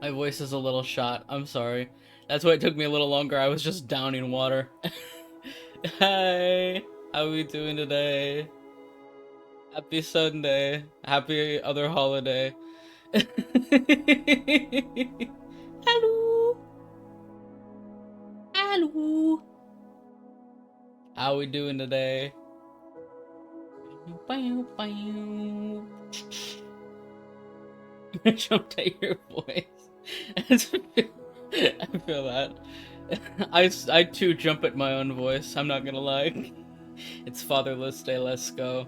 My voice is a little shot. I'm sorry. That's why it took me a little longer. I was just downing water. Hi. How we doing today? Happy Sunday. Happy other holiday. Hello. Hello. How we doing today? I jumped at your voice. I feel that. I too jump at my own voice, I'm not gonna lie. It's Fatherless Day, let's go.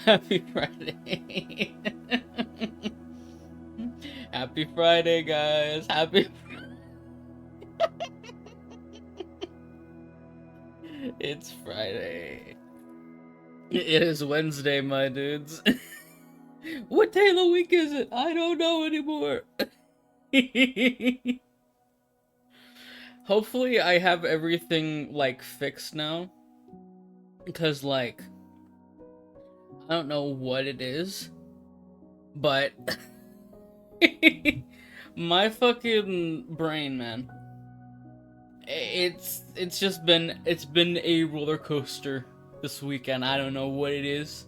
Happy Friday. Happy Friday, guys. Happy It's Friday. It is Wednesday, my dudes. What day of the week is it? I don't know anymore. Hopefully I have everything, like, fixed now. Because, like, I don't know what it is, but my fucking brain, man. It's been a roller coaster this weekend. I don't know what it is.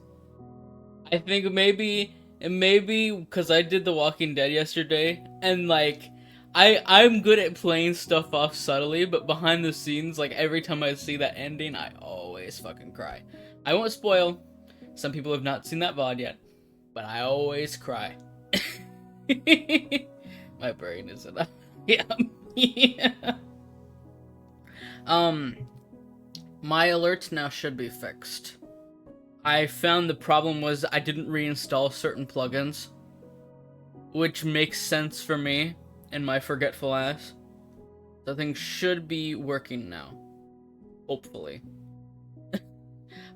I think maybe because I did The Walking Dead yesterday, and like I'm good at playing stuff off subtly, but behind the scenes, like every time I see that ending, I always fucking cry. I won't spoil. Some people have not seen that VOD yet, but I always cry. My brain isn't up. Yeah. Yeah. My alerts now should be fixed. I found the problem was I didn't reinstall certain plugins, which makes sense for me and my forgetful ass. So things should be working now. Hopefully.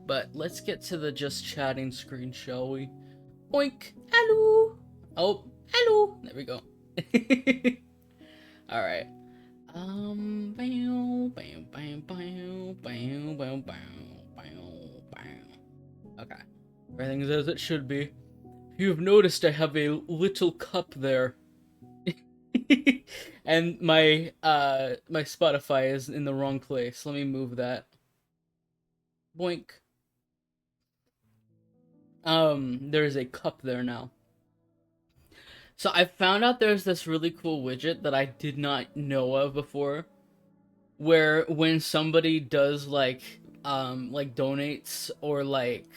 But let's get to the just chatting screen, shall we? Oink! Hello! Oh, hello! There we go. Alright. Okay. Everything's as it should be. You've noticed I have a little cup there. And my my Spotify is in the wrong place. Let me move that. Boink. There's a cup there now. So I found out there's this really cool widget that I did not know of before, where when somebody does like donates or like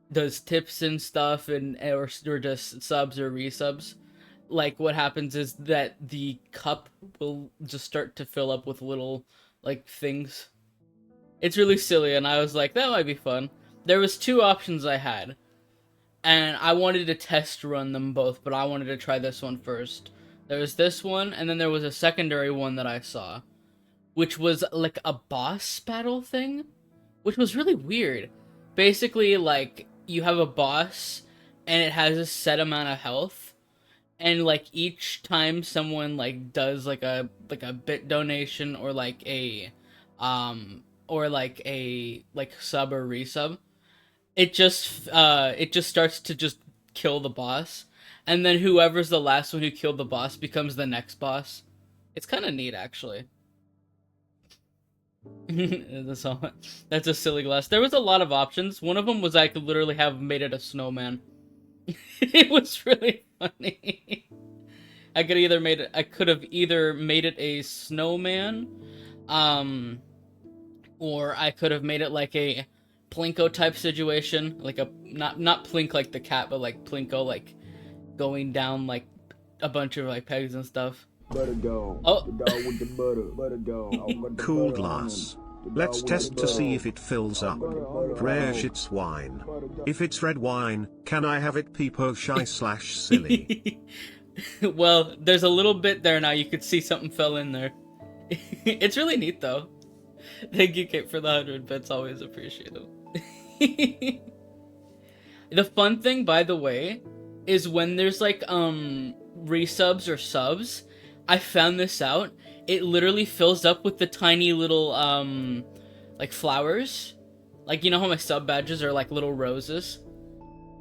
does tips and stuff and or just subs or resubs, like what happens is that the cup will just start to fill up with little like things. It's really silly, and I was like, that might be fun. There was two options I had, and I wanted to test run them both, but I wanted to try this one first. There was this one, and then there was a secondary one that I saw, which was like a boss battle thing, which was really weird. Basically, like, you have a boss, and it has a set amount of health, and like each time someone like does like a bit donation or like a sub or resub, it just starts to just kill the boss, and then whoever's the last one who killed the boss becomes the next boss. It's kind of neat, actually. That's all. That's a silly glass. There was a lot of options. One of them was I could literally have made it a snowman. It was really funny. I could have either made it a snowman, or I could have made it like a Plinko type situation, like a not Plink like the cat, but like Plinko, like going down like a bunch of like pegs and stuff. Butter dog. Oh. The dog with the butter dog. I got the Cool butter on glass. him. The dog Let's with test the to see butter. if it fills up. Butter. Fresh, it's wine. If it's red wine, can I have it peepo shy / silly? Well, there's a little bit there now. You could see something fell in there. It's really neat though. Thank you, Kate, for the 100 bits. Always appreciative. The fun thing, by the way, is when there's like resubs or subs, I found this out. It literally fills up with the tiny little like flowers. Like, you know how my sub badges are like little roses?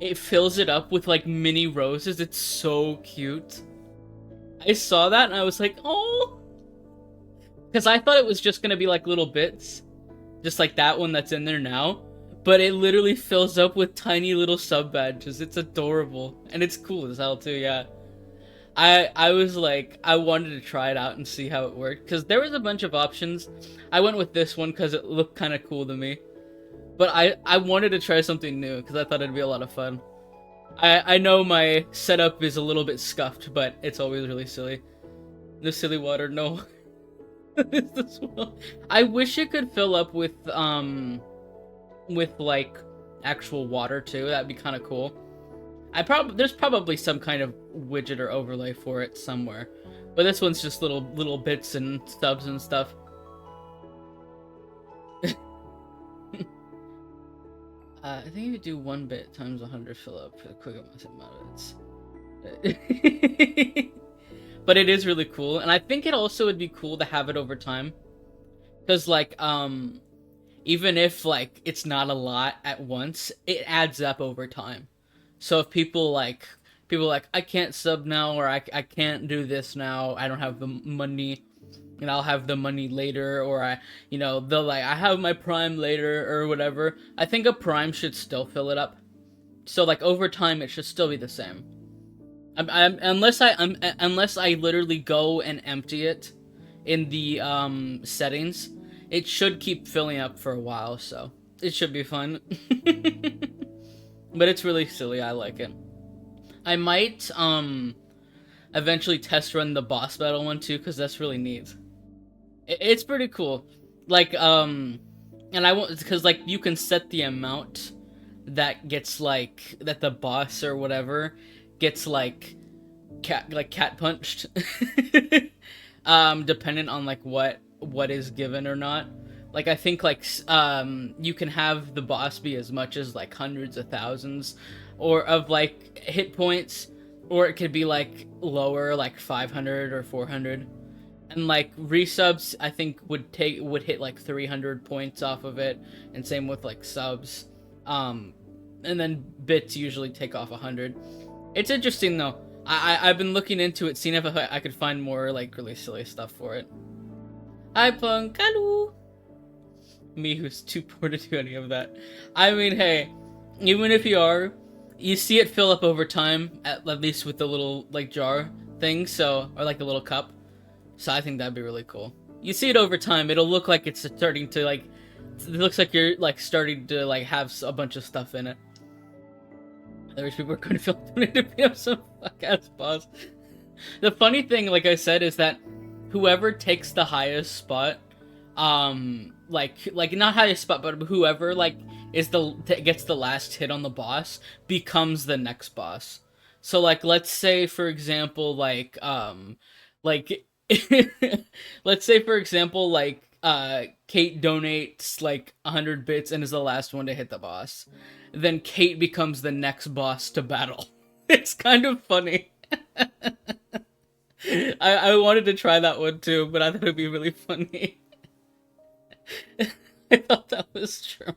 It fills it up with like mini roses. It's so cute. I saw that and I was like, oh, because I thought it was just gonna be like little bits, just like that one that's in there now. But it literally fills up with tiny little sub badges. It's adorable and it's cool as hell too. Yeah. I was like, I wanted to try it out and see how it worked because there was a bunch of options. I went with this one because it looked kind of cool to me. But I wanted to try something new because I thought it'd be a lot of fun. I know my setup is a little bit scuffed, but it's always really silly. The silly water, no. This well? I wish it could fill up with like actual water too. That'd be kind of cool. There's probably some kind of widget or overlay for it somewhere, but this one's just little bits and stubs and stuff. I think if you do 1 bit times 100 fill up for the quick amount of bits. But it is really cool, and I think it also would be cool to have it over time, because like even if like it's not a lot at once, it adds up over time. So if people like I can't sub now, or I can't do this now, I don't have the money, and I'll have the money later, or they'll like I have my prime later or whatever. I think a prime should still fill it up. So like over time it should still be the same. Unless I literally go and empty it in the settings, it should keep filling up for a while, so it should be fun. But it's really silly. I like it. I might eventually test run the boss battle one too, because that's really neat. It's pretty cool. Like and I won't, because like you can set the amount that gets like that the boss or whatever gets like cat punched. Dependent on like what is given or not. Like I think like you can have the boss be as much as like hundreds of thousands or of like hit points, or it could be like lower, like 500 or 400. And like resubs I think would hit like 300 points off of it, and same with like subs. And then bits usually take off 100. It's interesting though. I've been looking into it, seeing if I could find more like really silly stuff for it. Hi Punkalu! Me who's too poor to do any of that. I mean, hey, even if you are, you see it fill up over time, at least with the little like jar thing, so, or like the little cup. So I think that'd be really cool. You see it over time, it'll look like it's starting to like, it looks like you're like starting to like have a bunch of stuff in it. I wish people were going to feel like to beat up some fuck-ass boss. The funny thing, like I said, is that whoever takes the highest spot, like not highest spot, but whoever like gets the last hit on the boss becomes the next boss. So like, let's say for example, like let's say for example, like Kate donates like 100 bits and is the last one to hit the boss. Then Kate becomes the next boss to battle. It's kind of funny. I wanted to try that one too, but I thought it'd be really funny. I thought that was true.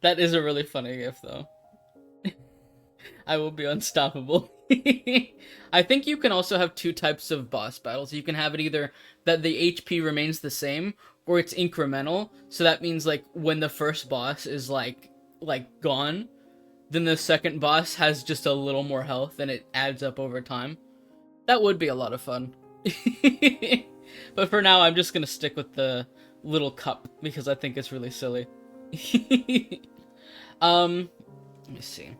That is a really funny gif though. I will be unstoppable. I think you can also have 2 types of boss battles. You can have it either that the HP remains the same, or it's incremental. So that means like when the first boss is like gone, then the second boss has just a little more health and it adds up over time. That would be a lot of fun. But for now, I'm just gonna stick with the little cup because I think it's really silly. Let me see.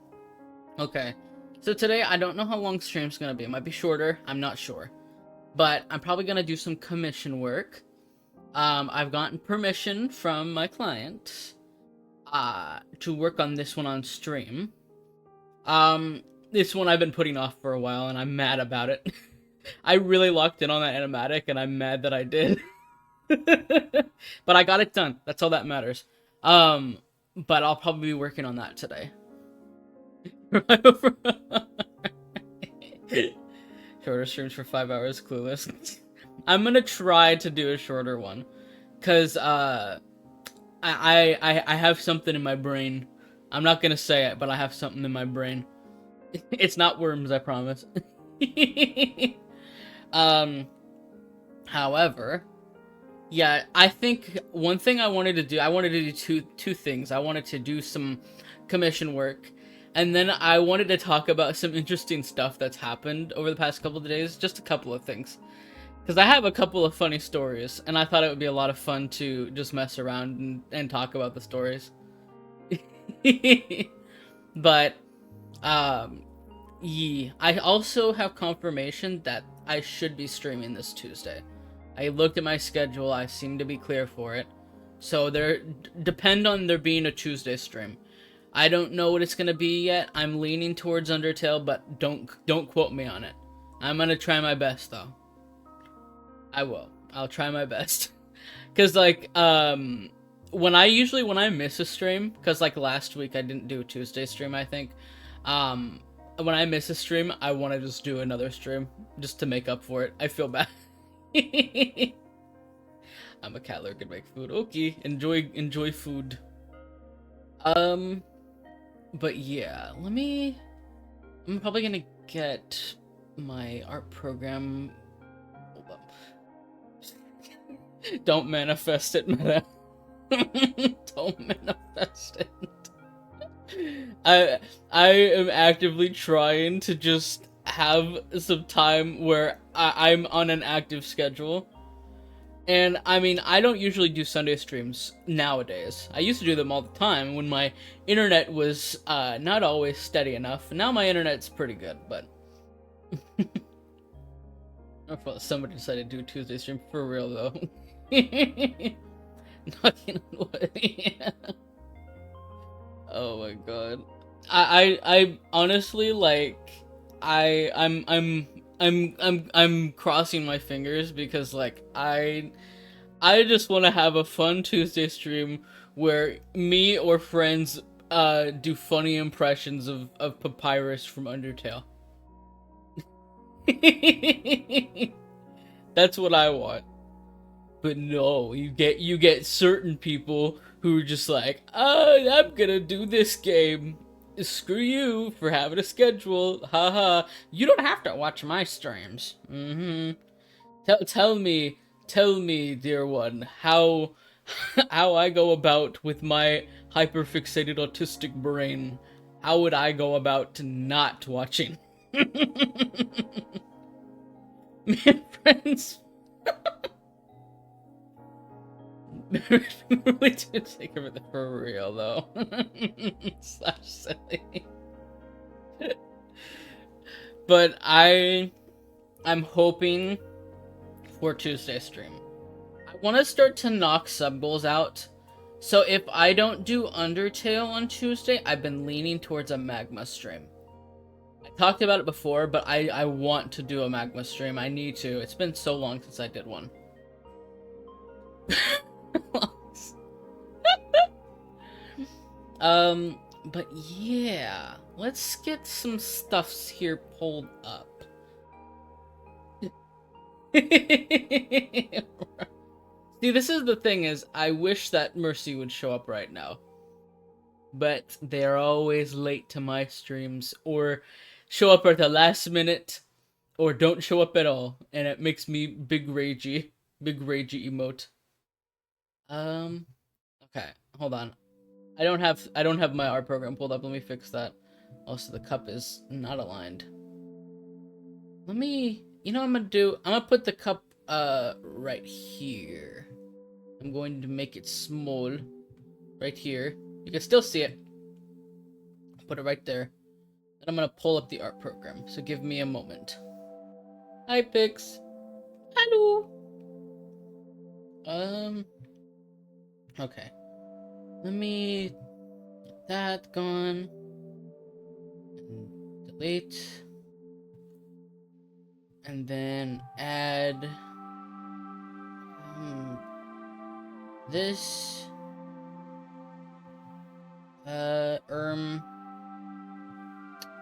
Okay, so today I don't know how long stream's gonna be. It might be shorter. I'm not sure, but I'm probably gonna do some commission work. I've gotten permission from my client to work on this one on stream. This one I've been putting off for a while, and I'm mad about it. I really locked in on that animatic, and I'm mad that I did. But I got it done. That's all that matters. But I'll probably be working on that today. Shorter streams for 5 hours, clueless. I'm gonna try to do a shorter one, cause I have something in my brain. I'm not gonna say it, but I have something in my brain. It's not worms, I promise. um, however, yeah, I think one thing I wanted to do, I wanted to do two things. I wanted to do some commission work, and then I wanted to talk about some interesting stuff that's happened over the past couple of days. Just a couple of things. Because I have a couple of funny stories, and I thought it would be a lot of fun to just mess around and talk about the stories. But, yeah, I also have confirmation that I should be streaming this Tuesday. I looked at my schedule, I seem to be clear for it. So depend on there being a Tuesday stream. I don't know what it's gonna be yet. I'm leaning towards Undertale, but don't quote me on it. I'm gonna try my best though. I will. I'll try my best. Cause like when I miss a stream, cause like last week I didn't do a Tuesday stream, I think. When I miss a stream, I want to just do another stream just to make up for it. I feel bad. I'm a cat lurk, can make food. Okay, enjoy food. But yeah, I'm probably gonna get my art program. Hold up. Don't manifest it, Meta. Don't manifest it. I am actively trying to just have some time where I'm on an active schedule. And I mean, I don't usually do Sunday streams nowadays. I used to do them all the time when my internet was not always steady enough. Now my internet's pretty good, but I thought somebody decided to do a Tuesday stream for real though. Knocking on wood. Yeah. Oh my god. I honestly like I'm crossing my fingers because like I just want to have a fun Tuesday stream where me or friends do funny impressions of Papyrus from Undertale. That's what I want. But no, you get certain people who are just like, oh, I'm gonna do this game. Screw you for having a schedule. Haha. You don't have to watch my streams. Tell me, dear one, how I go about with my hyperfixated autistic brain. How would I go about not watching? Me and friends. We do take everything for real though. Slash silly. But I'm hoping for Tuesday stream. I want to start to knock sub goals out. So if I don't do Undertale on Tuesday, I've been leaning towards a Magma stream. I talked about it before, but I want to do a Magma stream. I need to. It's been so long since I did one. But yeah, let's get some stuffs here pulled up. See, this is the thing is, I wish that Mercy would show up right now. But they're always late to my streams, or show up at the last minute, or don't show up at all, and it makes me big ragey emote. Okay, hold on. I don't have my art program pulled up. Let me fix that. Also, the cup is not aligned. Let me, you know what I'm gonna do? I'm gonna put the cup right here. I'm going to make it small right here. You can still see it. Put it right there. And I'm gonna pull up the art program. So give me a moment. Hi, Pix. Hello. Okay. Let me get that gone. And delete. And then add this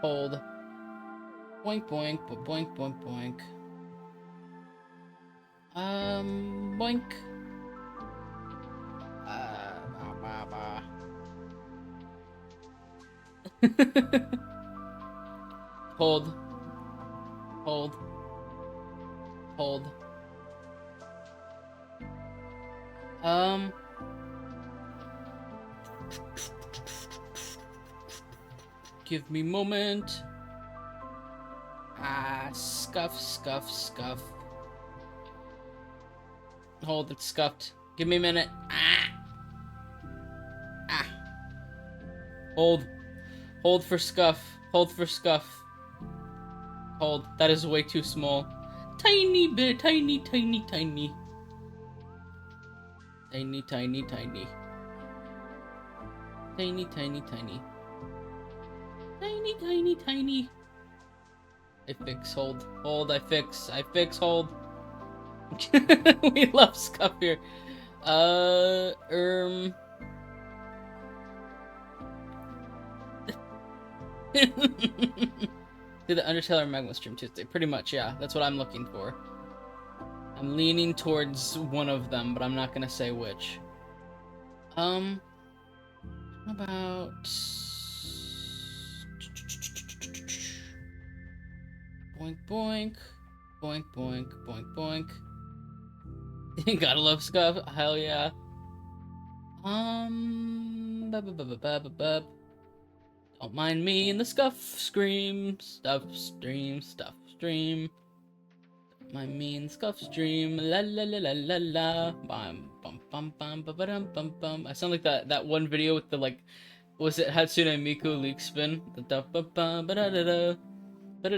hold boink boink boink boink boink boink hold Hold. Hold. Give me moment. Scuff, scuff, scuff. Hold, it's scuffed. Give me a minute. Hold. Hold for scuff. Hold for scuff. Hold. That is way too small. Tiny bit. Tiny, tiny, tiny. Tiny, tiny, tiny. Tiny, tiny, tiny. Tiny, tiny, tiny. I fix, hold. Hold, I fix, hold. We love scuff here. Did the Undertale or Magma stream Tuesday? Pretty much, yeah. That's what I'm looking for. I'm leaning towards one of them, but I'm not gonna say which. How about... Boink, boink. Boink, boink, boink, boink. Gotta love scuff. Hell yeah. Don't mind me in the scuff scream. Stuff stream, stuff stream. Don't mind me in the scuff stream. La la la la la la. Bum bum bum bum bum bum bum bum. I sound like that one video with the like, was it Hatsune Miku leak spin? The da ba ba ba da da da. Oh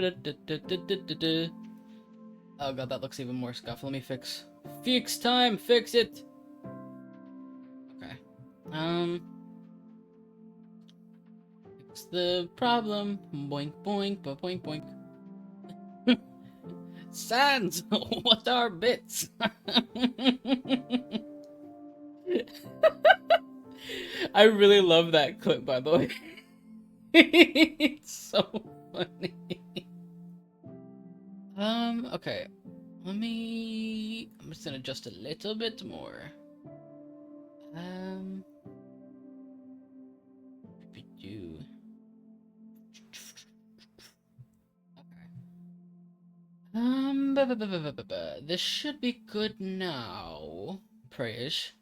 god, that looks even more scuff. Let me fix. Fix time! Fix it! Okay. Fix the problem. Boink boink, but boink boink. Sans! What are bits? I really love that clip, by the way. It's so funny. Okay. I'm just gonna adjust a little bit more. Okay. This should be good now. Praise.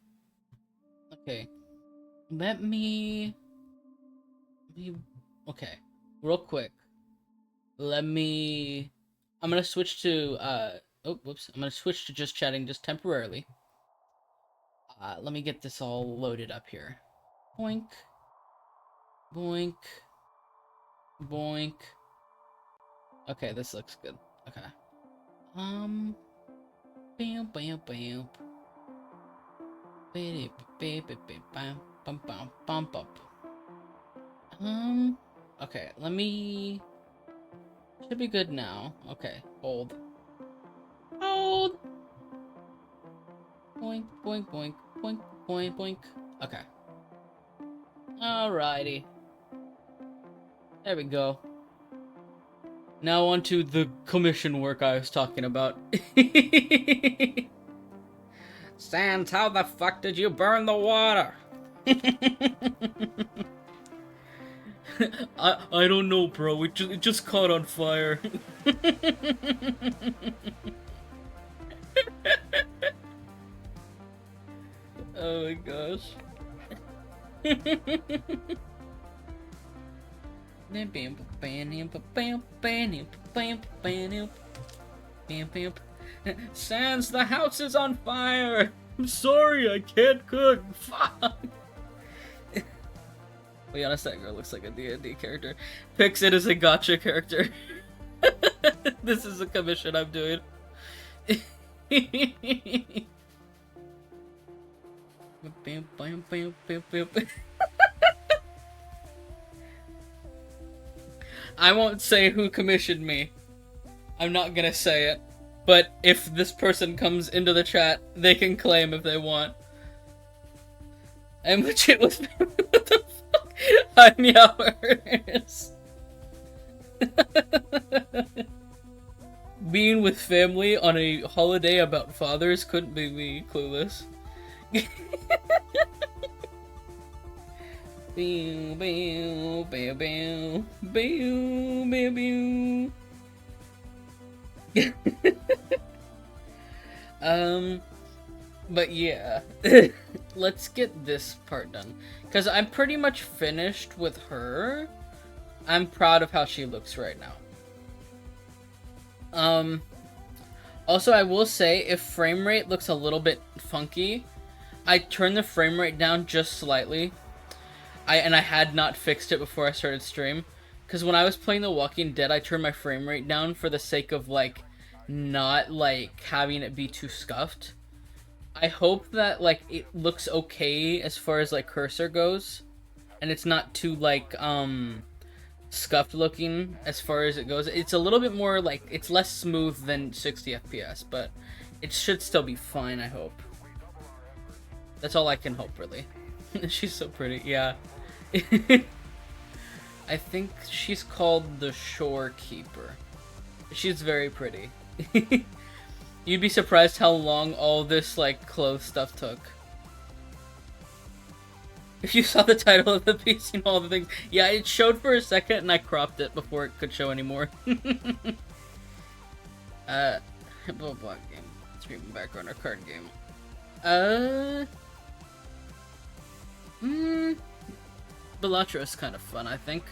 Okay. Okay. Real quick. I'm gonna switch to, oh, whoops. I'm gonna switch to just chatting just temporarily. Let me get this all loaded up here. Boink. Boink. Boink. Okay, this looks good. Okay. Bam, bam, bam. Bam, bam, bam. Okay, should be good now. Okay, hold. Hold! Boink, boink, boink, boink, boink, boink. Okay. Alrighty. There we go. Now onto the commission work I was talking about. Sans, how the fuck did you burn the water? I don't know, bro. It just caught on fire. Oh my gosh. Sans, the house is on fire! I'm sorry, I can't cook. Fuck. To be honest, that girl looks like a D&D character. Picks it as a gotcha character. This is a commission I'm doing. I won't say who commissioned me. I'm not gonna say it. But if this person comes into the chat, they can claim if they want. I'm legit with what the fuck? I'm yours. Being with family on a holiday about fathers couldn't be me, clueless. Bow, bow, bow, bow, bow, bow, bow. But yeah, let's get this part done. Because I'm pretty much finished with her. I'm proud of how she looks right now. Also, I will say, if frame rate looks a little bit funky, I turned the frame rate down just slightly. I had not fixed it before I started stream. Because when I was playing The Walking Dead, I turned my frame rate down for the sake of, like, not, like, having it be too scuffed. I hope that, like, it looks okay as far as, like, cursor goes. And it's not too, like, scuffed looking as far as it goes. It's a little bit more, like, it's less smooth than 60 FPS, but it should still be fine, I hope. That's all I can hope, really. She's so pretty, yeah. I think she's called the Shorekeeper. She's very pretty. You'd be surprised how long all this, like, clothes stuff took. If you saw the title of the piece, you know all the things. Yeah, it showed for a second and I cropped it before it could show anymore. Hippo block game. Streaming background or card game. Bellatra is kind of fun, I think.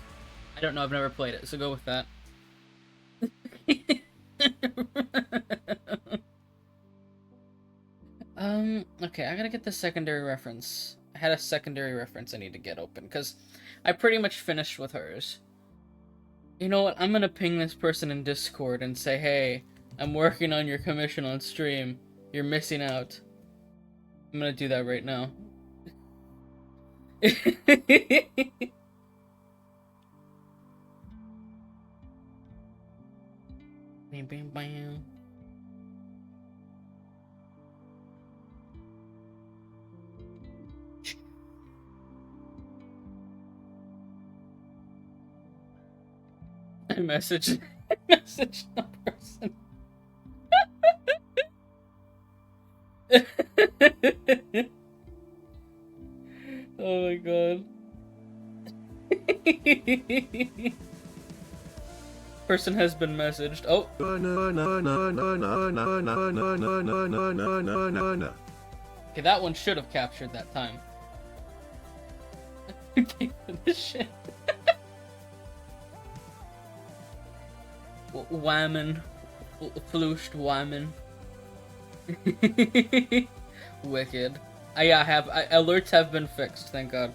I don't know, I've never played it, so go with that. Okay, I gotta get the secondary reference. I had a secondary reference I need to get open, because I pretty much finished with hers. You know what, I'm gonna ping this person in Discord and say, hey, I'm working on your commission on stream. You're missing out. I'm gonna do that right now. Bam, bam, bam. I messaged the person. Oh my god. Person has been messaged. Oh. Okay, that one should have captured that time. Okay, this shit. Whammon. Flushed whammon. Wicked. Yeah, alerts have been fixed, thank god.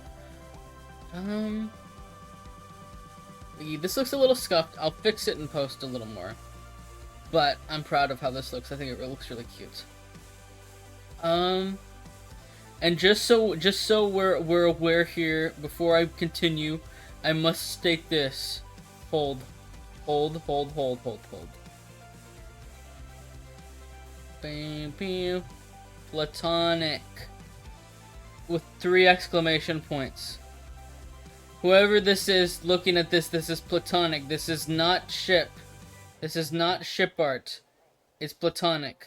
This looks a little scuffed. I'll fix it and post a little more. But I'm proud of how this looks. I think it looks really cute. And just so we're aware here, before I continue, I must state this. Hold. Bam, bam. Platonic. With 3 exclamation points. Whoever this is looking at this is platonic. This is not ship. This is not ship art. It's platonic.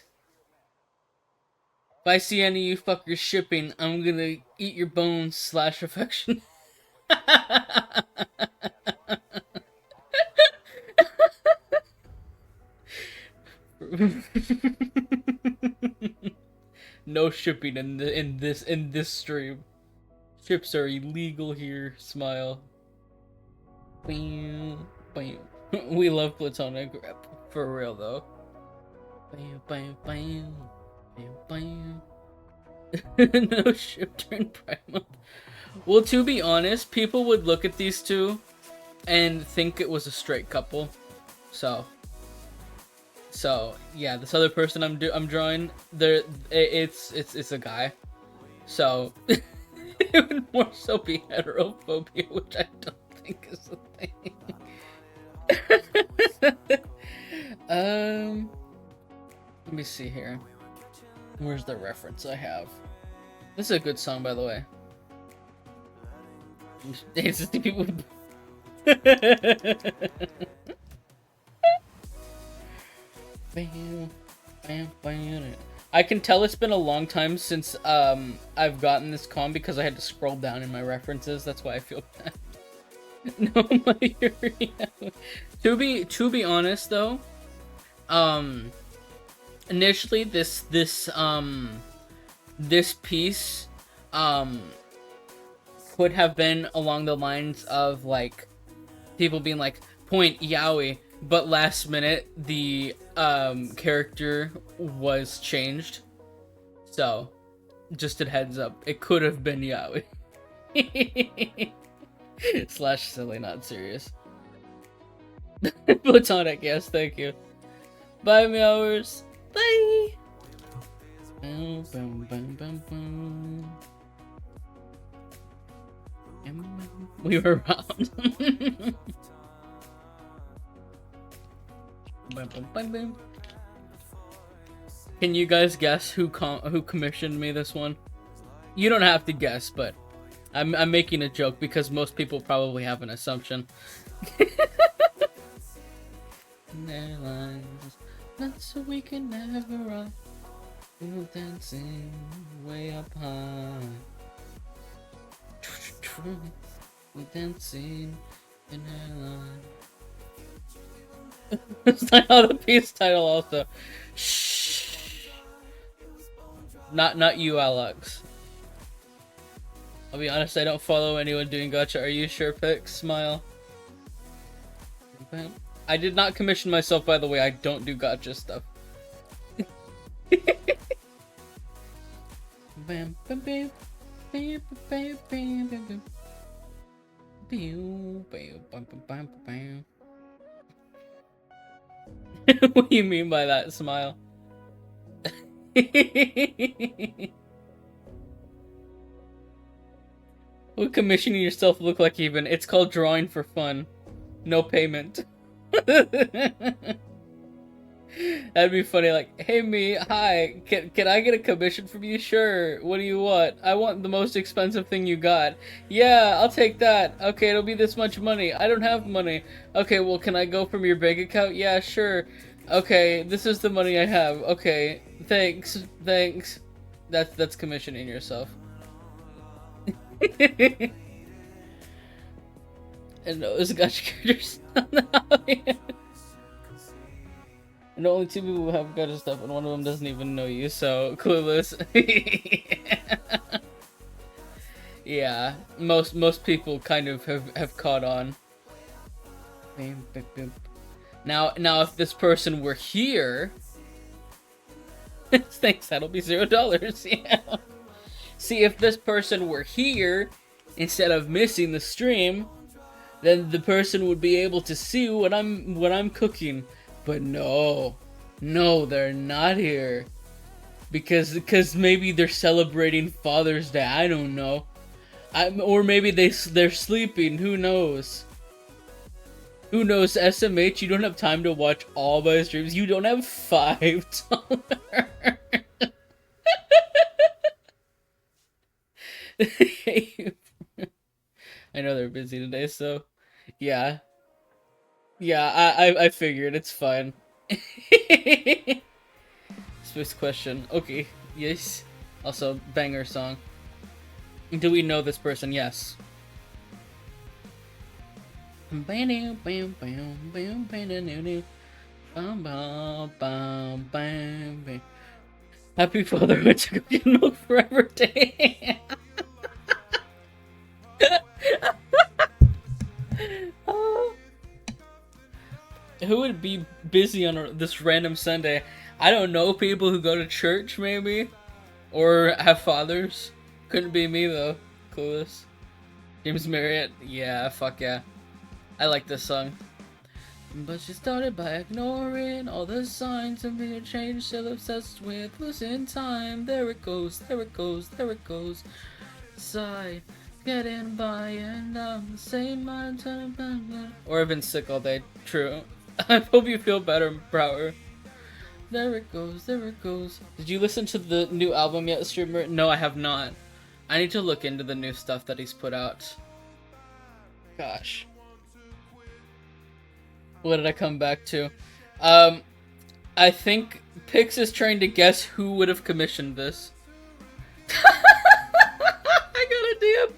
If I see any of you fuckers shipping, I'm gonna eat your bones / affection. No shipping in this stream. Ships are illegal here. Smile. Bam, bam. We love platonic for real though. Bam, bam, bam, bam, bam. No ship during Pride Month. Well, to be honest, people would look at these two and think it was a straight couple. So yeah, this other person I'm drawing, it's a guy. So it would more so be heterophobia, which I don't think is a thing. Let me see here. Where's the reference I have? This is a good song, by the way. It's just people. Bam, bam, bam. I can tell it's been a long time since I've gotten this com because I had to scroll down in my references. That's why I feel bad. No, my To be honest though, initially this piece could have been along the lines of like people being like point yaoi, but last minute the character was changed. So just a heads up, it could have been yaoi. Slash silly, not serious. Platonic, yes, thank you. Bye, meowers. Bye. Boom, boom, boom, boom, boom. We were around. Boom, boom, boom, boom. Can you guys guess who commissioned me this one? You don't have to guess, but I'm making a joke because most people probably have an assumption. Airlines, not so we can never rock. We're dancing way up high. We're dancing in airline. That's not how the piece title also. Shh. Not you, Alex. I'll be honest, I don't follow anyone doing gacha. Are you sure, Pix? Smile. I did not commission myself, by the way. I don't do gacha stuff. Bam, bam, bam, bam, bam, bam, bam, bam. What do you mean by that, smile? What commissioning yourself look like even? It's called drawing for fun. No payment. That'd be funny, like, hey me, hi, can I get a commission from you? Sure, what do you want? I want the most expensive thing you got. Yeah, I'll take that. Okay, it'll be this much money. I don't have money. Okay, well, can I go from your bank account? Yeah, sure. Okay, this is the money I have. Okay, thanks. That's commissioning yourself. And those gacha characters. And only 2 people have gacha stuff, and one of them doesn't even know you, so clueless. Yeah, most people kind of have caught on. Now if this person were here, thanks, that'll be $0. Yeah. See, if this person were here instead of missing the stream, then the person would be able to see what I'm cooking. But no, they're not here because maybe they're celebrating Father's Day. I don't know, or maybe they're sleeping. Who knows? Who knows? SMH, you don't have time to watch all my streams. You don't have $5. I know they're busy today, so yeah. Yeah, I figured, it's fine. Swiss question. Okay, yes. Also, banger song. Do we know this person? Yes. Happy Fatherhood to Cookie Milk Forever Day. Who would be busy on this random Sunday? I don't know, people who go to church, maybe? Or have fathers? Couldn't be me, though. Clueless. James Marriott? Yeah, fuck yeah. I like this song. But she started by ignoring all the signs of being changed, still obsessed with losing time. There it goes, there it goes, there it goes. Sigh. Getting by and I'm the same mind. Or I've been sick all day. True. I hope you feel better, Brower. There it goes, there it goes. Did you listen to the new album yet, streamer? No, I have not. I need to look into the new stuff that he's put out. Gosh. What did I come back to? I think Pix is trying to guess who would have commissioned this. I got a DM.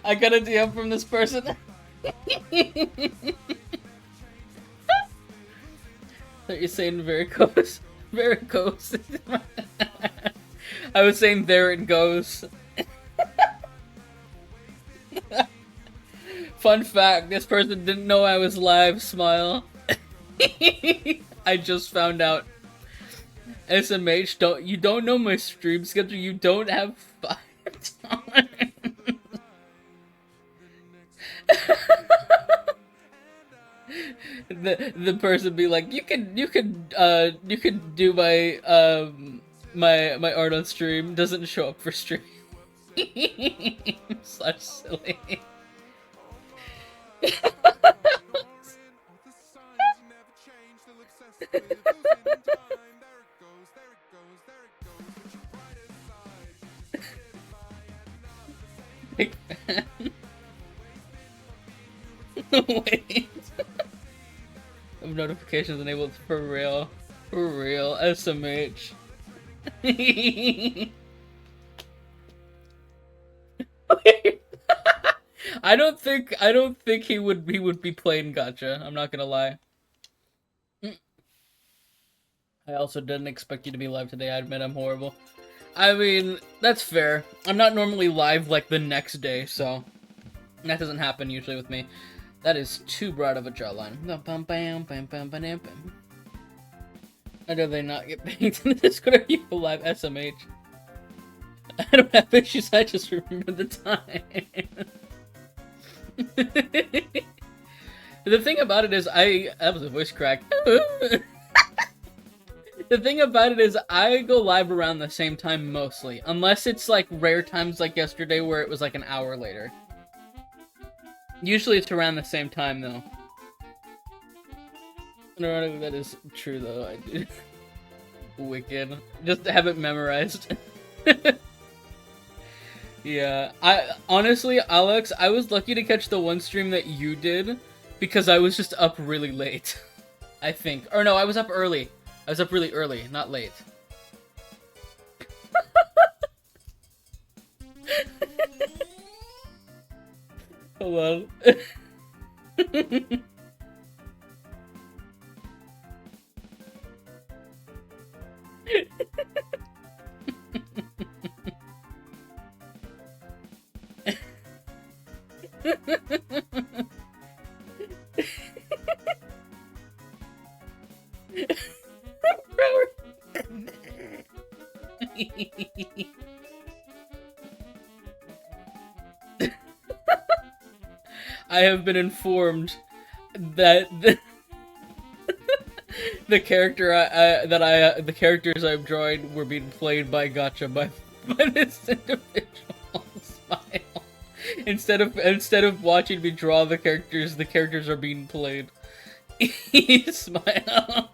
I got a DM from this person. That you're saying varicose. Varicose. I was saying there it goes. Fun fact, this person didn't know I was live, smile. I just found out. SMH, you don't know my stream schedule, you don't have 5 times. the person be like, you can do my art on stream, doesn't show up for stream. Such silly. Big fan. Wait. Of notifications enabled for real. For real. SMH. I don't think he would be playing gacha. I'm not gonna lie. I also didn't expect you to be live today. I admit I'm horrible. I mean, that's fair. I'm not normally live like the next day, so that doesn't happen usually with me. That is too broad of a jawline. How do they not get banged in the Discord? Are you alive, SMH? I don't have issues, I just remember the time. The thing about it is, that was a voice crack. The thing about it is, I go live around the same time mostly. Unless it's like rare times like yesterday where it was like an hour later. Usually it's around the same time though. No, that is true though, I do. Wicked. Just have it memorized. Yeah, honestly, Alex, I was lucky to catch the one stream that you did because I was just up really late. I think. Or no, I was up early. I was up really early, not late. Hold on. I have been informed that the characters I've drawn were being played by Gacha by this individual. Smile. Instead of watching me draw the characters are being played. Smile.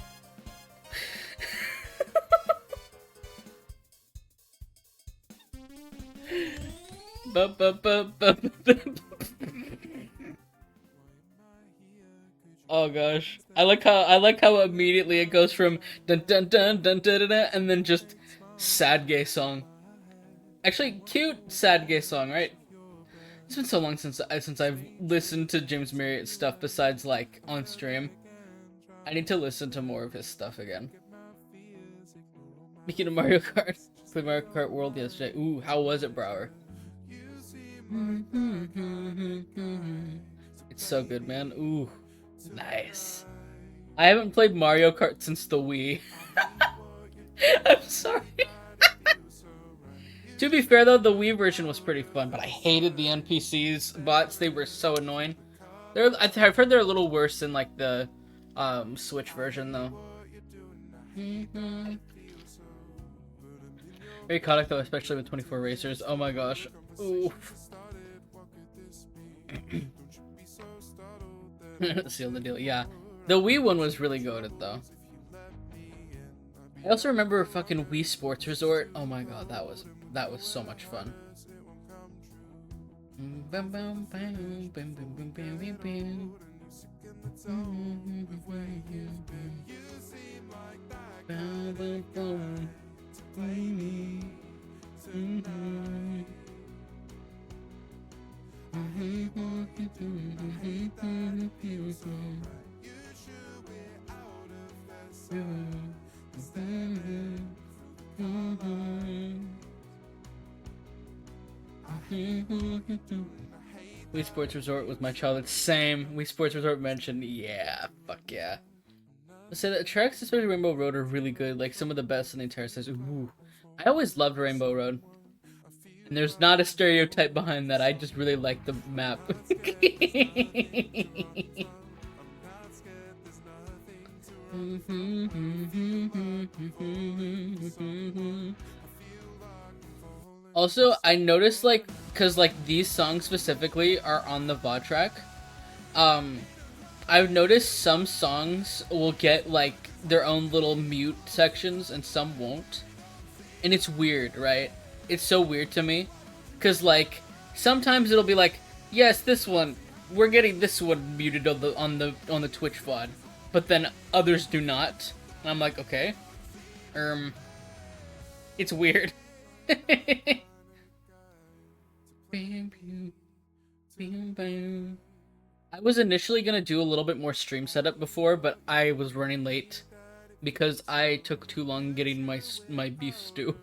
Oh gosh, I like how immediately it goes from dun dun dun dun dun dun, dun and then just sad gay song. Actually, cute sad gay song, right? It's been so long since I've listened to James Marriott stuff besides like on stream. I need to listen to more of his stuff again. Speaking of Mario Kart, played Mario Kart World yesterday. Ooh, how was it, Brower? It's so good, man. Ooh, nice. I haven't played Mario Kart since the Wii. I'm sorry. To be fair though, the Wii version was pretty fun, but I hated the NPCs bots. They were so annoying. I've heard they're a little worse than like the Switch version though. Very chaotic though, especially with 24 racers. Oh my gosh. Oof. Seal the deal. Yeah, the Wii one was really good though. I also remember fucking Wii Sports Resort. Oh my god, that was so much fun. Wii Sports Resort was my childhood. Same. Wii Sports Resort mentioned. Yeah, fuck yeah. So the tracks, especially Rainbow Road, are really good. Like some of the best in the entire series. Ooh. I always loved Rainbow Road. And there's not a stereotype behind that. I just really like the map. Also, I noticed like, cause like these songs specifically are on the VOD track. Um, I've noticed some songs will get like their own little mute sections and some won't. And it's weird, right? It's so weird to me. Cause like sometimes it'll be like, yes, this one, we're getting this one muted on the Twitch VOD. But then others do not. And I'm like, okay. It's weird. I was initially gonna do a little bit more stream setup before, but I was running late because I took too long getting my beef stew.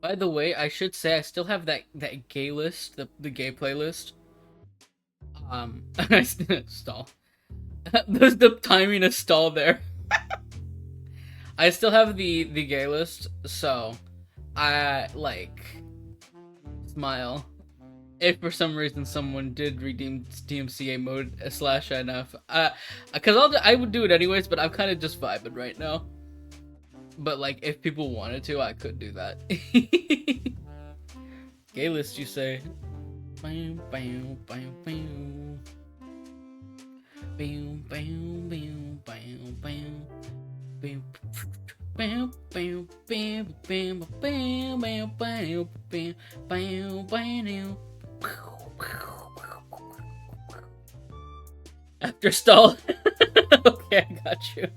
By the way, I should say I still have that gay list, the gay playlist. Stall. The timing is stall there. I still have the gay list, so I like smile. If for some reason someone did redeem DMCA mode slash NF, cause I would do it anyways, but I'm kind of just vibing right now. But like, if people wanted to, I could do that. Gay list, you say? Bam, bam, bam, bam. Bam, bam, bam, bam, bam. Bam, bam, bam, bam, bam, bam, bam, bam, bam, bam, bam. After stall. Okay, I got you.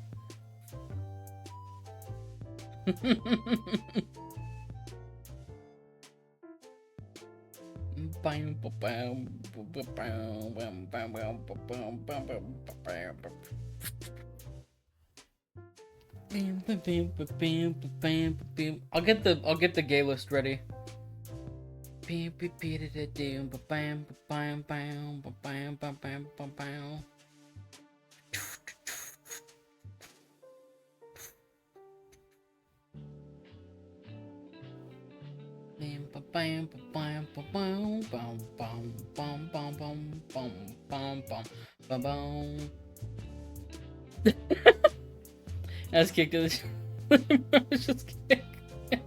I'll get the gay list ready. That's kicked it. Just kicked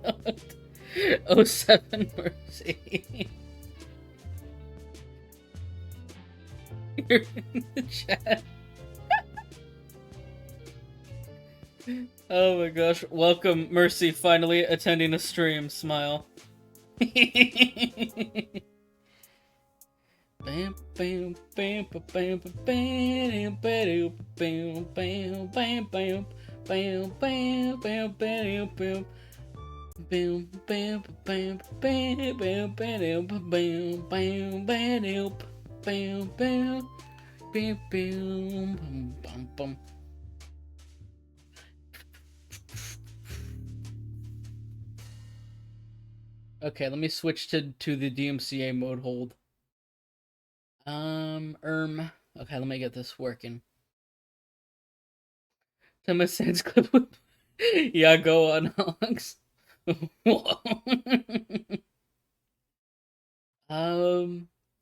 out. 07 Mercy. You're in the chat. Oh my gosh. Welcome, Mercy, finally attending a stream. Smile. Bam, bam, bam, bam, bam, bam, bam, bam, bam, bam, bam, bam, bam, bam, bam, bam, bam. Bam, bam, bam, bam, bam, bam, bam, bam, bam, bam, bam, bam, bam, bam, bam. Okay, let me switch to the DMCA mode hold. Okay, let me get this working. Thomas Sands clip whip. Yeah, go on, Alex. Okay,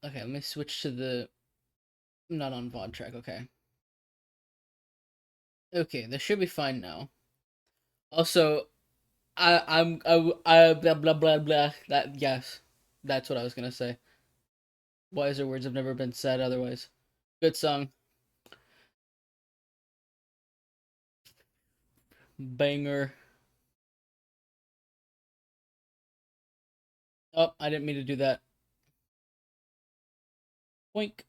let me switch to the not on VOD track. Okay. Okay, this should be fine now. Also, I blah blah blah blah. That yes, that's what I was gonna say. Wiser words have never been said otherwise. Good song. Banger. Oh, I didn't mean to do that. Boink.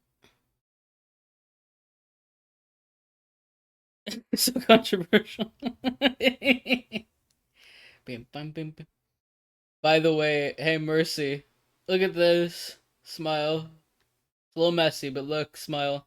So controversial. Bam, bam, bam, bam. By the way, hey Mercy, look at this. Smile. It's a little messy, but look, smile.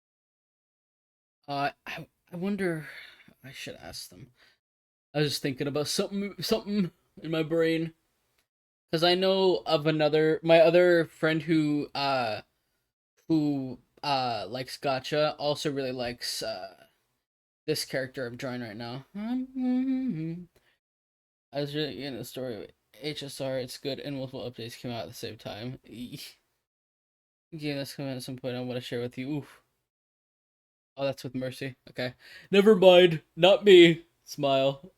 I wonder. I should ask them. I was just thinking about something in my brain because I know of my other friend who likes gotcha, also really likes this character I'm drawing right now. I was really in the story. HSR, it's good, and multiple updates came out at the same time. Yeah, that's coming at some point I want to share with you. Oof. Oh, that's with Mercy. Okay. Never mind. Not me. Smile.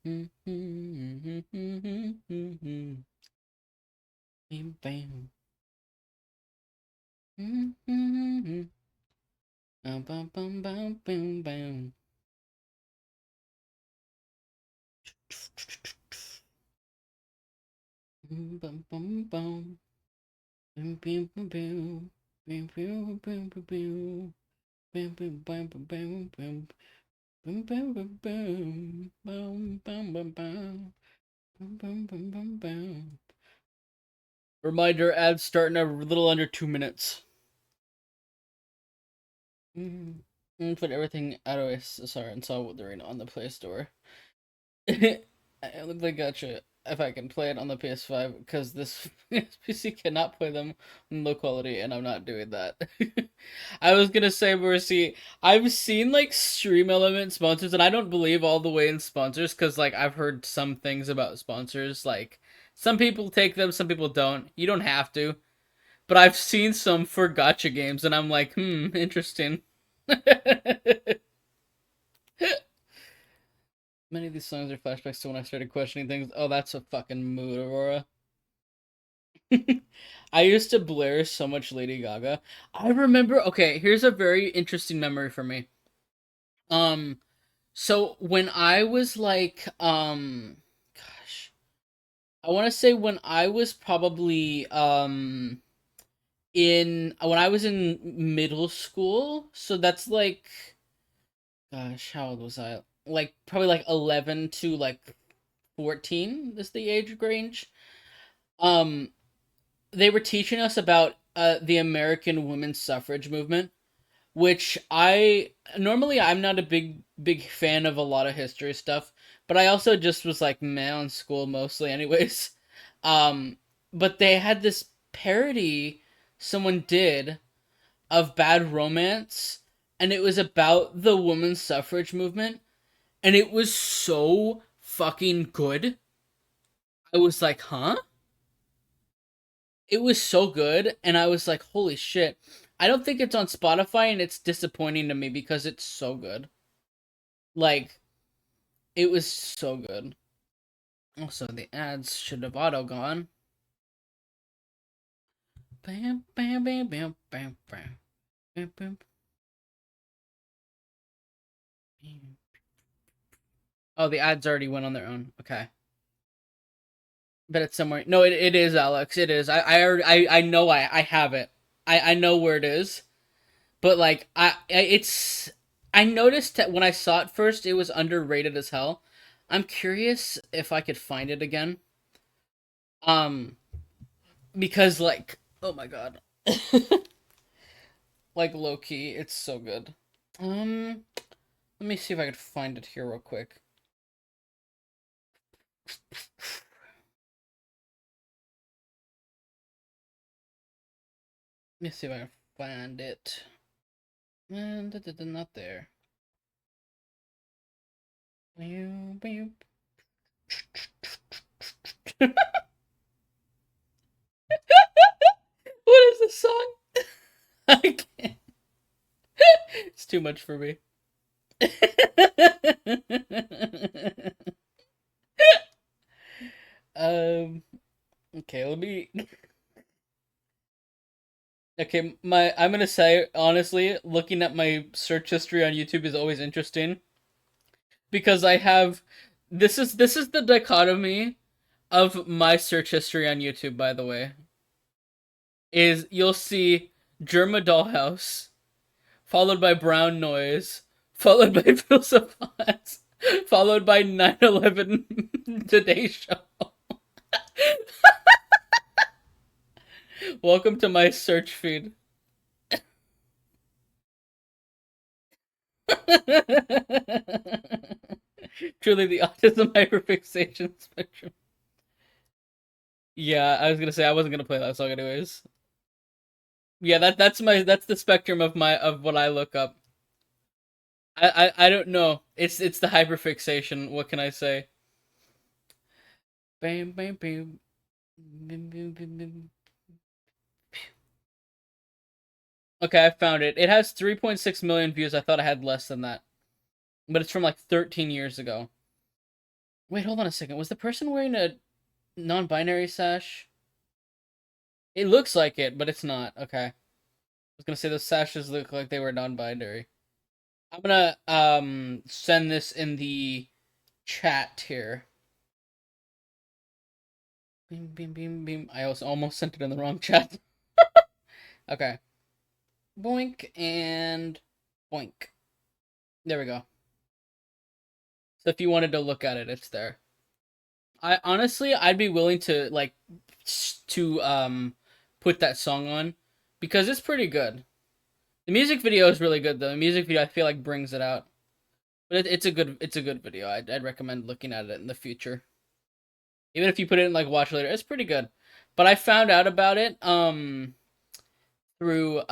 Bam. Bam, bam, bam, bam, bam, bam. Bum, bum, bum. Bum, bum, bum, bum. Bum, bum, bum, bum, bum. Bum, bum, bum, bum, bum, bum. Bum, bum, bum, bum. Bum, bum, bum, bum. Bum, bum, bum, bum, bum. Reminder, ads starting a little under 2 minutes. Put everything out of SR and saw what they're in on the Play Store. I only play Gotcha if I can play it on the PS5 because this PC cannot play them in low quality, and I'm not doing that. I was gonna say, Mercy, I've seen like Stream Element sponsors, and I don't believe all the way in sponsors because like I've heard some things about sponsors. Like some people take them, some people don't. You don't have to, but I've seen some for Gotcha games, and I'm like, interesting. Many of these songs are flashbacks to when I started questioning things. Oh, that's a fucking mood, Aurora. I used to blare so much Lady Gaga. I remember, okay, here's a very interesting memory for me. Um, so when I was like, gosh, I want to say when I was probably, when I was in middle school, so that's like, gosh, how old was I? Like, probably like 11 to like 14 is the age range. Um, they were teaching us about the American women's suffrage movement, which I normally I'm not a big fan of a lot of history stuff, but I also just was like meh in school mostly anyways. Um, but they had this parody someone did of Bad Romance, and it was about the women's suffrage movement, and it was so fucking good. I was like, huh? It was so good, and I was like, holy shit. I don't think it's on Spotify, and it's disappointing to me because it's so good. Like, it was so good. Also, the ads should have auto gone. Bam, bam, bam, bam, bam, bam, bam, bam. Oh, the ads already went on their own. Okay. But it's somewhere. No, it is, Alex. It is. I know I have it. I know where it is. But like I noticed that when I saw it first, it was underrated as hell. I'm curious if I could find it again. Um, because like, oh my god, like low key, it's so good. Let me see if I could find it here real quick. Let me see if I can find it. And not there. What is this song? I can't. It's too much for me. um. Okay. Let me. Okay. I'm gonna say honestly, looking at my search history on YouTube is always interesting because I have. This is the dichotomy of my search history on YouTube. By the way, is you'll see Germa Dollhouse, followed by Brown Noise, followed by Pills of Pots, followed by 9/11 Today Show. Welcome to my search feed. Truly the autism hyperfixation spectrum. Yeah, I was gonna say I wasn't gonna play that song anyways. Yeah, that's the spectrum of what I look up. I don't know. It's the hyperfixation. What can I say? Bam bam bam. Bam, bam, bam, bam. Okay, I found it. It has 3.6 million views. I thought I had less than that. But it's from like 13 years ago. Wait, hold on a second. Was the person wearing a non-binary sash? It looks like it, but it's not. Okay. I was gonna say those sashes look like they were non-binary. I'm gonna send this in the chat here. Beam beam beam beam. I also almost sent it in the wrong chat. Okay. Boink and boink. There we go. So if you wanted to look at it, it's there. I honestly, I'd be willing to like to put that song on because it's pretty good. The music video is really good though. The music video I feel like brings it out. But it's a good video. I'd recommend looking at it in the future. Even if you put it in like watch later, it's pretty good. But I found out about it through is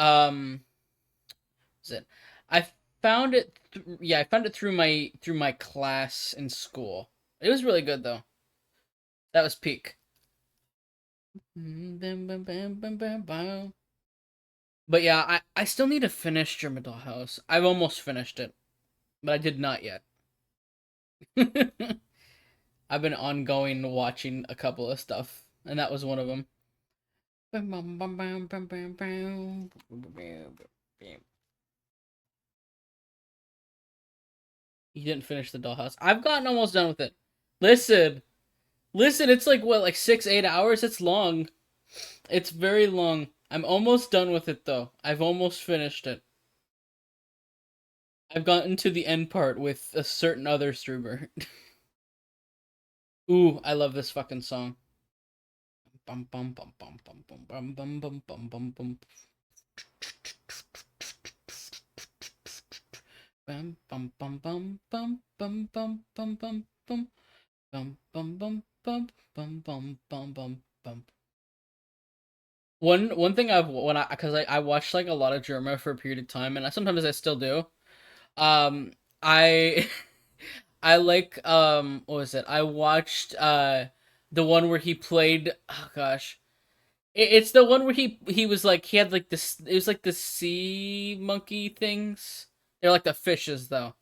it? I found it yeah, I found it through my class in school. It was really good though. That was peak. But yeah, I still need to finish German Dollhouse. I've almost finished it, but I did not yet. I've been ongoing watching a couple of stuff, and that was one of them. You didn't finish the Dollhouse. I've gotten almost done with it. Listen, it's like what, like 6-8 hours? It's long. It's very long. I'm almost done with it though. I've almost finished it. I've gotten to the end part with a certain other streamer. Ooh, I love this fucking song. Bum bum bum bum bum bum bum bum bum bum bum bum. Bum bum bum bum bum bum bum bum bum bum bum bum bum bum bum bum bum bum bum. One thing I watched like a lot of Germa for a period of time, and sometimes I still do. I I like what was it? I watched the one where he played, oh gosh. It's the one where he was like he had like this, it was like the sea monkey things. They're like the fishes though.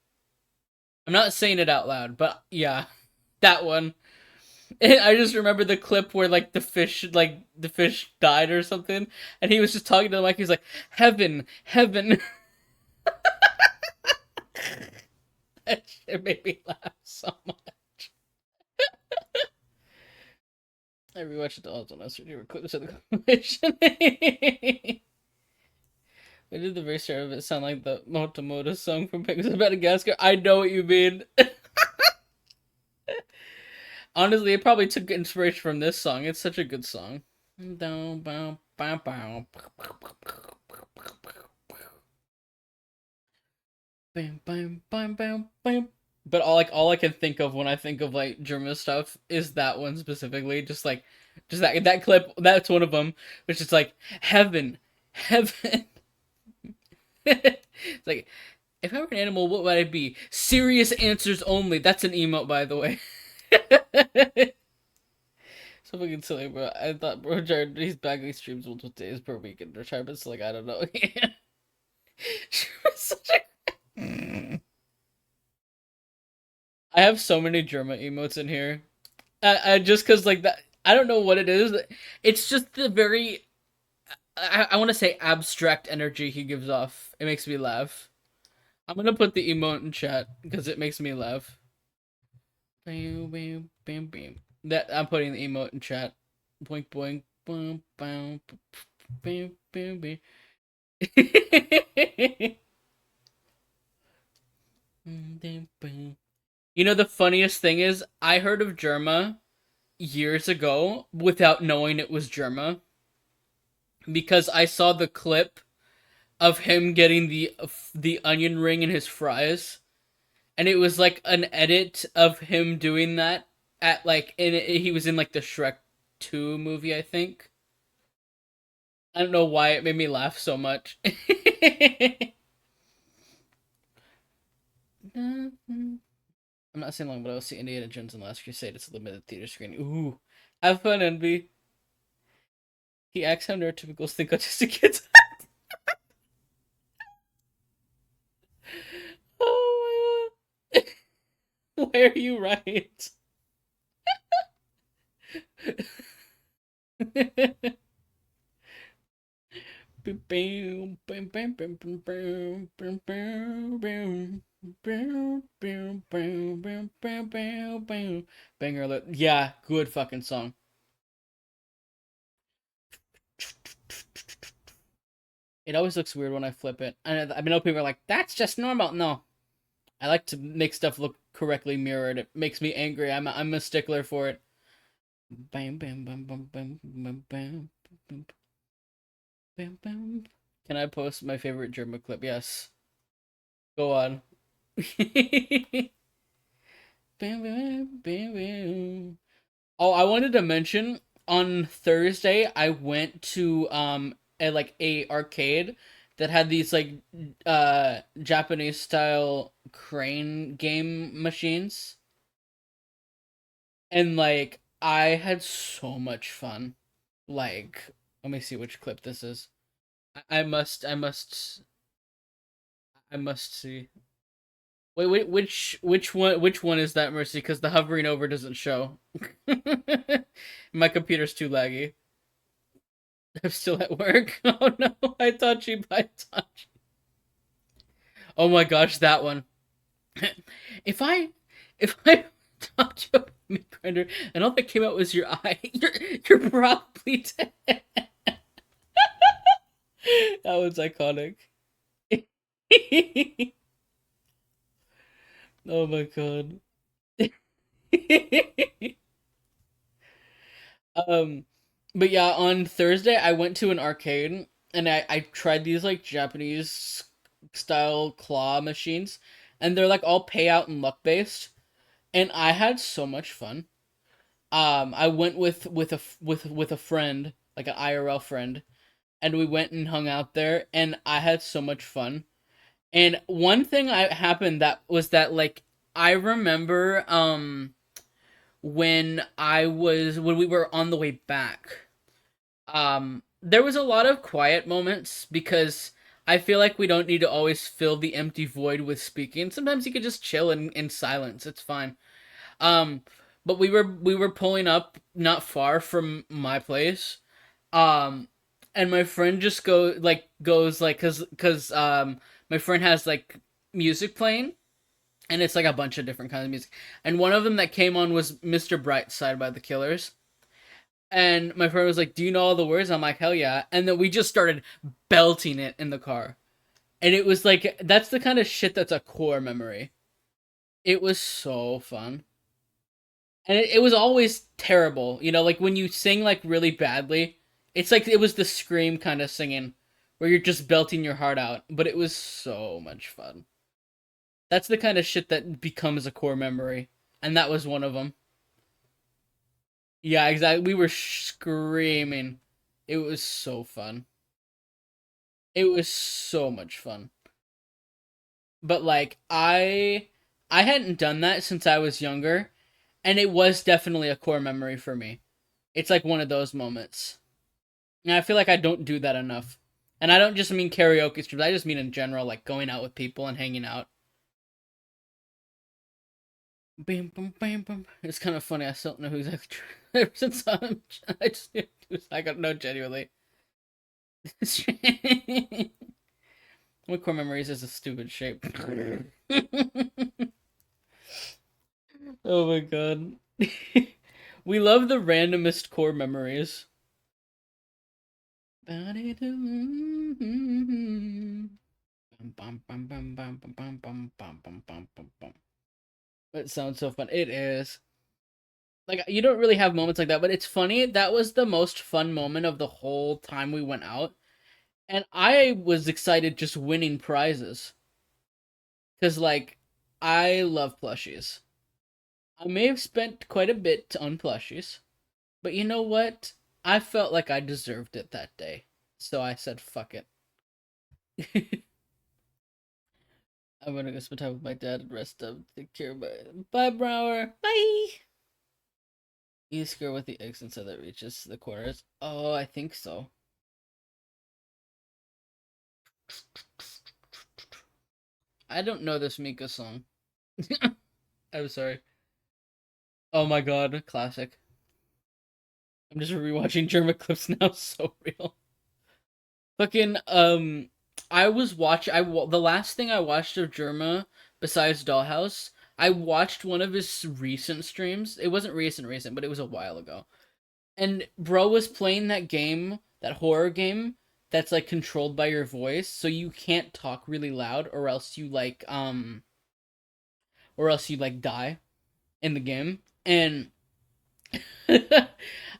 I'm not saying it out loud, but yeah, that one. And I just remember the clip where like the fish died or something, and he was just talking to the mic. He's like, "Heaven, heaven." That shit made me laugh so much. I rewatched it all on us. We were clips of the compilation. Why did the very start of it sound like the Motomoto song from Penguins of Madagascar? I know what you mean. Honestly, it probably took inspiration from this song. It's such a good song. Bam, bam, bam, bam, bam. But all I can think of when I think of like German stuff is that one specifically. Just that clip. That's one of them, which is like heaven, heaven. It's like, if I were an animal, what would I be? Serious answers only. That's an emote, by the way. So fucking silly, bro. I thought bro Jared, he's bagging streams multiple days per week in retirement. So like, I don't know. Such a... I have so many German emotes in here. I just cause like that. I don't know what it is. It's just the very, I want to say abstract energy he gives off. It makes me laugh. I'm gonna put the emote in chat because it makes me laugh. Bam, bam, bam, bam. That I'm putting the emote in chat. Boink, boink, boom, bam, bam, bam, bam. You know the funniest thing is I heard of Germa years ago without knowing it was Germa because I saw the clip of him getting the onion ring in his fries, and it was like an edit of him doing that at like he was in like the Shrek 2 movie, I think. I don't know why it made me laugh so much. I'm not saying long, but I will see Indiana Jones and the Last Crusade. It's a limited theater screening. Ooh, have fun, Envy. He acts how neurotypicals think autistic kids. Oh my god. Why are you right? Banger alert. Yeah, good fucking song. It always looks weird when I flip it. And I know people are like, that's just normal. No. I like to make stuff look correctly mirrored. It makes me angry. I'm a stickler for it. Bam bam bam bam bam bam bam bam bam bam. Can I post my favorite German clip? Yes. Go on. Bam, bam, bam, bam. Oh, I wanted to mention on Thursday I went to a arcade that had these like Japanese style crane game machines, and like I had so much fun. Like, let me see which clip this is. I must see. Wait, which one is that, Mercy? Because the hovering over doesn't show. My computer's too laggy. I'm still at work. Oh no, I thought you by touch. Oh my gosh, that one. If I talked to a meat grinder and all that came out was your eye, you're probably dead. That was iconic. Oh my god. Um, but yeah, on Thursday I went to an arcade and I tried these like Japanese style claw machines, and they're like all payout and luck based, and I had so much fun. I went with a friend, like an IRL friend, and we went and hung out there, and I had so much fun. And one thing I happened that was that like I remember when we were on the way back, there was a lot of quiet moments because I feel like we don't need to always fill the empty void with speaking. Sometimes you could just chill in silence. It's fine. Um, but we were pulling up not far from my place. Um, and my friend just goes like cuz my friend has like music playing, and it's like a bunch of different kinds of music. And one of them that came on was Mr. Brightside by the Killers. And my friend was like, "Do you know all the words?" I'm like, "Hell yeah!" And then we just started belting it in the car, and it was like that's the kind of shit that's a core memory. It was so fun, and it was always terrible. You know, like when you sing like really badly, it's like it was the scream kind of singing, where you're just belting your heart out. But it was so much fun. That's the kind of shit that becomes a core memory, and that was one of them. Yeah, exactly. We were screaming. It was so fun. It was so much fun. But like I hadn't done that since I was younger, and it was definitely a core memory for me. It's like one of those moments. And I feel like I don't do that enough. And I don't just mean karaoke streams, I just mean in general, like going out with people and hanging out. Bam, bam, bam, bam. It's kind of funny. I still don't know who exactly. Ever since I just, I got no genuinely. My core memories is a stupid shape. Oh my god. We love the randomest core memories. It sounds so fun. It is. Like, you don't really have moments like that, but it's funny. That was the most fun moment of the whole time we went out. and I was excited just winning prizes because like I love plushies. I may have spent quite a bit on plushies, but you know what? I felt like I deserved it that day, so I said fuck it. I'm gonna go spend time with my dad and rest up. Take care. Bye, Brower. Bye. You score with the eggs until that reaches the corners. Oh, I think so. I don't know this Mika song. I'm sorry. Oh my god, classic. I'm just rewatching German clips now. So real. Fucking I was watching. The last thing I watched of Germa besides Dollhouse, I watched one of his recent streams. It wasn't recent, but it was a while ago. And bro was playing that game, that horror game that's like controlled by your voice, so you can't talk really loud or else you like die in the game. And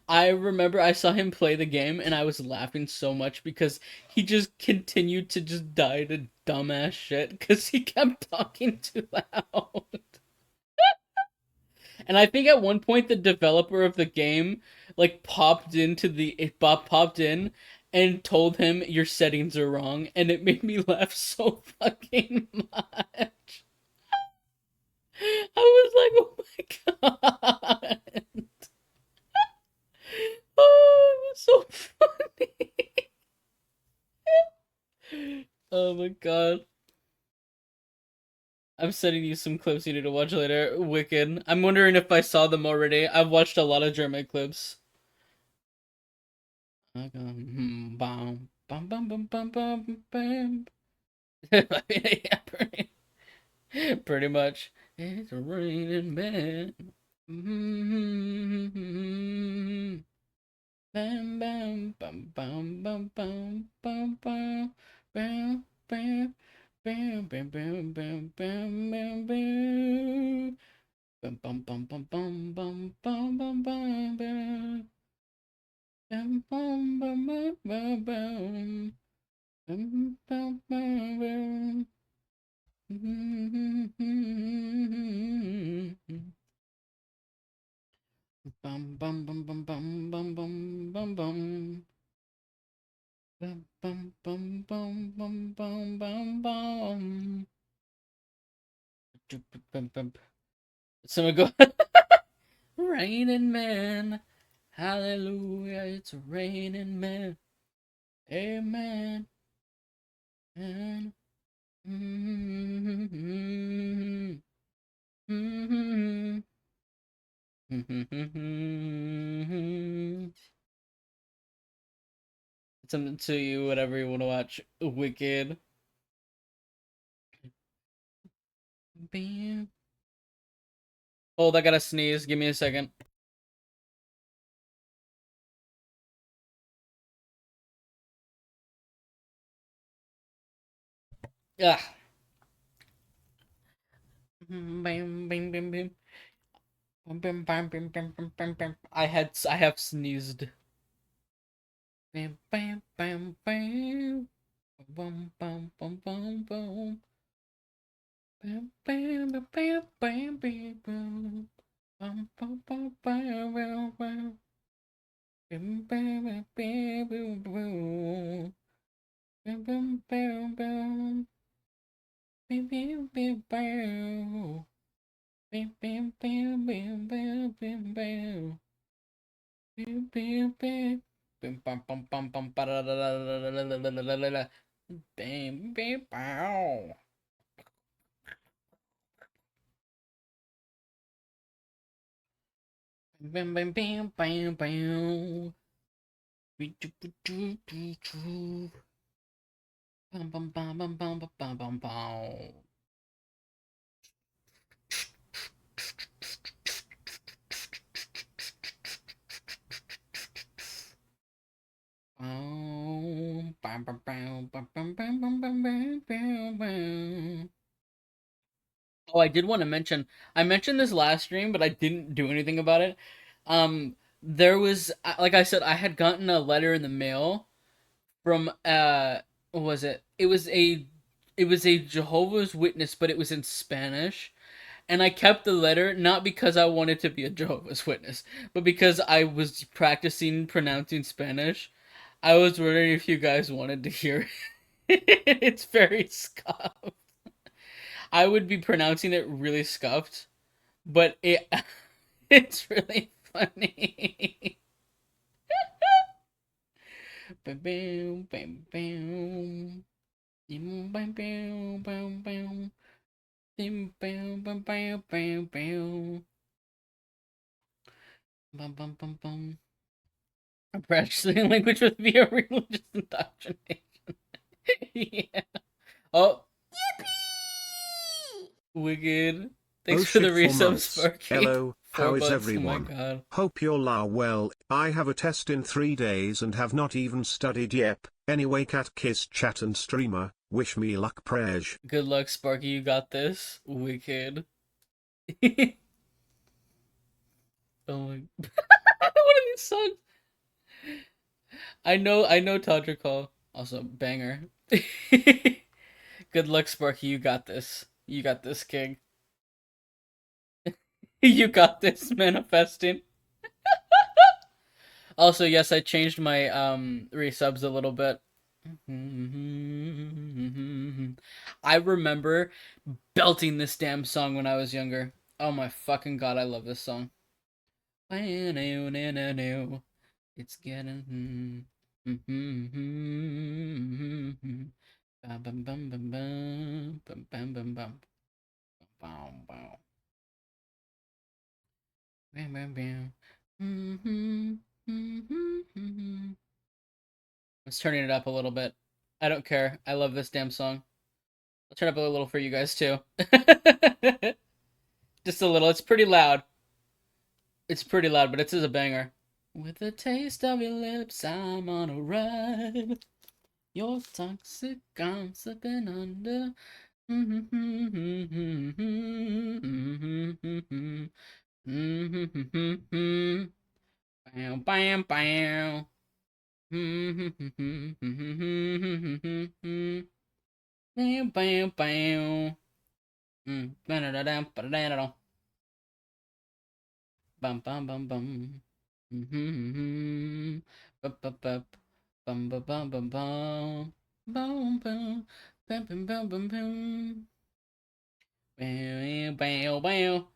I remember I saw him play the game and I was laughing so much because he just continued to just die to dumbass shit because he kept talking too loud. And I think at one point the developer of the game like popped in and told him your settings are wrong, and it made me laugh so fucking much. I was like, oh my god. Oh, it was so funny. Oh my god. I'm sending you some clips you need to watch later. Wicked. I'm wondering if I saw them already. I've watched a lot of German clips. Bam, bam, bam, bam, bam, bam, bam. Yeah, pretty much. It's raining man. Mm-hmm. Bam, bam, bam, bam, bam, bam, bam, bam, bam, bam, bam, bam, bam, bam, bam, bam, bam. Bum bum bum bum bum bum bum bum bum bum. Bum bum bum bum bum bum. Bum bum bum bum. Bum bum bum bum bum bum bum bum bum. Bum bum bum bum bum bum bum bum. Someone go. Raining man. Hallelujah, it's raining man. Amen. And mm-hmm. Mm-hmm. Mm-hmm. Something to you, whatever you want to watch. Wicked. Bam. Hold, I gotta sneeze. Give me a second. Ah. Bam, bam, bam, bam. Bam, bam, bam, bam, bam, bam, bam, bam. I have sneezed. Bam, bam, bam, bam. Bum, bum, bum, bum, bum. Bam, bam, bam, bam, bam, bam, bam. Bum, bum, bum, bam, bam, bam. Bam, bam, bam, bam, bam, bam. Bam, bam, bam, bam. Bam, bam, bam, bam. Bam, bam, bam, bam, bam, bam, bam. Bam, bam, bam. Bam, bam, bam, bam, bam, ba-da-da-da-da-da-da-da-da-da-da. Bam, bam, bow. Bam, bam, bam, bam, bam. Bam, bam, bam, bam, bam, bam, bam, bam, bam. Oh, bam, bam, bam, bam, bam, bam, bam, bam, bam, bam, bam. Oh, I did want to mention. I mentioned this last stream, but I didn't do anything about it. There was, like I said, I had gotten a letter in the mail from what was it? It was a Jehovah's Witness, but it was in Spanish. And I kept the letter not because I wanted to be a Jehovah's Witness, but because I was practicing pronouncing Spanish. I was wondering if you guys wanted to hear it. It's very scuffed. I would be pronouncing it really scuffed, but it's really funny. Bam, bam, bam, bam. Bam, bam, bam, bam, bam. Bam, bam, bam, bam, bam, bam. Bum, bum, bum, bum. A practicing language with via religious indoctrination. Yeah. Oh, wicked. Oh Thanks for the shit, for resub, months. Sparky. Hello, Four how is bucks. Oh my everyone? god. Hope you're la well. I have a test in 3 days and have not even studied yet. Anyway, cat kiss chat and streamer, wish me luck prej. Good luck, Sparky. You got this. Wicked. Oh my. What are these songs? I know Todrick Hall. Also, banger. Good luck, Sparky. You got this. You got this, King. You got this, manifesting. Also, yes, I changed my resubs a little bit. I remember belting this damn song when I was younger. Oh my fucking god, I love this song. It's getting. Bum, bum, bum, bum, bum, bum, bum, bum, bum. Bum, bum. Bam, bam, bam. Let's turning it up a little bit. I don't care. I love this damn song. I'll turn up a little for you guys too. Just a little. It's pretty loud. It's pretty loud, but it's a banger. With the taste of your lips, I'm on a ride. You're toxic, I'm slipping under. Bam, bam, bam. Bam, bam, bam. Bum, bum, bum, bum. Bup, bup, bup. Bum, bum, bum, bum, bum. Bum, bum. Bum, bum, bum, bum, bum. Bow, bow, bow.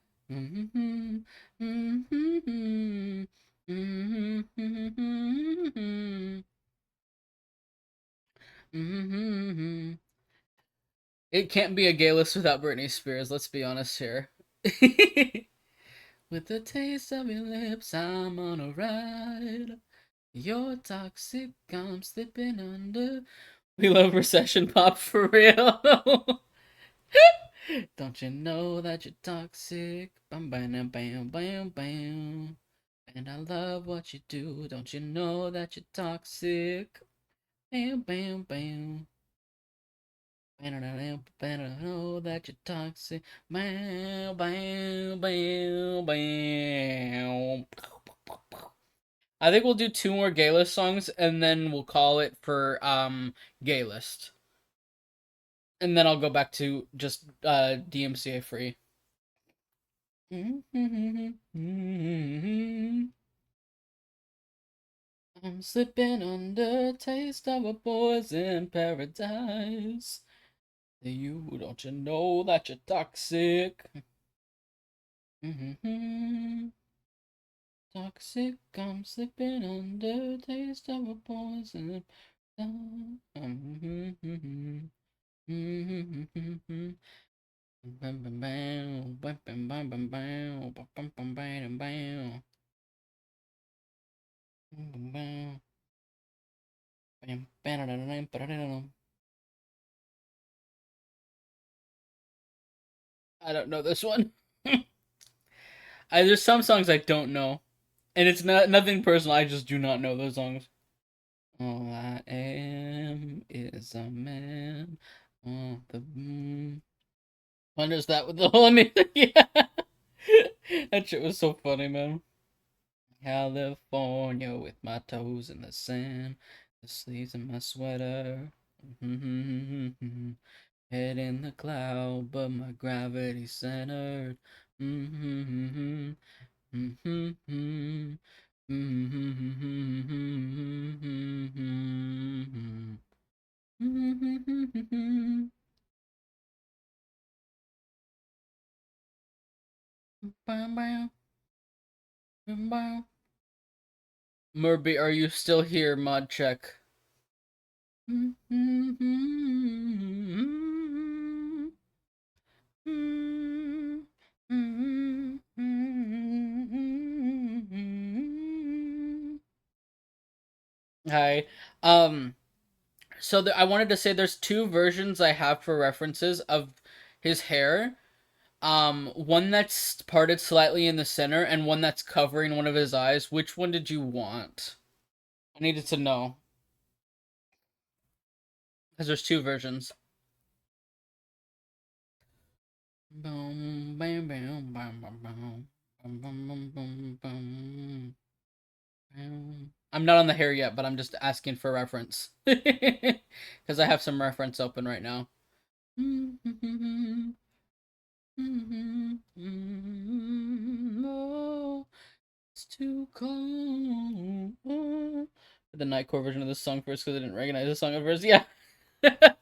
It can't be a gay list without Britney Spears, let's be honest here. With the taste of your lips, I'm on a ride. You're toxic, I'm slipping under. We love recession pop for real. Don't you know that you're toxic? Bam, bam, bam, bam, bam. And I love what you do. Don't you know that you're toxic? Bam, bam, bam. Bam, bam, bam, know that you're toxic. Bam, bam, bam, bam. I think we'll do two more gay list songs and then we'll call it for gay list. And then I'll go back to just DMCA free. I'm slipping under taste of a poison paradise. You don't you know that you're toxic? Toxic, I'm slipping under taste of a poison. I don't know this one. There's some songs I don't know, and it's not nothing personal. I just do not know those songs. All I am is a man on the moon. Wonders that with the whole music. Yeah, that shit was so funny, man. California with my toes in the sand. The sleeves in my sweater. Head in the cloud, but my gravity centered. Murby, are you still here? Mod check. Hi. So I wanted to say there's two versions I have for references of his hair. One that's parted slightly in the center and one that's covering one of his eyes. Which one did you want? I needed to know. Because there's two versions. Boom, bam, bam, bam, bam, bam. Bum, bum, bum, bum, bum. I'm not on the hair yet, but I'm just asking for reference. Because I have some reference open right now. Oh, it's too cold. The Nightcore version of this song first because I didn't recognize the song at first. Yeah. This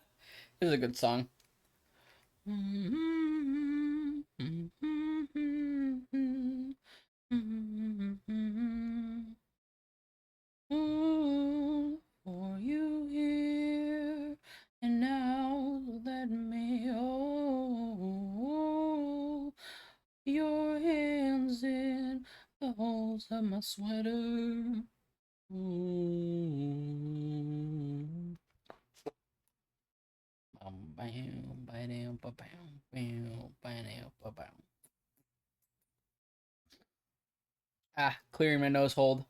is a good song. For you here and now let me hold your hands in the holes of my sweater. Ah, clearing my nose hold.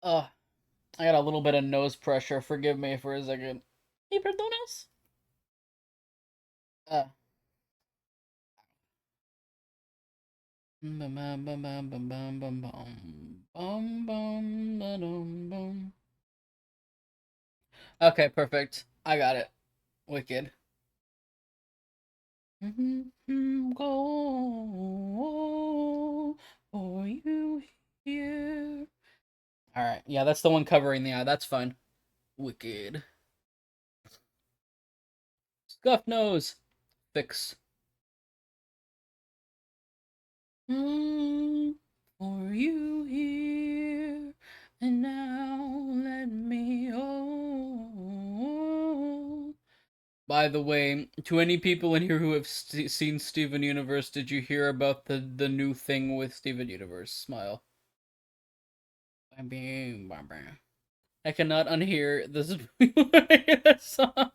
Oh, I got a little bit of nose pressure. Forgive me for a second. ¿Y perdonas? Uh. Okay, perfect. I got it. Wicked. Go for you here. Alright, yeah, that's the one covering the eye. That's fine. Wicked. Scuff nose. Fix. For you here and now let me hold. By the way, to any people in here who have seen Steven Universe, did you hear about the new thing with Steven Universe? Smile. I cannot unhear this song.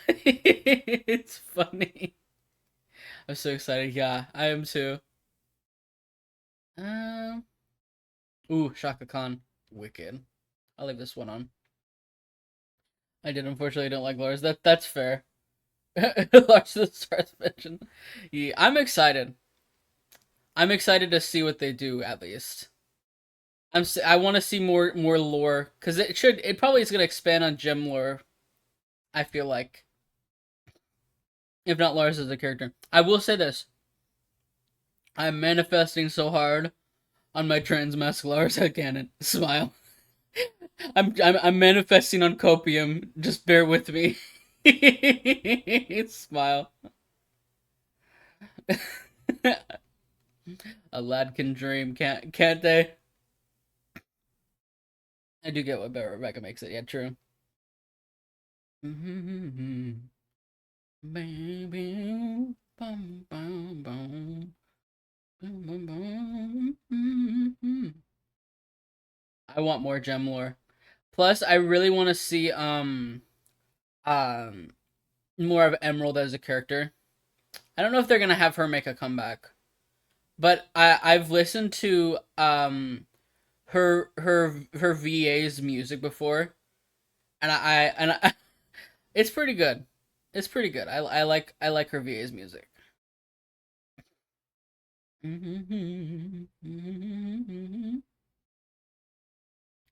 It's funny. I'm so excited. Yeah, I am too. Um. Ooh, Shaka Khan. Wicked. I'll leave this one on. I did unfortunately don't like Lars. That's fair. Lars the suspension. Yeah, I'm excited. I'm excited to see what they do at least. I want to see more lore because it probably is gonna expand on gem lore. I feel like if not Lars as a character, I will say this: I'm manifesting so hard on my transmask Lars canon. Smile. I'm manifesting on copium. Just bear with me. Smile. A lad can dream, can't they? I do get what Rebecca makes it. Yeah, true. Baby, bum, bum, bum. I want more gem lore. Plus, I really want to see um more of Emerald as a character. I don't know if they're gonna have her make a comeback, but I've listened to her VA's music before, and I it's pretty good. It's pretty good. I like her VA's music.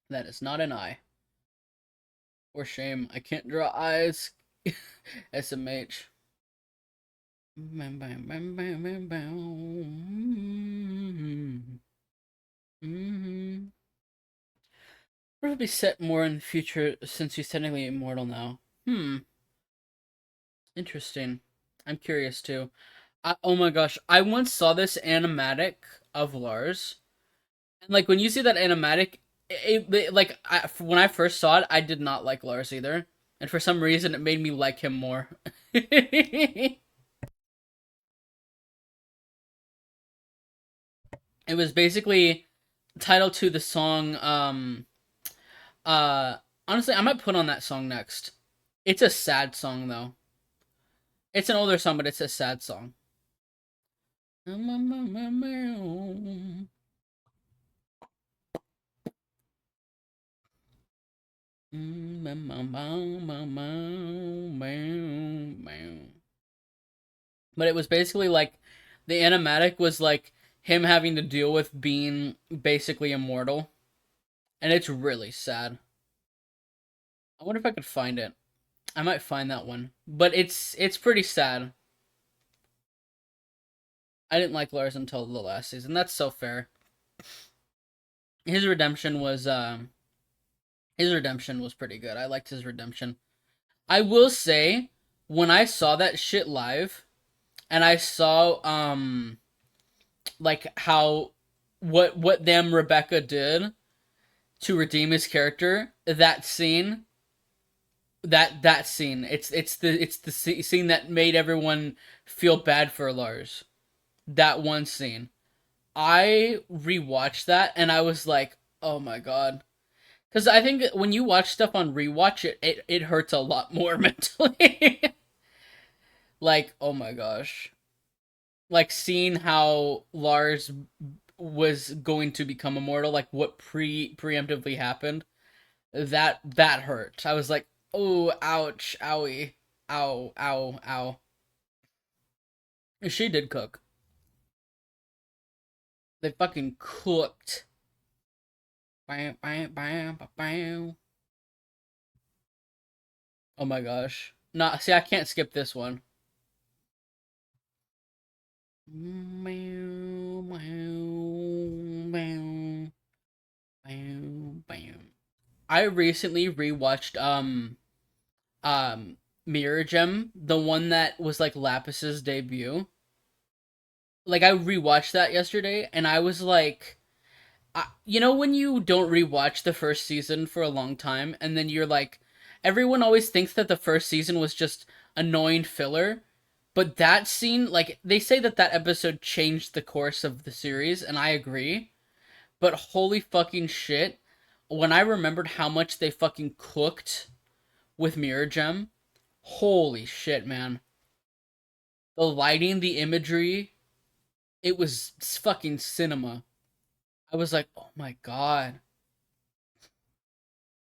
That is not an eye. Or shame. I can't draw eyes. SMH. Probably set more in the future since he's technically immortal now. Interesting. I'm curious too. Oh my gosh, I once saw this animatic of Lars, and like when you see that animatic, when I first saw it, I did not like Lars either, and for some reason it made me like him more. It was basically title to the song. Uh, Honestly, I might put on that song next. It's a sad song though. It's an older song, but it's a sad song. But it was basically like the animatic was like him having to deal with being basically immortal, and it's really sad. I wonder if I could find it. I might find that one, but it's pretty sad. I didn't like Lars until the last season. That's so fair. His redemption was pretty good. I liked his redemption. I will say when I saw that shit live and I saw like how what them Rebecca did to redeem his character, that scene, it's the scene that made everyone feel bad for Lars. That one scene. I rewatched that and I was like, "Oh my god." Cuz I think when you watch stuff on rewatch it hurts a lot more mentally. Like, oh my gosh. Like seeing how Lars was going to become immortal, like what preemptively happened, that hurt. I was like, oh, ouch, owie, ow, ow, ow. She did cook. They fucking cooked. Bam, bam, bam, bam. Oh my gosh. Nah, see, I can't skip this one. I recently rewatched um Mirror Gem, the one that was like Lapis's debut. Like I rewatched that yesterday and I was like you know when you don't rewatch the first season for a long time and then you're like everyone always thinks that the first season was just annoying filler, but that scene like they say that that episode changed the course of the series and I agree, but holy fucking shit, when I remembered how much they fucking cooked with Mirror Gem, holy shit, man. The lighting, the imagery, it was fucking cinema. I was like, oh my god.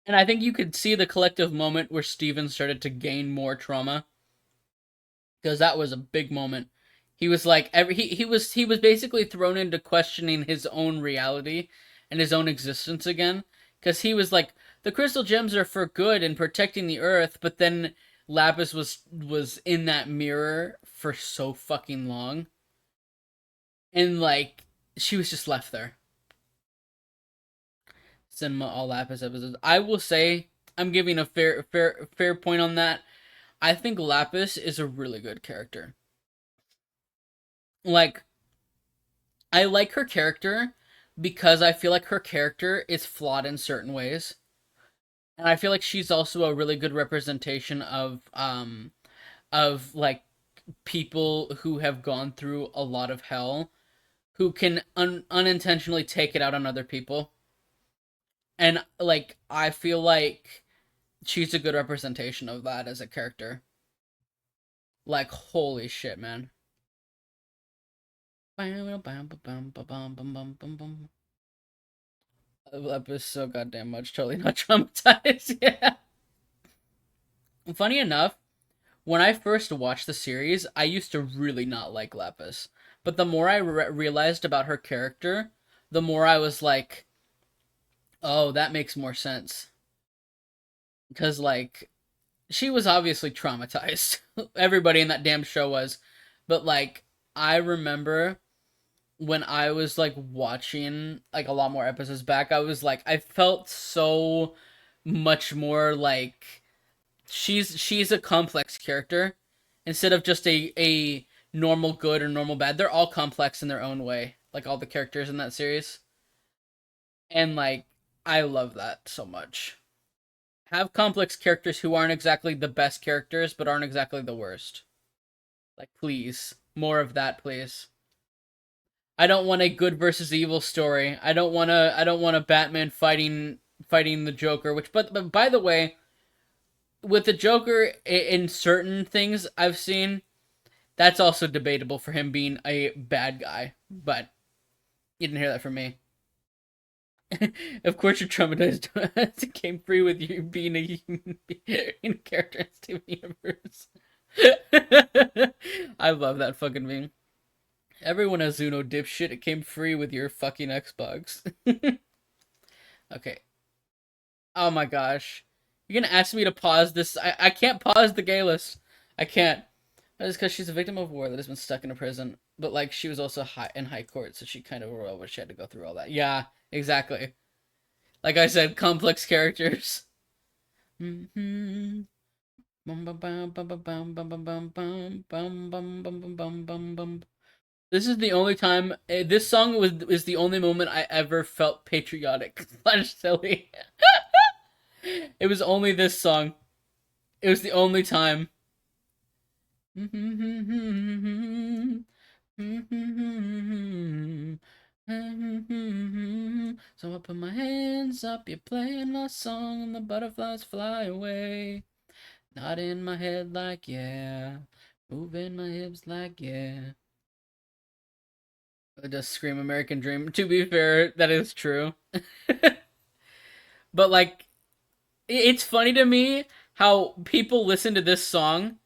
And I think you could see the collective moment where Steven started to gain more trauma. Because that was a big moment. He was like he was basically thrown into questioning his own reality and his own existence again. Because he was like, the crystal gems are for good and protecting the earth, but then Lapis was in that mirror for so fucking long. And like she was just left there. Cinema all Lapis episodes. I will say I'm giving a fair point on that. I think Lapis is a really good character. Like I like her character because I feel like her character is flawed in certain ways. And I feel like she's also a really good representation of like people who have gone through a lot of hell who can unintentionally take it out on other people. And like I feel like she's a good representation of that as a character. Like holy shit, man. I love this so goddamn much. Totally not traumatized. Yeah. Funny enough, when I first watched the series, I used to really not like Lapis. But the more I realized about her character, the more I was like, oh, that makes more sense. Because, like, she was obviously traumatized. Everybody in that damn show was. But, like, I remember when I was, like, watching, like, a lot more episodes back, I was like, I felt so much more like she's a complex character instead of just a normal good or normal bad. They're all complex in their own way, like all the characters in that series. And like I love that so much. Have complex characters who aren't exactly the best characters but aren't exactly the worst. Like please, more of that please. I don't want a good versus evil story. I don't want a Batman fighting the Joker, which but by the way, with the Joker in certain things I've seen, that's also debatable for him being a bad guy, but you didn't hear that from me. Of course, you're traumatized. It came free with you being a human being character in Steven Universe. I love that fucking meme. Everyone has Zuno dipshit. It came free with your fucking Xbox. Okay. Oh my gosh. You're gonna ask me to pause this? I can't pause the gay list. I can't. That is because she's a victim of war that has been stuck in a prison. But like she was also in high court, so she kind of royal, but she had to go through all that. Yeah, exactly. Like I said, complex characters. This is the only time. This song is the only moment I ever felt patriotic slash silly. It was only this song. It was the only time. So I put my hands up, you're playing my song, and the butterflies fly away. Nodding my head like yeah, moving my hips like yeah. I just scream American Dream. To be fair, that is true. But like, it's funny to me how people listen to this song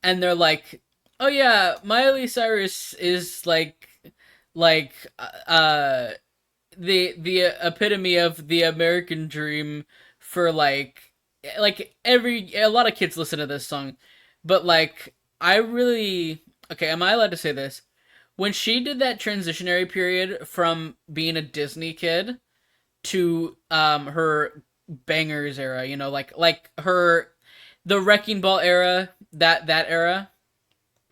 and they're like, "Oh yeah, Miley Cyrus is like the epitome of the American dream for like every a lot of kids listen to this song, but like I really okay. Am I allowed to say this? When she did that transitionary period from being a Disney kid to her bangers era, you know, like her the Wrecking Ball era, that era,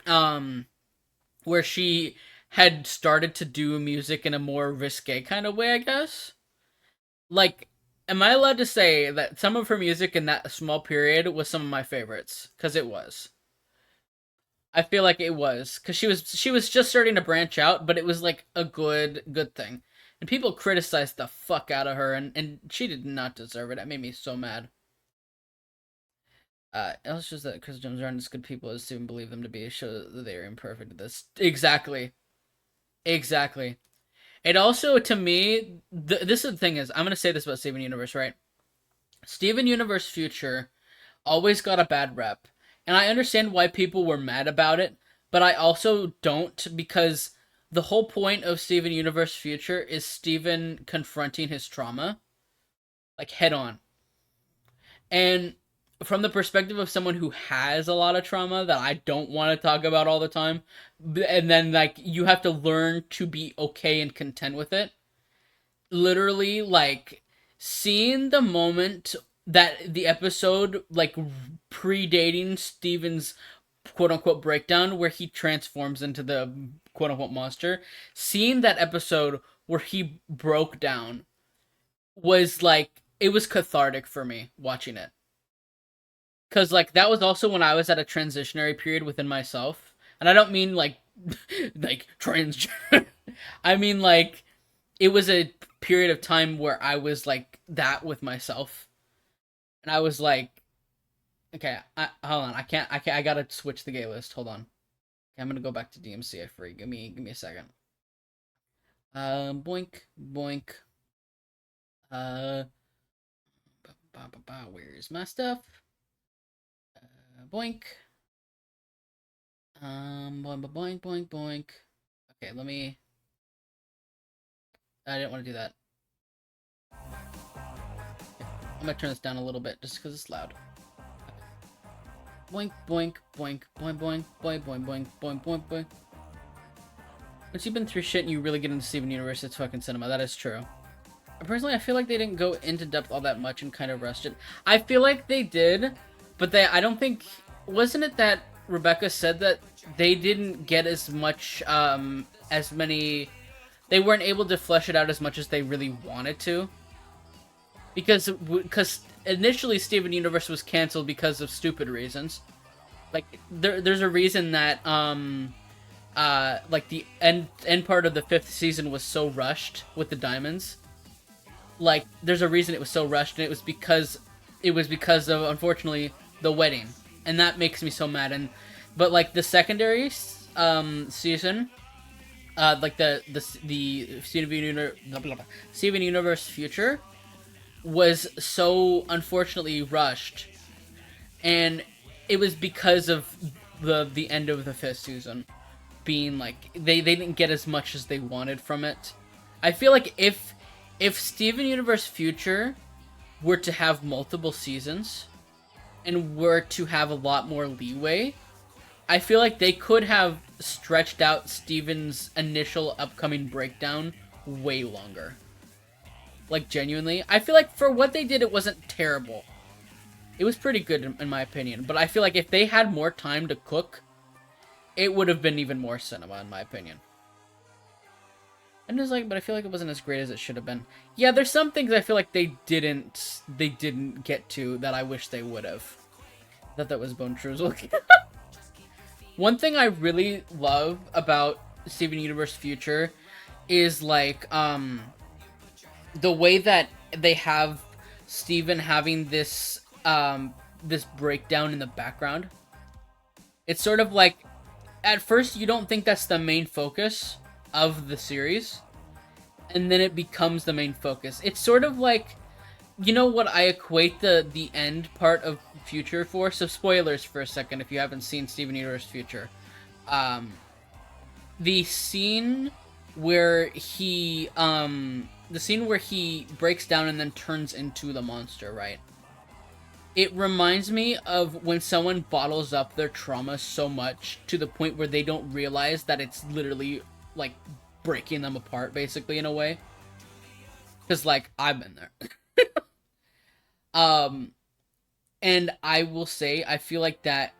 um, where she had started to do music in a more risque kind of way, I guess. Like, am I allowed to say that some of her music in that small period was some of my favorites? Because it was. I feel like it was because she was just starting to branch out, but it was like a good thing. And people criticized the fuck out of her, and she did not deserve it. It made me so mad. It was just that Chris Jones aren't as good people as Steven believe them to be. Show that they are imperfect at this. Exactly. Exactly. It also, to me, this is the thing is, I'm gonna say this about Steven Universe, right? Steven Universe Future always got a bad rep, and I understand why people were mad about it, but I also don't because the whole point of Steven Universe Future is Steven confronting his trauma, like head on. And from the perspective of someone who has a lot of trauma that I don't want to talk about all the time, and then like you have to learn to be okay and content with it. Literally, like seeing the moment that the episode like predating Steven's quote unquote breakdown where he transforms into the quote unquote monster, seeing that episode where he broke down was like it was cathartic for me watching it. Cause like that was also when I was at a transitionary period within myself, and I don't mean like like trans. I mean like it was a period of time where I was like that with myself, and I was like, okay, hold on, I gotta switch the gay list. Hold on, okay, I'm gonna go back to DMCA free. Give me a second. Boink boink. Uh, where's my stuff? Boink. Boink, boink, boink, boink. Okay, let me... I didn't want to do that. Okay, I'm gonna turn this down a little bit, just because it's loud. Boink, boink, boink, boink, boink, boink, boink, boink, boink, boink, boink. Once you've been through shit and you really get into Steven Universe, it's fucking cinema. That is true. Personally, I feel like they didn't go into depth all that much and kind of rushed it. I feel like they did, but I don't think... Wasn't it that Rebecca said that they didn't get as much, as many... They weren't able to flesh it out as much as they really wanted to? Because initially Steven Universe was canceled because of stupid reasons. Like, there's a reason that, like, the end part of the 5th season was so rushed with the diamonds. Like, there's a reason it was so rushed, and it was because of, unfortunately, the wedding. And that makes me so mad. But, like, the secondary, season, like, the Steven Universe future was so, unfortunately, rushed. And it was because of the end of the 5th season being, like, they didn't get as much as they wanted from it. I feel like if Steven Universe Future were to have multiple seasons and were to have a lot more leeway, I feel like they could have stretched out Steven's initial upcoming breakdown way longer. Like, genuinely. I feel like for what they did, it wasn't terrible. It was pretty good, in my opinion. But I feel like if they had more time to cook, it would have been even more cinema, in my opinion. And it's like, but I feel like it wasn't as great as it should have been. Yeah, there's some things I feel like they didn't get to that I wish they would have. I thought that was Bone Truesel. One thing I really love about Steven Universe Future is, like, the way that they have Steven having this, this breakdown in the background. It's sort of like, at first you don't think that's the main focus of the series, and then it becomes the main focus. It's sort of like, you know what I equate the end part of Future for? So spoilers for a second if you haven't seen Steven Universe Future. The scene where he breaks down and then turns into the monster, right? It reminds me of when someone bottles up their trauma so much to the point where they don't realize that it's literally, like, breaking them apart, basically, in a way. Because, like, I've been there. And I will say, I feel like that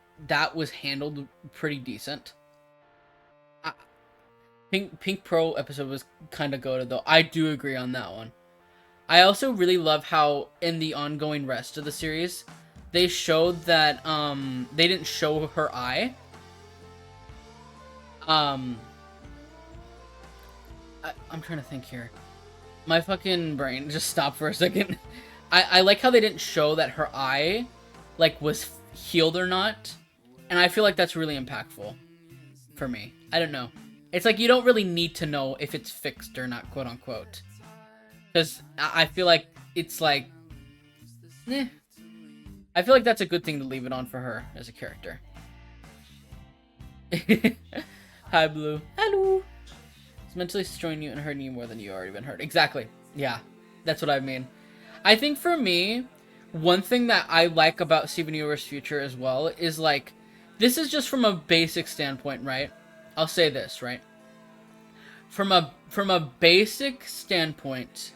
was handled pretty decent. Pink Pro episode was kind of goated, though. I do agree on that one. I also really love how, in the ongoing rest of the series, they showed that, they didn't show her eye. I'm trying to think here. My fucking brain just stopped for a second. I like how they didn't show that her eye, like, was healed or not. And I feel like that's really impactful for me. I don't know. It's like you don't really need to know if it's fixed or not, quote unquote. Because I feel like it's like, I feel like that's a good thing to leave it on for her as a character. Hi, Blue. Hello. It's mentally destroying you and hurting you more than you already been hurt. Exactly. Yeah, that's what I mean. I think for me, one thing that I like about Steven Universe Future as well is, like, this is just from a basic standpoint, right? I'll say this, right? From a basic standpoint,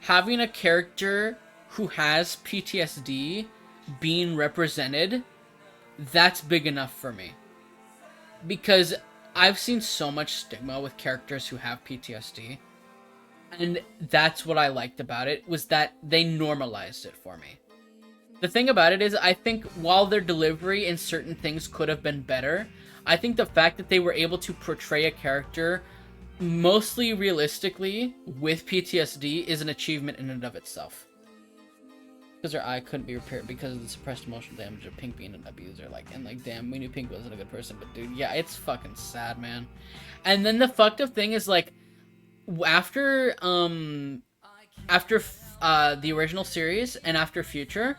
having a character who has PTSD being represented, that's big enough for me. Because I've seen so much stigma with characters who have PTSD. And that's what I liked about it, was that they normalized it for me. The thing about it is, I think while their delivery in certain things could have been better, I think the fact that they were able to portray a character mostly realistically with PTSD is an achievement in and of itself. Because her eye couldn't be repaired because of the suppressed emotional damage of Pink being an abuser. Like, and like, damn, we knew Pink wasn't a good person, but dude, yeah, it's fucking sad, man. And then the fucked up thing is, like, after the original series and after Future,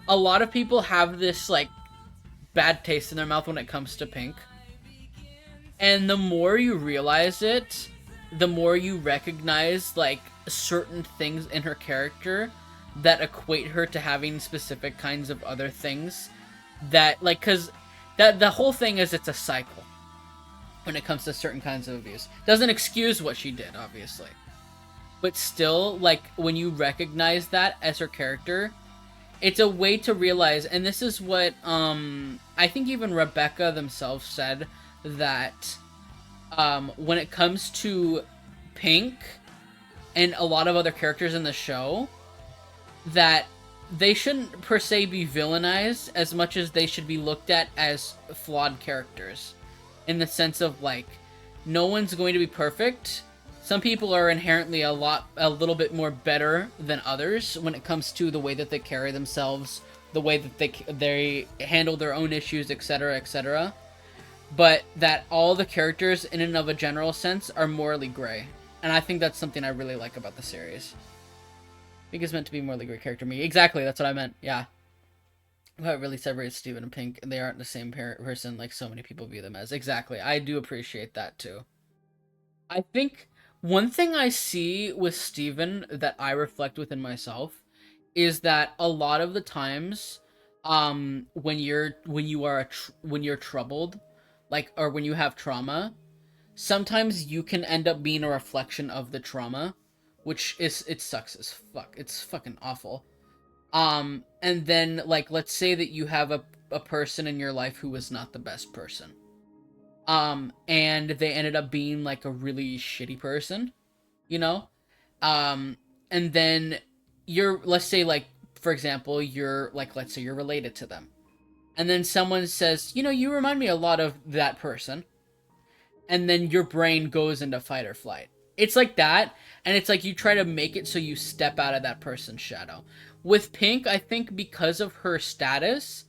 a lot of people have this like bad taste in their mouth when it comes to Pink. And the more you realize it, the more you recognize like certain things in her character that equate her to having specific kinds of other things that like cuz that the whole thing is it's a cycle when it comes to certain kinds of abuse. Doesn't excuse what she did, obviously. But still, like when you recognize that as her character, it's a way to realize, and this is what I think even Rebecca themselves said, that when it comes to Pink and a lot of other characters in the show, that they shouldn't per se be villainized as much as they should be looked at as flawed characters, in the sense of like no one's going to be perfect. Some people are inherently a little bit more better than others when it comes to the way that they carry themselves, the way that they handle their own issues, etc., etc. But that all the characters, in and of a general sense, are morally gray, and I think that's something I really like about the series. I think it's meant to be morally gray character. Me, exactly. That's what I meant. Yeah. What really separates Steven and Pink, and they aren't the same person like so many people view them as. Exactly. I do appreciate that too. I think one thing I see with Steven that I reflect within myself is that a lot of the times, when you're troubled, like, or when you have trauma, sometimes you can end up being a reflection of the trauma, which is, it sucks as fuck. It's fucking awful. And then, like, let's say that you have a person in your life who was not the best person. And they ended up being, like, a really shitty person, you know? And then let's say, like, for example, let's say you're related to them. And then someone says, you know, you remind me a lot of that person. And then your brain goes into fight or flight. It's like that, and it's like you try to make it so you step out of that person's shadow. With Pink, I think because of her status,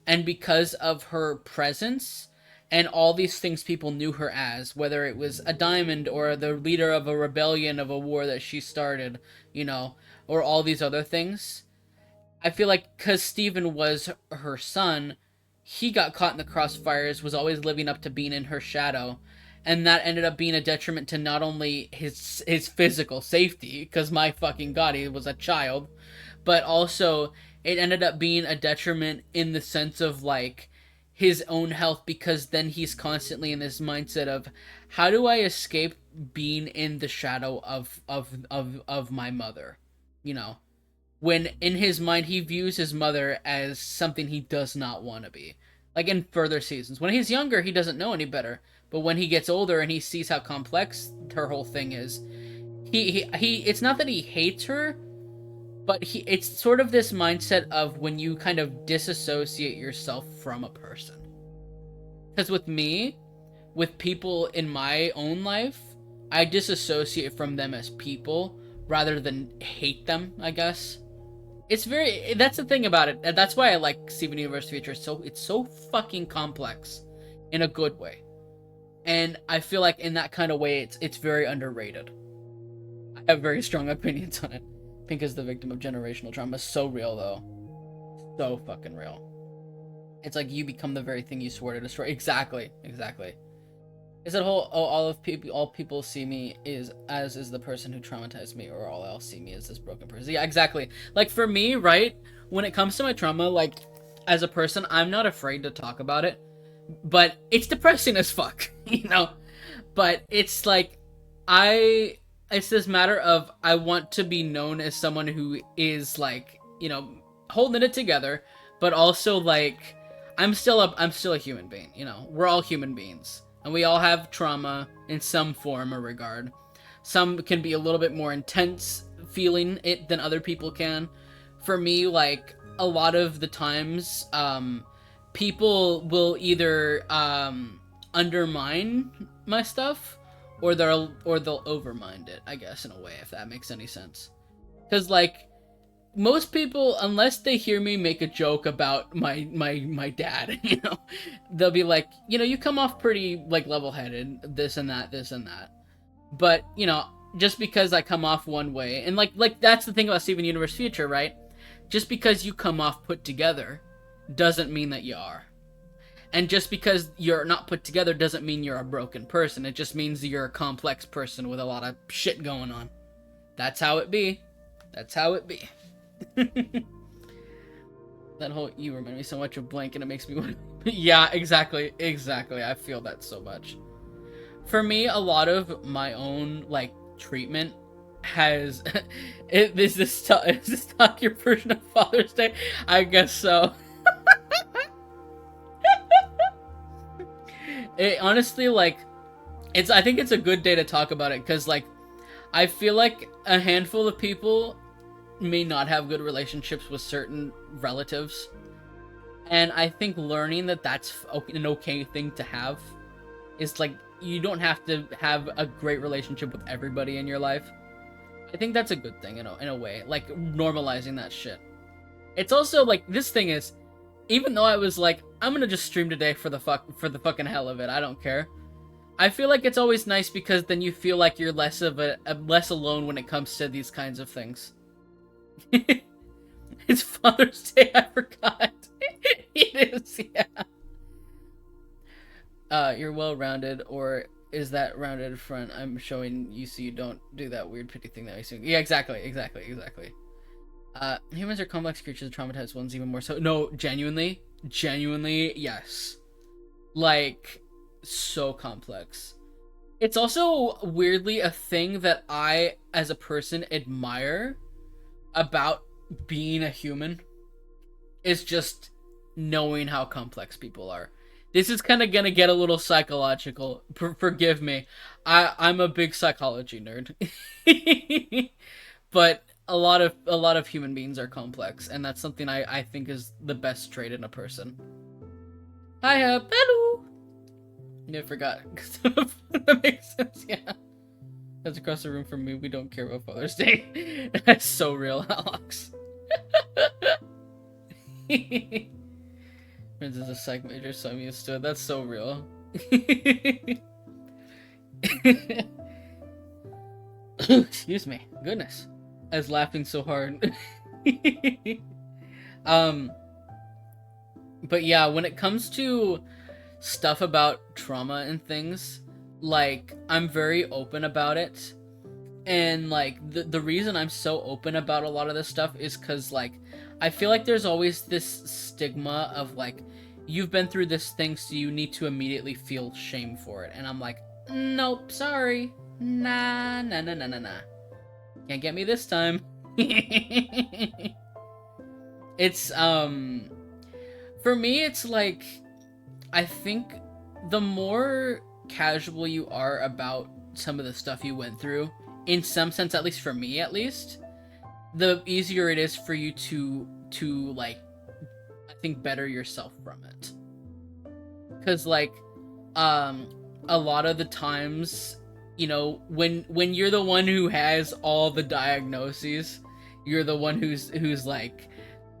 and because of her presence, and all these things people knew her as, whether it was a diamond, or the leader of a rebellion of a war that she started, you know, or all these other things, I feel like because Steven was her son, he got caught in the crossfires, was always living up to being in her shadow, and that ended up being a detriment to not only his physical safety, because my fucking god, he was a child, but also it ended up being a detriment in the sense of like his own health, because then he's constantly in this mindset of how do I escape being in the shadow of my mother, you know, when in his mind he views his mother as something he does not want to be. Like in further seasons, when he's younger he doesn't know any better, but when he gets older and he sees how complex her whole thing is, he it's not that he hates her, but it's sort of this mindset of when you kind of disassociate yourself from a person. Because with me, with people in my own life, I disassociate from them as people rather than hate them, I guess. That's the thing about it, and that's why I like Steven Universe Future. It's so fucking complex in a good way. And I feel like in that kind of way, it's very underrated. I have very strong opinions on it. Pink is the victim of generational trauma. So real, though. So fucking real. It's like you become the very thing you swore to destroy. Exactly. Is that whole, all people see me is the person who traumatized me, or all else see me as this broken person. Yeah, exactly. Like for me, right, when it comes to my trauma, like as a person, I'm not afraid to talk about it, but it's depressing as fuck, you know? But it's like, it's this matter of, I want to be known as someone who is like, you know, holding it together, but also like, I'm still a human being, you know? We're all human beings. And we all have trauma in some form or regard. Some can be a little bit more intense feeling it than other people can. For me, like, a lot of the times, people will either undermine my stuff, or they'll overmind it, I guess, in a way, if that makes any sense. Because, like, most people, unless they hear me make a joke about my dad, you know, they'll be like, you know, you come off pretty, like, level-headed, this and that. But, you know, just because I come off one way, and, like, that's the thing about Steven Universe Future, right? just because you come off put together doesn't mean that you are. And just because you're not put together doesn't mean you're a broken person. It just means you're a complex person with a lot of shit going on. That's how it be. That's how it be. That whole "you remind me so much of blank" and it makes me want to... Yeah, exactly. I feel that so much. For me, a lot of my own, like, treatment has... Is this talk your version of Father's Day? I guess so. Honestly, like, I think it's a good day to talk about it, because, like, I feel like a handful of people may not have good relationships with certain relatives, and I think learning that that's an okay thing to have is, like, you don't have to have a great relationship with everybody in your life. I think that's a good thing in a way, like, normalizing that shit. It's also, like, this thing is, even though I was like, I'm gonna just stream today for the fucking hell of it, I don't care. I feel like it's always nice because then you feel like you're less alone when it comes to these kinds of things. It's Father's Day, I forgot. It is, yeah. You're well-rounded, or is that rounded front I'm showing you so you don't do that weird pity thing that I see? Yeah, exactly. Humans are complex creatures, traumatized ones even more so. No, genuinely, yes. Like, so complex. It's also weirdly a thing that I, as a person, admire about being a human, is just knowing how complex people are. This is kind of gonna get a little psychological. Forgive me. I'm a big psychology nerd. But a lot of human beings are complex, and that's something I think is the best trait in a person. Hiya, hello. I forgot. That makes sense, yeah. That's across the room from me. We don't care about Father's Day. That's so real, Alex. Friends is a psych major, so I'm used to it. That's so real. Excuse me. Goodness. I was laughing so hard. But yeah, when it comes to stuff about trauma and things, like, I'm very open about it. And, like, the reason I'm so open about a lot of this stuff is because, like, I feel like there's always this stigma of, like, you've been through this thing, so you need to immediately feel shame for it. And I'm like, nope, sorry. Nah. Can't get me this time. It's, for me, it's like, I think the more casual you are about some of the stuff you went through, in some sense, at least for me, at least, the easier it is for you to like, I think, better yourself from it. Because, like, a lot of the times, you know, when you're the one who has all the diagnoses, you're the one who's like,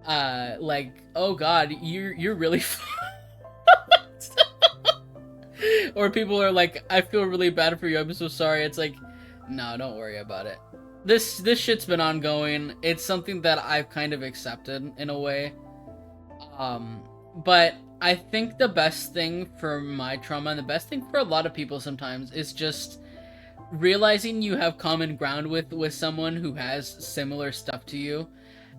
oh god, you're really or people are like, I feel really bad for you, I'm so sorry. It's like, no, don't worry about it. This shit's been ongoing. It's something that I've kind of accepted in a way. But I think the best thing for my trauma, and the best thing for a lot of people sometimes, is just realizing you have common ground with someone who has similar stuff to you,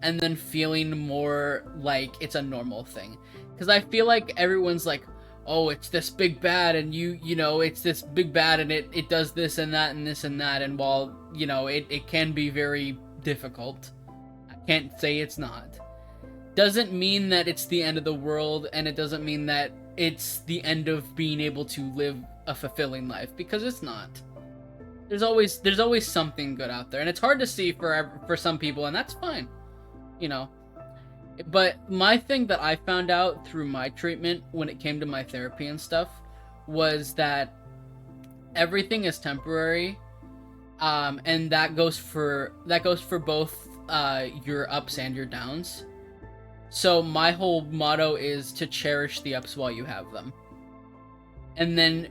and then feeling more like it's a normal thing. Because I feel like everyone's like, oh, it's this big bad, and you know, it's this big bad, and it does this and that and this and that, and while, you know, it can be very difficult, I can't say it's not, doesn't mean that it's the end of the world, and it doesn't mean that it's the end of being able to live a fulfilling life, because it's not. There's always something good out there, and it's hard to see for some people, and that's fine, you know. But my thing that I found out through my treatment when it came to my therapy and stuff was that everything is temporary, and that goes for both your ups and your downs. So my whole motto is to cherish the ups while you have them, and then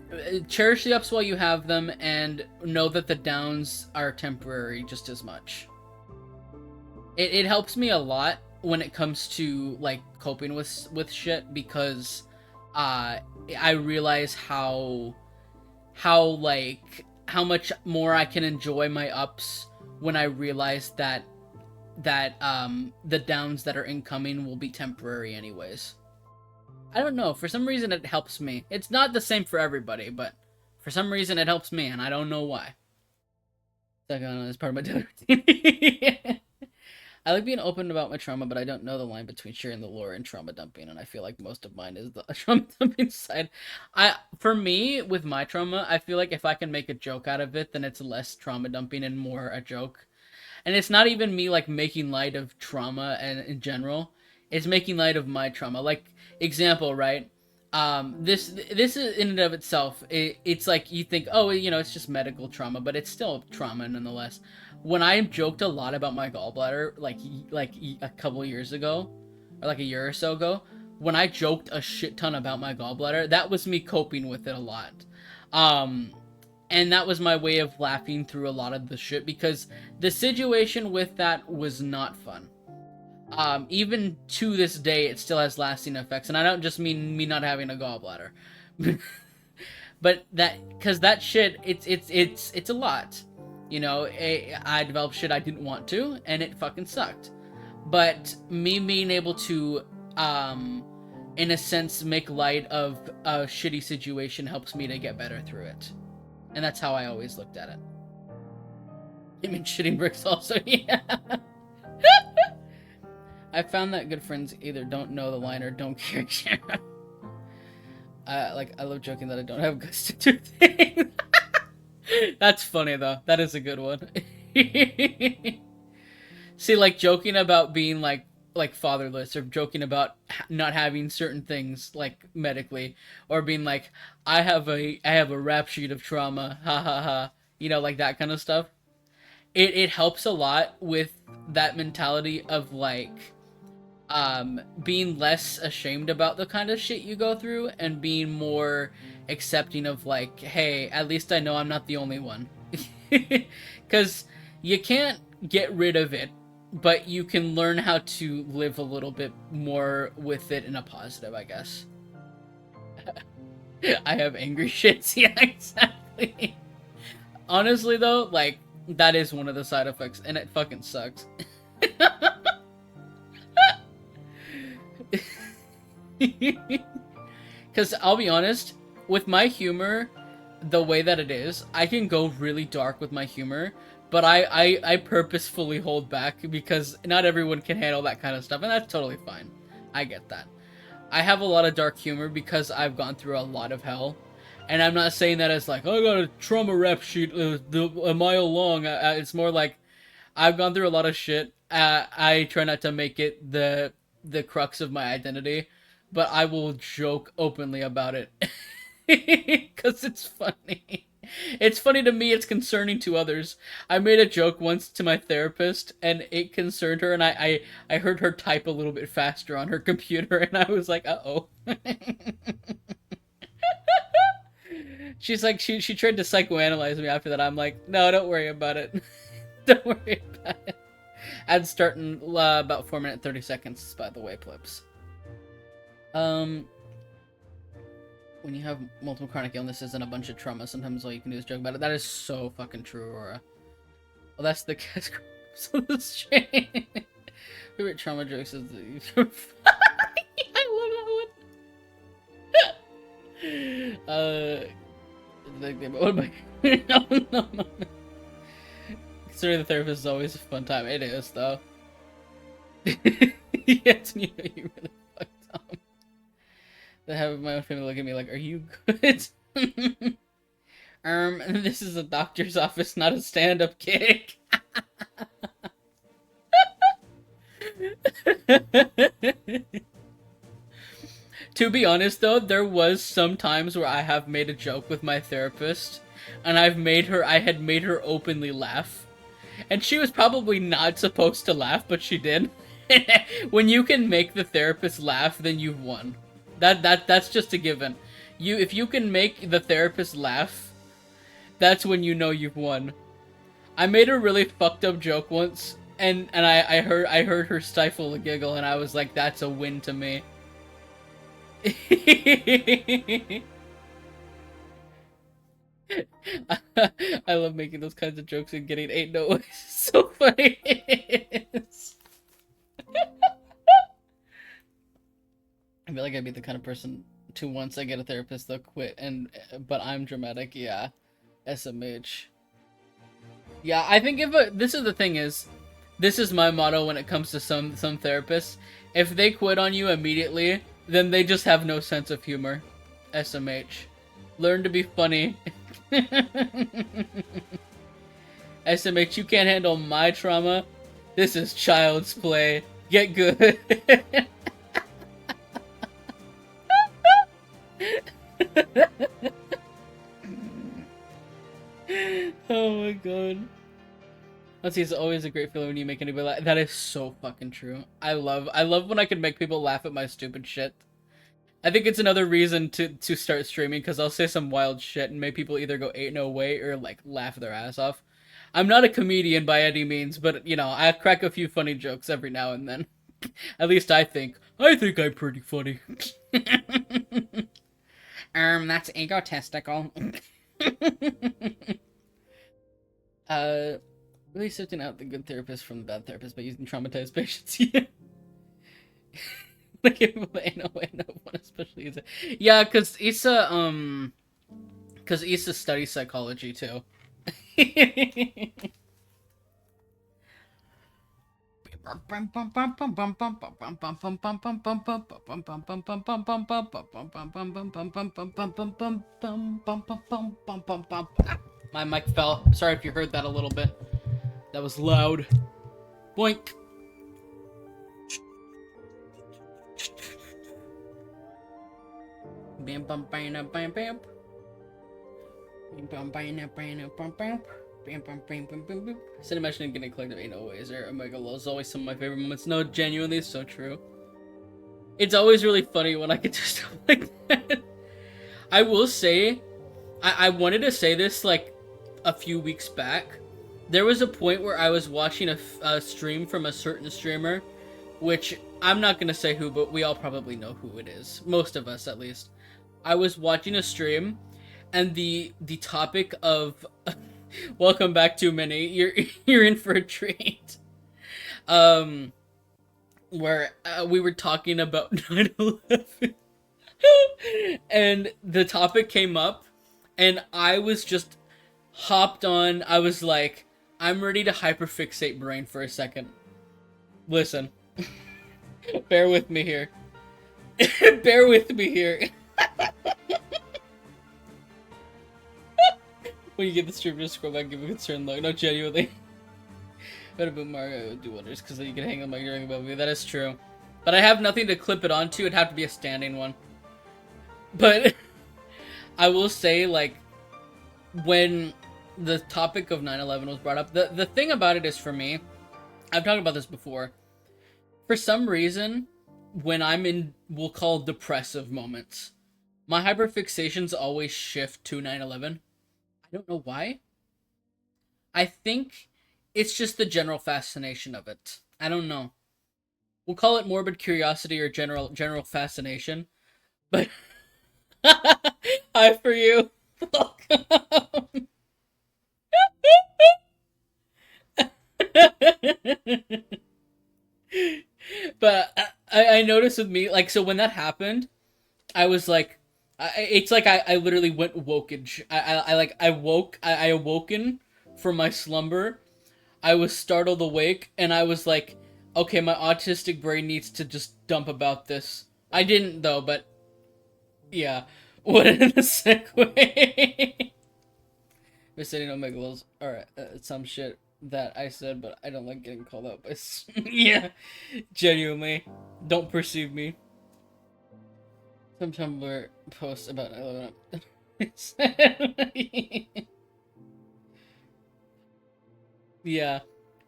cherish the ups while you have them, and know that the downs are temporary just as much. It helps me a lot when it comes to like coping with shit, because I realize how much more I can enjoy my ups when I realize that the downs that are incoming will be temporary anyways. I don't know, for some reason it helps me. It's not the same for everybody, but for some reason it helps me, and I don't know why. It's part of my daily routine. I like being open about my trauma, but I don't know the line between sharing the lore and trauma dumping, and I feel like most of mine is the trauma dumping side. For me, with my trauma, I feel like if I can make a joke out of it, then it's less trauma dumping and more a joke. And it's not even me like making light of trauma and in general. It's making light of my trauma. Like example, right? This is in and of itself. It's like you think, oh, you know, it's just medical trauma, but it's still trauma nonetheless. When I joked a lot about my gallbladder, like a couple years ago, or like a year or so ago, when I joked a shit ton about my gallbladder, that was me coping with it a lot. And that was my way of laughing through a lot of the shit, because the situation with that was not fun. Even to this day, it still has lasting effects, and I don't just mean me not having a gallbladder, but because that shit, it's a lot. You know, I developed shit I didn't want to, and it fucking sucked. But me being able to, in a sense, make light of a shitty situation helps me to get better through it. And that's how I always looked at it. I mean, shitting bricks also, yeah. I found that good friends either don't know the line or don't care. I love joking that I don't have guts to do things. That's funny, though. That is a good one. See, like, joking about being, like fatherless, or joking about not having certain things, like, medically, or being like, I have a rap sheet of trauma, ha ha ha, you know, like that kind of stuff. It helps a lot with that mentality of, like, being less ashamed about the kind of shit you go through, and being more accepting of, like, hey, at least I know I'm not the only one. Because you can't get rid of it, but you can learn how to live a little bit more with it in a positive, I guess. I have angry shits, yeah, exactly. Honestly, though, like, that is one of the side effects, and it fucking sucks. Because I'll be honest, with my humor, the way that it is, I can go really dark with my humor, but I purposefully hold back, because not everyone can handle that kind of stuff, and that's totally fine. I get that. I have a lot of dark humor because I've gone through a lot of hell, and I'm not saying that as like, oh, I got a trauma rap sheet a mile long. It's more like, I've gone through a lot of shit. I try not to make it the crux of my identity, but I will joke openly about it because it's funny. It's funny to me, it's concerning to others. I made a joke once to my therapist, and it concerned her, and I heard her type a little bit faster on her computer, and I was like, uh-oh. She's like, she tried to psychoanalyze me after that. I'm like, no, don't worry about it. Don't worry about it. I'd start in about 4 minutes 30 seconds, by the way, Plips. When you have multiple chronic illnesses and a bunch of trauma, sometimes all you can do is joke about it. That is so fucking true, Aurora. Well, that's the cast of the stream. Favorite trauma jokes is the... I love that one. What am I... No. Considering the therapist is always a fun time. It is, though. Yes, you know you really fucked up. I have my own family look at me like, are you good? This is a doctor's office, not a stand-up gig. To be honest, though, there was some times where I have made a joke with my therapist, and I had made her openly laugh. And she was probably not supposed to laugh, but she did. When you can make the therapist laugh, then you've won. That's just a given. If you can make the therapist laugh, that's when you know you've won. I made a really fucked up joke once, and I heard her stifle a giggle, and I was like, that's a win to me. I love making those kinds of jokes and getting ain't no ways. So funny. I feel like I'd be the kind of person to, once I get a therapist, they'll quit, but I'm dramatic, yeah. SMH. Yeah, I think this is the thing is, this is my motto when it comes to some therapists. If they quit on you immediately, then they just have no sense of humor. SMH. Learn to be funny. SMH, you can't handle my trauma. This is child's play. Get good. Oh my god. Let's see, it's always a great feeling when you make anybody laugh. That is so fucking true. I love when I can make people laugh at my stupid shit. I think it's another reason to start streaming, because I'll say some wild shit and make people either go ain't no way or like laugh their ass off. I'm not a comedian by any means, but you know, I crack a few funny jokes every now and then. At least I think I'm pretty funny. That's egotistical. Really sifting out the good therapist from the bad therapist by using traumatized patients. Yeah. Like, I know one especially is it. Yeah, cause Issa studies psychology too. My mic fell. Sorry if you heard that a little bit. That was loud. Boink. Bam bam bam bam bam. Bam bam bam bam bam bam. Bam bam bam bam bam bam. Instead of imagining getting collective ain't always or Omega Low is always some of my favorite moments. No, genuinely, it's so true. It's always really funny when I get to stuff like that. I will say, I wanted to say this like a few weeks back. There was a point where I was watching a stream from a certain streamer, which I'm not gonna say who, but we all probably know who it is. Most of us, at least. I was watching a stream, and the topic of welcome back to Minnie. You're in for a treat. Where we were talking about 9/11, and the topic came up, and I was just hopped on. I was like, I'm ready to hyperfixate brain for a second. Listen, bear with me here. Bear with me here. When you get the stream, just scroll back and give a concerned look. No, genuinely. Better boot Mario do wonders, because then you can hang on my earring above me. That is true. But I have nothing to clip it onto. It'd have to be a standing one. But I will say, like, when the topic of 9/11 was brought up, the thing about it is, for me, I've talked about this before. For some reason, when I'm in, we'll call depressive moments, my hyperfixations always shift to 9/11. I don't know why. I think it's just the general fascination of it. I don't know. We'll call it morbid curiosity or general fascination. But hi for you. Welcome. But I noticed with me, like, so when that happened, I was like, it's like I literally went wokage. I awoken from my slumber. I was startled awake, and I was like, okay, my autistic brain needs to just dump about this. I didn't, though, but yeah. What in a sick way. We're sitting on Megalos. Alright, some shit that I said, but I don't like getting called out by... Yeah, genuinely. Don't perceive me. Some Tumblr posts about 9/11. Yeah.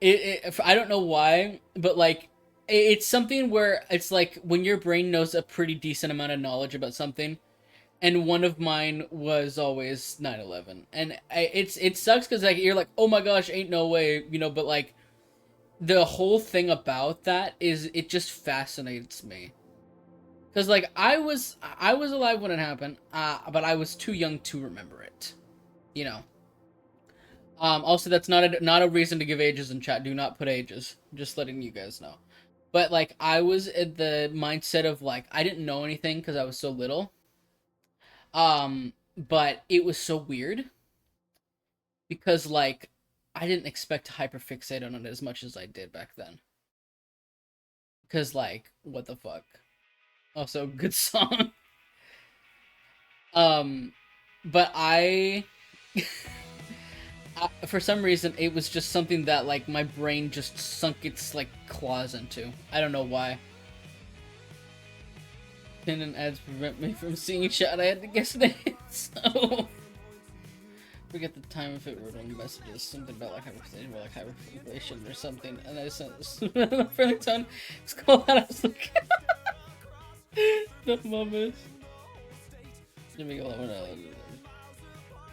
I don't know why, but like, it's something where it's like when your brain knows a pretty decent amount of knowledge about something, and one of mine was always 9/11, and it sucks because like you're like, oh my gosh, ain't no way, you know, but like the whole thing about that is it just fascinates me. Cause like I was alive when it happened, but I was too young to remember it. You know. Also, that's not a reason to give ages in chat. Do not put ages. Just letting you guys know. But like, I was in the mindset of like I didn't know anything because I was so little. But it was so weird because like I didn't expect to hyperfixate on it as much as I did back then. Cause like, what the fuck? Also, good song. Um, but for some reason, it was just something that like my brain just sunk its like claws into. I don't know why. Pin and ads prevent me from seeing chat. I had to guess names. So forget the time if it wrote on messages. Something about like hyperfixation or like hyperfixation or something. And I sent this friendly tone. It's called that. I was like, not mamas.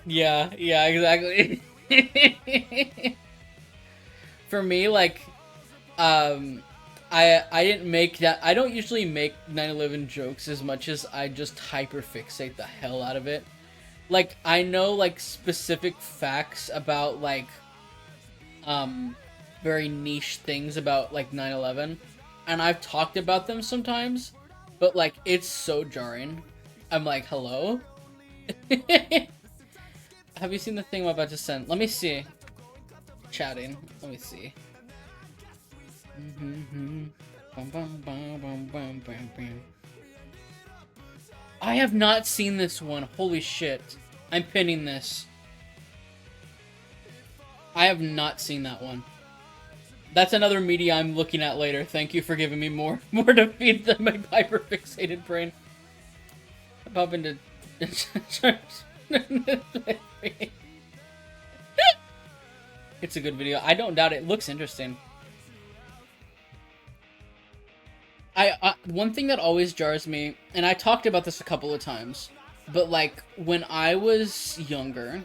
Yeah, exactly. For me, like, I didn't make that. I don't usually make 9/11 jokes as much as I just hyperfixate the hell out of it. Like, I know like specific facts about like very niche things about like 9/11, and I've talked about them sometimes, but like it's so jarring. I'm like, hello? Have you seen the thing I'm about to send? Let me see. Chatting. Let me see. I have not seen this one. Holy shit. I'm pinning this. I have not seen that one. That's another media I'm looking at later. Thank you for giving me more to feed the my hyper-fixated brain. I pop into... It's a good video. I don't doubt it. It looks interesting. One thing that always jars me, and I talked about this a couple of times, but like when I was younger,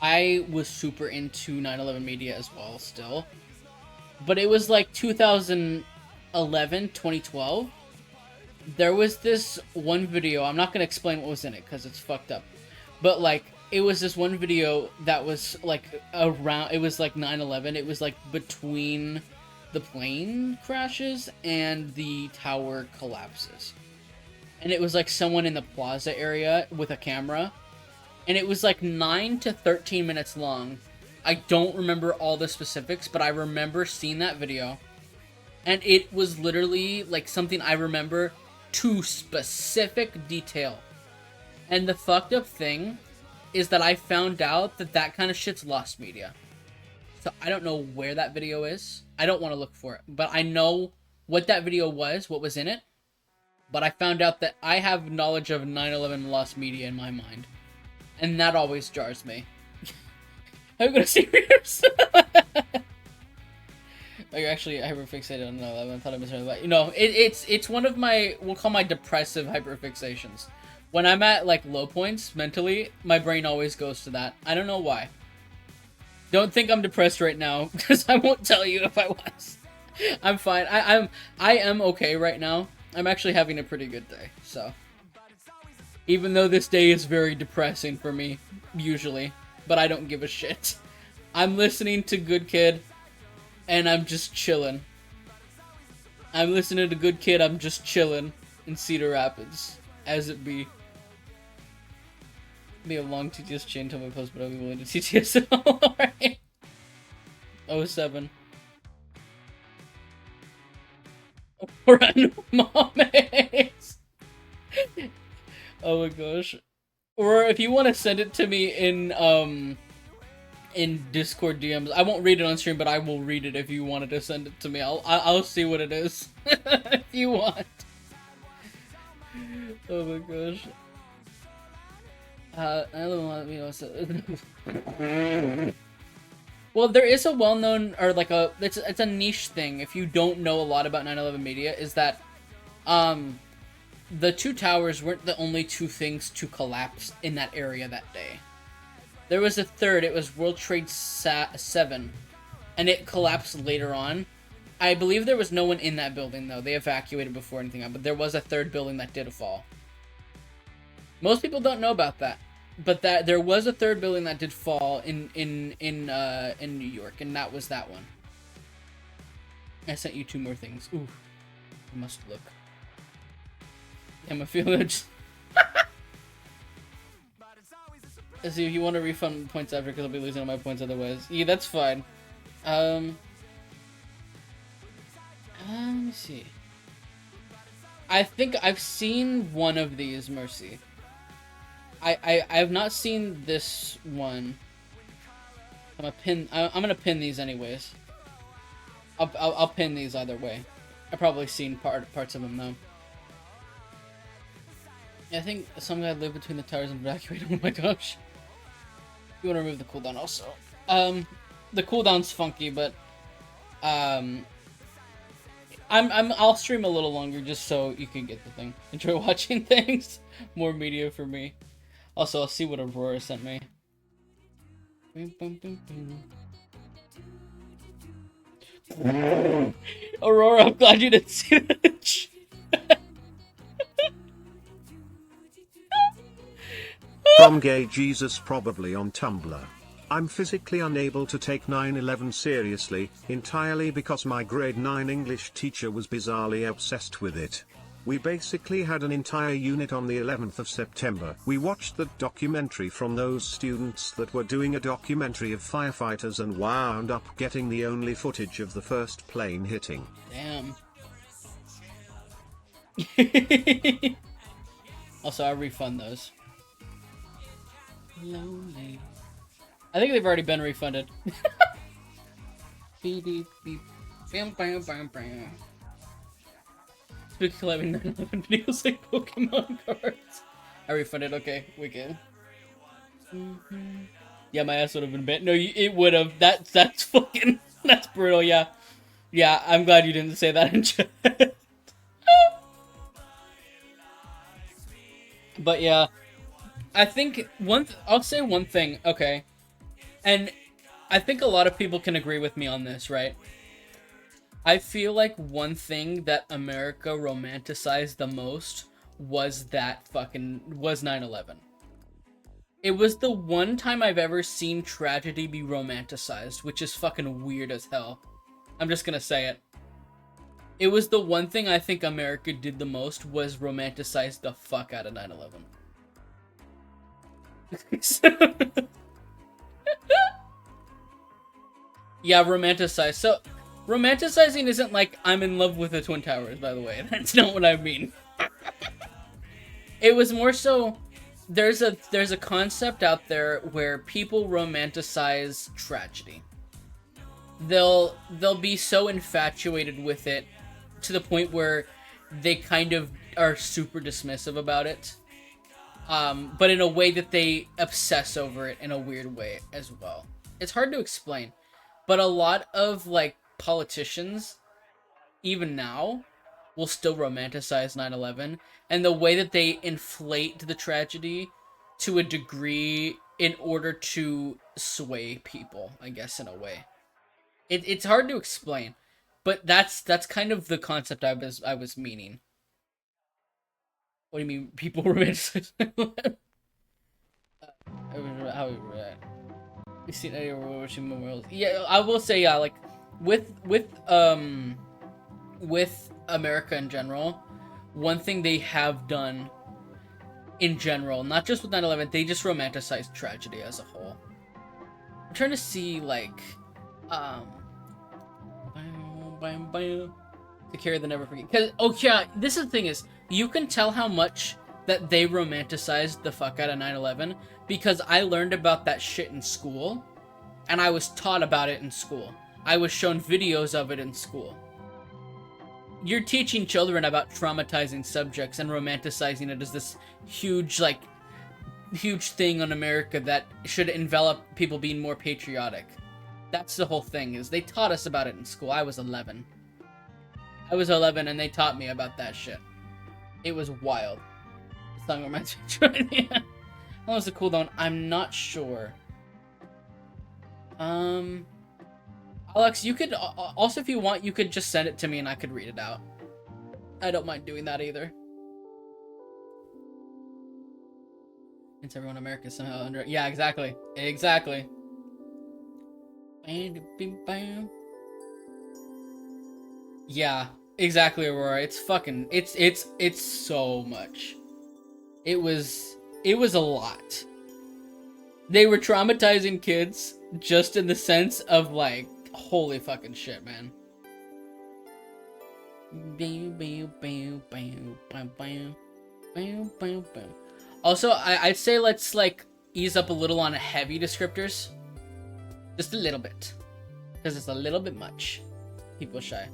I was super into 9/11 media as well still. But it was like 2011, 2012. There was this one video, I'm not going to explain what was in it because it's fucked up. But like it was this one video that was like around, it was like 9/11. It was like between the plane crashes and the tower collapses. And it was like someone in the plaza area with a camera. And it was like 9 to 13 minutes long. I don't remember all the specifics, but I remember seeing that video. And it was literally like something I remember to specific detail. And the fucked up thing is that I found out that that kind of shit's lost media. So I don't know where that video is. I don't want to look for it. But I know what that video was, what was in it. But I found out that I have knowledge of 9/11 lost media in my mind. And that always jars me. I'm gonna see yours. Like, actually hyperfixated on 9/11. I thought I misheard that. You know, it's one of my, we'll call my depressive hyperfixations. When I'm at like low points mentally, my brain always goes to that. I don't know why. Don't think I'm depressed right now, because I won't tell you if I was. I'm fine. I am okay right now. I'm actually having a pretty good day, so. Even though this day is very depressing for me, usually. But I don't give a shit. I'm listening to Good Kid, and I'm just chilling. I'm listening to Good Kid, I'm just chilling in Cedar Rapids, as it be. Be a long TTS chain till my post, but I'll be willing to TTS it all. Alright. 07. Random moments. Oh my gosh. Or if you want to send it to me in Discord DMs, I won't read it on stream, but I will read it if you wanted to send it to me. I'll see what it is if you want. Oh my gosh. I don't want to, well, there is a well-known, or like it's a niche thing, if you don't know a lot about 9/11 media, is that, the two towers weren't the only two things to collapse in that area that day. There was a third, it was World Trade 7. and it collapsed later on. I believe there was no one in that building, though. They evacuated before anything happened, but there was a third building that did fall. Most people don't know about that, but that there was a third building that did fall in New York, and that was that one. I sent you 2 more things. Ooh, I must look. I'm a feeling. Let's see if you want to refund points after, because I'll be losing all my points otherwise. Yeah, that's fine. Let me see. I think I've seen one of these, Mercy. I have not seen this one. I'm gonna pin these anyways. I'll pin these either way. I've probably seen parts of them though. Yeah, I think some guy lived between the towers and evacuated. Oh my gosh. You want to remove the cooldown also. The cooldown's funky, but I'll stream a little longer just so you can get the thing. Enjoy watching things. More media for me. Also, I'll see what Aurora sent me. Aurora, I'm glad you didn't see that. From Gay Jesus, probably on Tumblr. I'm physically unable to take 9/11 seriously, entirely because my grade 9 English teacher was bizarrely obsessed with it. We basically had an entire unit on the 11th of September. We watched the documentary from those students that were doing a documentary of firefighters and wound up getting the only footage of the first plane hitting. Damn. Also, I'll refund those. Lonely. I think they've already been refunded. Beep, beep, beep. Bam, bam, bam, bam. Spooky collabing 9/11 videos like Pokemon cards. I refunded. Okay, we good. Yeah, my ass would have been bent. No, it would have. That's fucking. That's brutal. Yeah, yeah. I'm glad you didn't say that in chat. But yeah, I think I'll say one thing. Okay, and I think a lot of people can agree with me on this, right? I feel like one thing that America romanticized the most was 9/11. It was the one time I've ever seen tragedy be romanticized, which is fucking weird as hell. I'm just gonna say it. It was the one thing I think America did the most was romanticize the fuck out of 9/11. Yeah, romanticize. So, romanticizing isn't like I'm in love with the Twin Towers, by the way. That's not what I mean. It was more so there's a concept out there where people romanticize tragedy. They'll be so infatuated with it to the point where they kind of are super dismissive about it. But in a way that they obsess over it in a weird way as well. It's hard to explain. But a lot of, like, politicians, even now, will still romanticize 9/11. And the way that they inflate the tragedy to a degree in order to sway people, I guess, in a way. It's hard to explain. But that's kind of the concept I was meaning. What do you mean, people romanticize 9/11? How we react? We've seen watching memorials. Yeah, I will say, yeah, like with America in general, one thing they have done in general, not just with 9/11, they just romanticize tragedy as a whole. I'm trying to see like to carry the never forget. Cause yeah, this is the thing is you can tell how much that they romanticized the fuck out of 9/11 because I learned about that shit in school and I was taught about it in school. I was shown videos of it in school. You're teaching children about traumatizing subjects and romanticizing it as this huge thing on America that should envelop people being more patriotic. That's the whole thing is they taught us about it in school. I was 11 and they taught me about that shit. It was wild. Song reminds me. Yeah. How long is the cooldown? I'm not sure. I'll Alex, you could also, if you want, you could just send it to me and I could read it out. I don't mind doing that either. It's everyone in America somehow under. Yeah, exactly. Exactly. Yeah, exactly, Aurora. It's fucking. It's so much. It was a lot. They were traumatizing kids just in the sense of like, holy fucking shit, man. Also, I'd say let's like ease up a little on heavy descriptors. Just a little bit. Because it's a little bit much. People shy.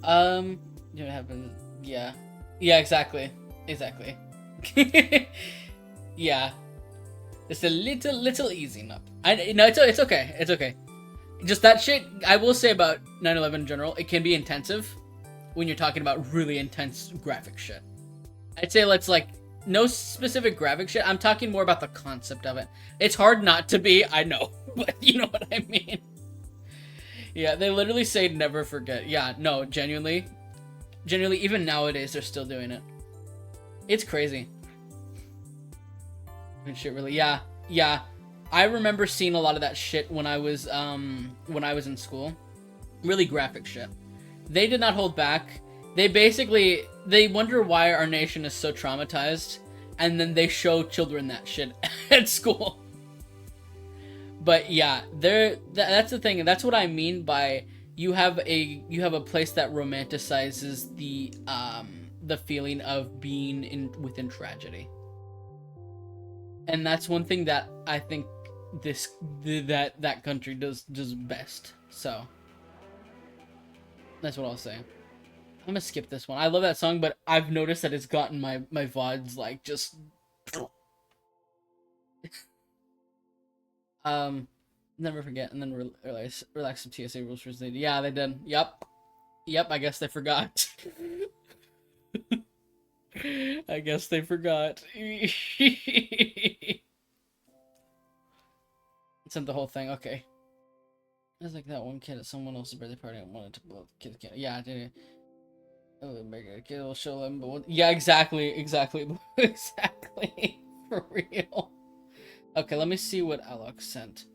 You know what happened? Yeah. Yeah, exactly. Exactly. Yeah. It's a little easy enough. No, it's okay. It's okay. Just that shit, I will say about 9/11 in general, it can be intensive when you're talking about really intense graphic shit. I'd say let's like, no specific graphic shit. I'm talking more about the concept of it. It's hard not to be, I know, but you know what I mean. Yeah, they literally say never forget. Yeah, no, genuinely, even nowadays they're still doing it. It's crazy. Shit, really, yeah. I remember seeing a lot of that shit when I was in school. Really graphic shit. They did not hold back. They wonder why our nation is so traumatized, and then they show children that shit at school. But yeah, that's the thing, and that's what I mean by you have a place that romanticizes the feeling of being within tragedy. And that's one thing that I think that country does best. So that's what I'll say. I'm gonna skip this one. I love that song, but I've noticed that it's gotten my VODs like just never forget, and then relax some TSA rules for Disney. Yeah, they did. Yep. I guess they forgot. I guess they forgot. Sent the whole thing. Okay. It's like that one kid at someone else's birthday party and wanted to blow the kid's candle. Yeah, I did it. Oh, make a kid will show them. But yeah, exactly. Exactly. For real. Okay, let me see what Alex sent.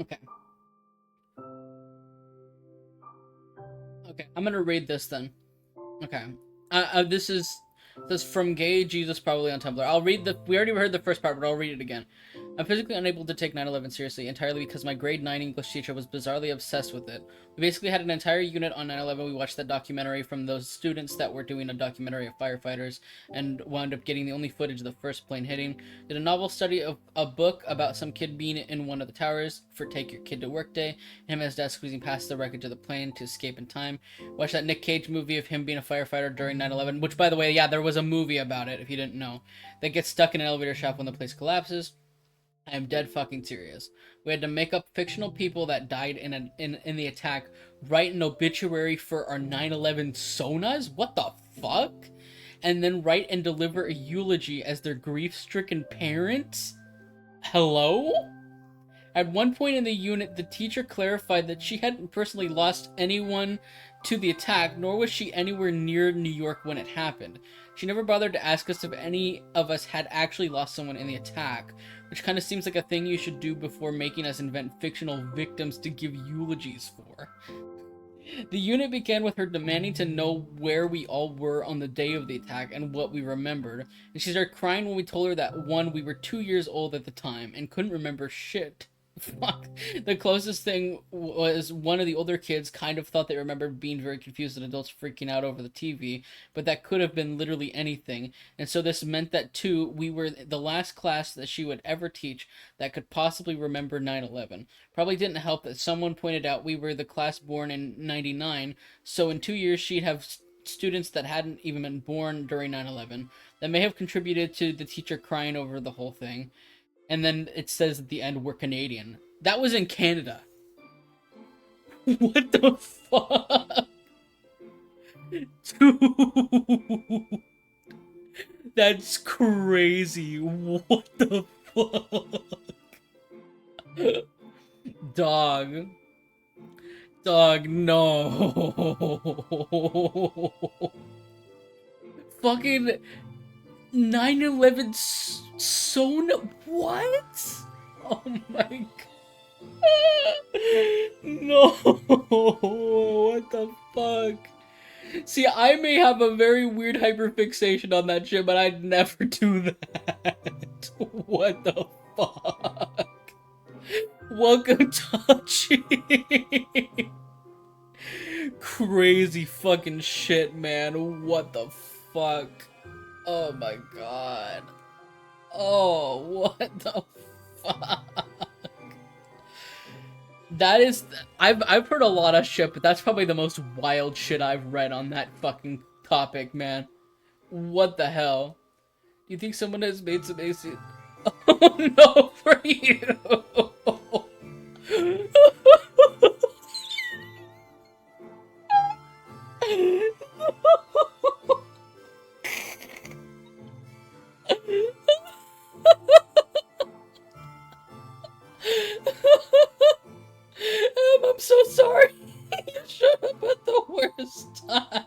Okay. Okay, I'm gonna read this then. Okay. This is from Gay Jesus, probably on Tumblr. I'll read we already heard the first part, but I'll read it again. I'm physically unable to take 9/11 seriously, entirely because my grade 9 English teacher was bizarrely obsessed with it. We basically had an entire unit on 9/11. We watched that documentary from those students that were doing a documentary of firefighters and wound up getting the only footage of the first plane hitting. Did a novel study of a book about some kid being in one of the towers for Take Your Kid to Work Day, him and his dad squeezing past the wreckage of the plane to escape in time. Watched that Nick Cage movie of him being a firefighter during 9/11, which, by the way, yeah, there was a movie about it, if you didn't know, that gets stuck in an elevator shaft when the place collapses. I am dead fucking serious. We had to make up fictional people that died in the attack, write an obituary for our 9/11 sonas? What the fuck? And then write and deliver a eulogy as their grief-stricken parents? Hello? At one point in the unit, the teacher clarified that she hadn't personally lost anyone to the attack, nor was she anywhere near New York when it happened. She never bothered to ask us if any of us had actually lost someone in the attack, which kind of seems like a thing you should do before making us invent fictional victims to give eulogies for. The unit began with her demanding to know where we all were on the day of the attack and what we remembered, and she started crying when we told her that, one, we were 2 years old at the time and couldn't remember shit. Fuck. The closest thing was one of the older kids kind of thought they remembered being very confused and adults freaking out over the TV, but that could have been literally anything. And so this meant that, two, we were the last class that she would ever teach that could possibly remember 9/11. Probably didn't help that someone pointed out we were the class born in 99, so in 2 years she'd have students that hadn't even been born during 9/11. That may have contributed to the teacher crying over the whole thing. And then it says at the end, we're Canadian. That was in Canada. What the fuck? Dude. That's crazy. What the fuck? Dog. Dog, no. Fucking 9/11 Sona. What? Oh my god. No. What the fuck? See, I may have a very weird hyperfixation on that shit, but I'd never do that. What the fuck? Welcome, Tachi. Crazy fucking shit, man. What the fuck? Oh my god. Oh, what the fuck? That is, I've heard a lot of shit, but that's probably the most wild shit I've read on that fucking topic, man. What the hell? Do you think someone has made some AC? Oh no, for you! I'm so sorry. You showed up at the worst time.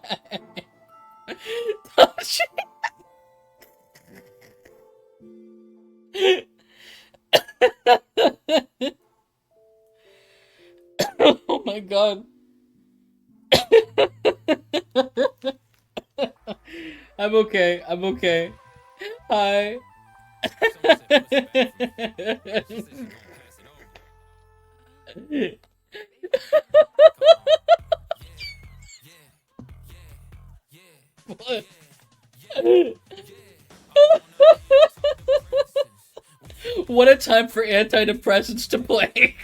Oh my god. I'm okay. I'm okay. Hi. What? What a time for antidepressants to play.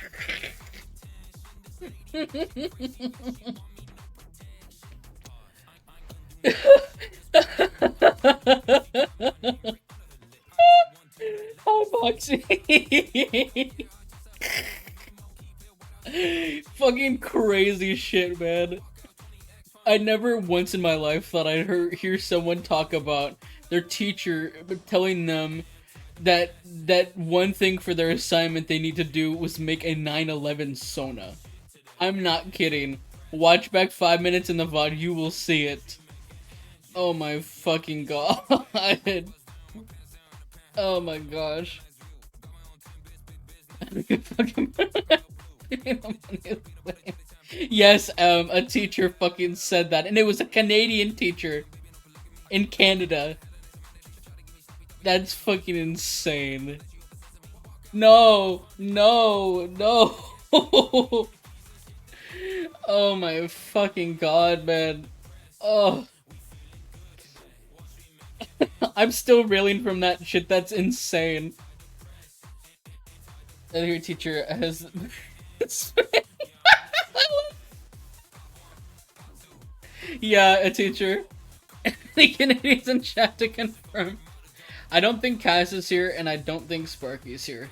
Oh, Boxy. Fucking crazy shit, man. I never once in my life thought I'd hear someone talk about their teacher telling them that one thing for their assignment they need to do was make a 9/11 Sona. I'm not kidding. Watch back 5 minutes in the VOD, you will see it. Oh my fucking god. Oh my gosh. Yes, a teacher fucking said that, and it was a Canadian teacher in Canada. That's fucking insane. No, no, no. Oh my fucking god, man. Oh. I'm still reeling from that shit. That's insane. And your teacher has... Yeah, a teacher. The Canadians in chat to confirm. I don't think Kaz is here, and I don't think Sparky is here.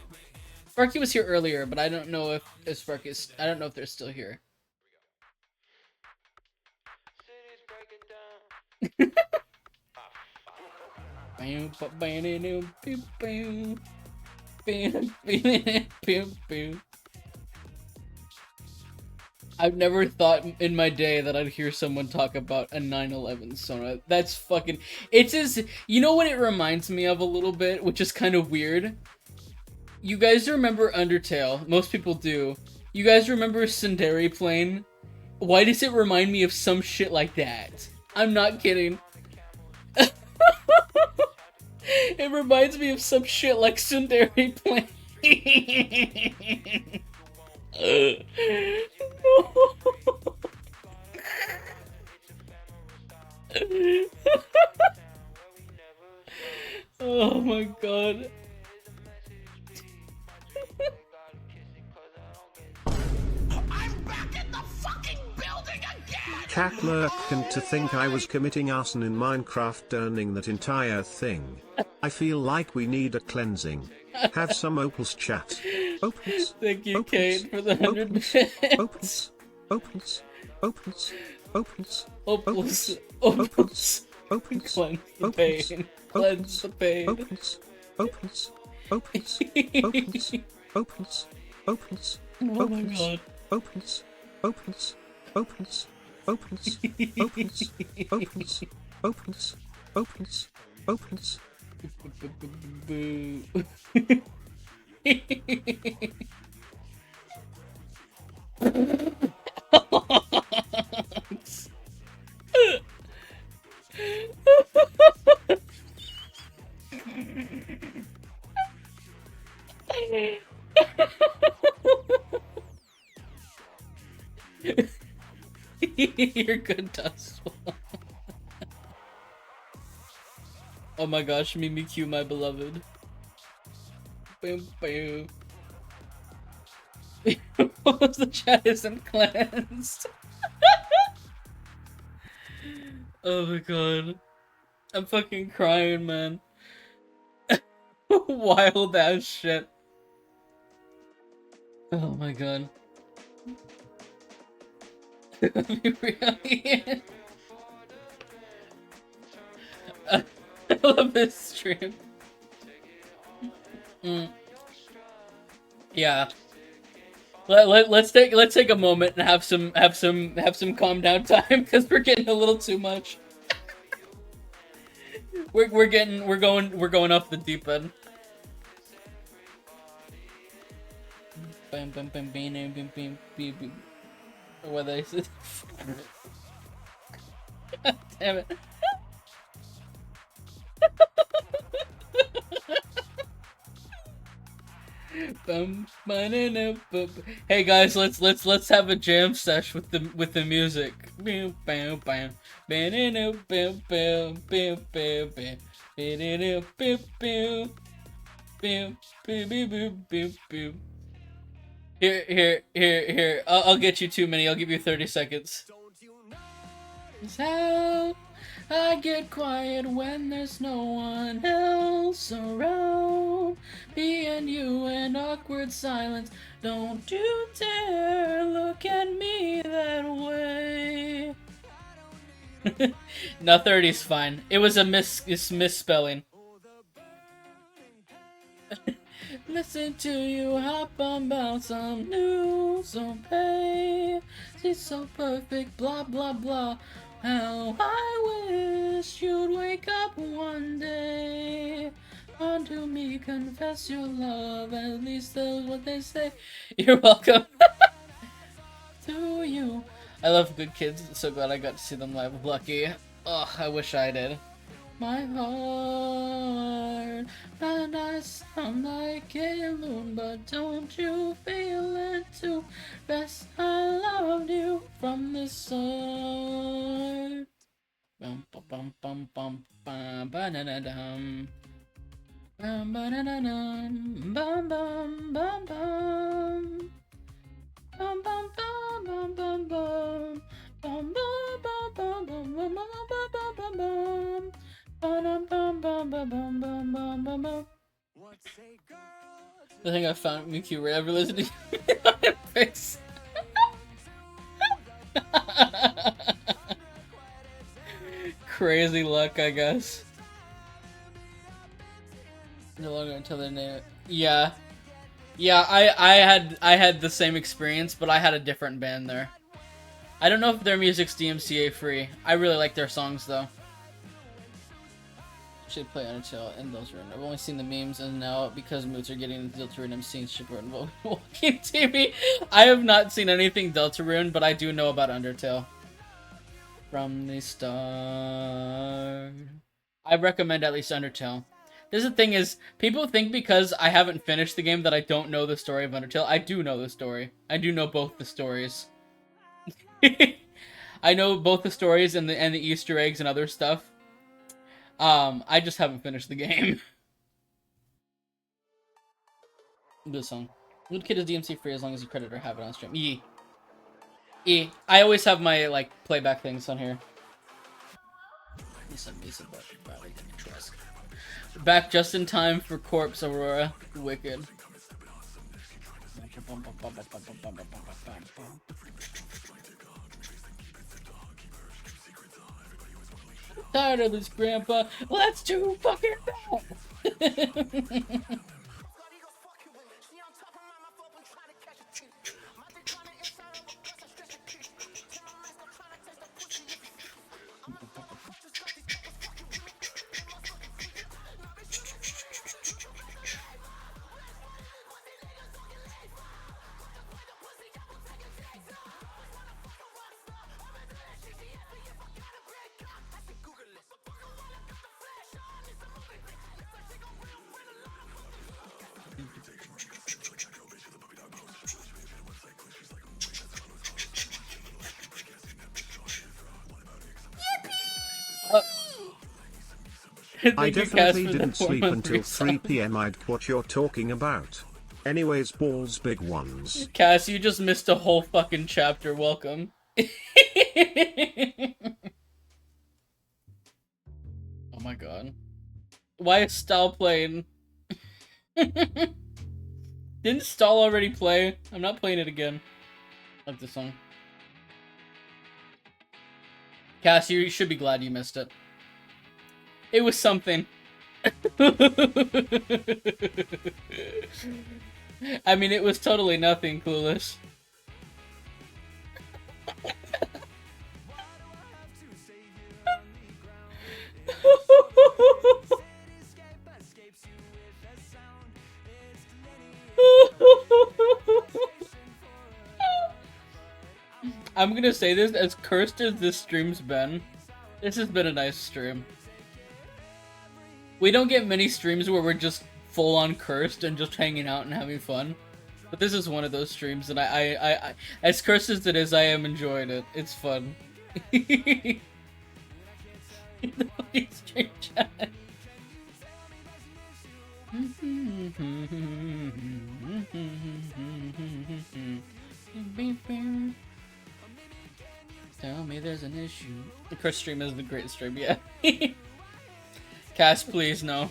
Sparky was here earlier, but I don't know if Sparky's... I don't know if they're still here. I've never thought in my day that I'd hear someone talk about a 9/11 Sona. That's fucking... It's as... You know what it reminds me of a little bit, which is kind of weird? You guys remember Undertale? Most people do. You guys remember Sundari Plane? Why does it remind me of some shit like that? I'm not kidding. It reminds me of some shit like Sundari Plane. Oh my god. I'm back in the fucking building again! Cat lurked to think I was committing arson in Minecraft earning that entire thing. I feel like we need a cleansing. Have some opals chat. Opals. Thank you, Opals. Kate, for the 100 Opals. bits. Opals. Opals. Opals. Opals. Opals. Opals. Opals. Cleanse the Opals. pain. Cleanse the pain. opens, opens, opens, opens, opens, opens, Oh my god. opens, opens, opens, opens, opens, opens, opens, opens, opens. Boo. You're good, Dust. Oh my gosh, Mimikyu, my beloved. Boom, boom. The chat isn't cleansed. Oh my god. I'm fucking crying, man. Wild ass shit. Oh my god. Really? I love this stream. Yeah. Let's take a moment and have some calm down time because we're getting a little too much. We're going off the deep end. Bam bam bam bam bam bam bam bam. What they said. Damn it. Hey guys, let's have a jam sesh with the music. Here. I'll get you 2 minutes. I'll give you 30 seconds. It's how I get quiet when there's no one else around. Me and you in awkward silence. Don't you dare look at me that way. No, 30's fine. It was a misspelling. Listen to you hop about some news on pay. She's so perfect, blah blah blah. How I wish you'd wake up one day. Unto me, confess your love. At least that's what they say. You're welcome. To you. I love Good Kids. So glad I got to see them live. Lucky. Oh, I wish I did. My heart, and I sound like a loon, but don't you feel it too? Best I loved you from the start. Bum bum bum bum bum bum ba da da dum. Bum ba da da dum. Bum bum bum bum. Bum bum bum bum bum bum. Bum bum bum bum bum bum bum bum bum bum. I think I found Mickey Ray ever listening to face. Crazy luck, I guess. No longer until their name. Yeah. I had the same experience, but I had a different band there. I don't know if their music's DMCA free. I really like their songs though. Should play Undertale and Deltarune. I've only seen the memes, and now because moods are getting into Deltarune, I'm seeing Shipper and Walking TV. I have not seen anything Deltarune, but I do know about Undertale. From the start. I recommend at least Undertale. This is the thing is, people think because I haven't finished the game that I don't know the story of Undertale. I do know the story. I do know both the stories. I know both the stories and the Easter eggs and other stuff. I just haven't finished the game. Good song. Good Kid is DMC free as long as you credit or have it on stream. I always have my like playback things on here. Back just in time for Corpse Aurora. Wicked. Tired of this, Grandpa. Let's do fucking bad. I Thank you, Cass, definitely for the didn't sleep 413 until 3 subs. p.m. I'd what you're talking about. Anyways, balls big ones. Cass, you just missed a whole fucking chapter. Welcome. Oh my god. Why is Stall playing? Didn't Stall already play? I'm not playing it again. I like this song. Cass, you should be glad you missed it. It was something. I mean, it was totally nothing, Clueless. I'm gonna say this, as cursed as this stream's been, this has been a nice stream. We don't get many streams where we're just full on cursed and just hanging out and having fun. But this is one of those streams, and I as cursed as it is, I am enjoying it. It's fun. The fucking stream chat. Tell me there's an issue. The curse stream is the great stream, yeah. Cass, please, no.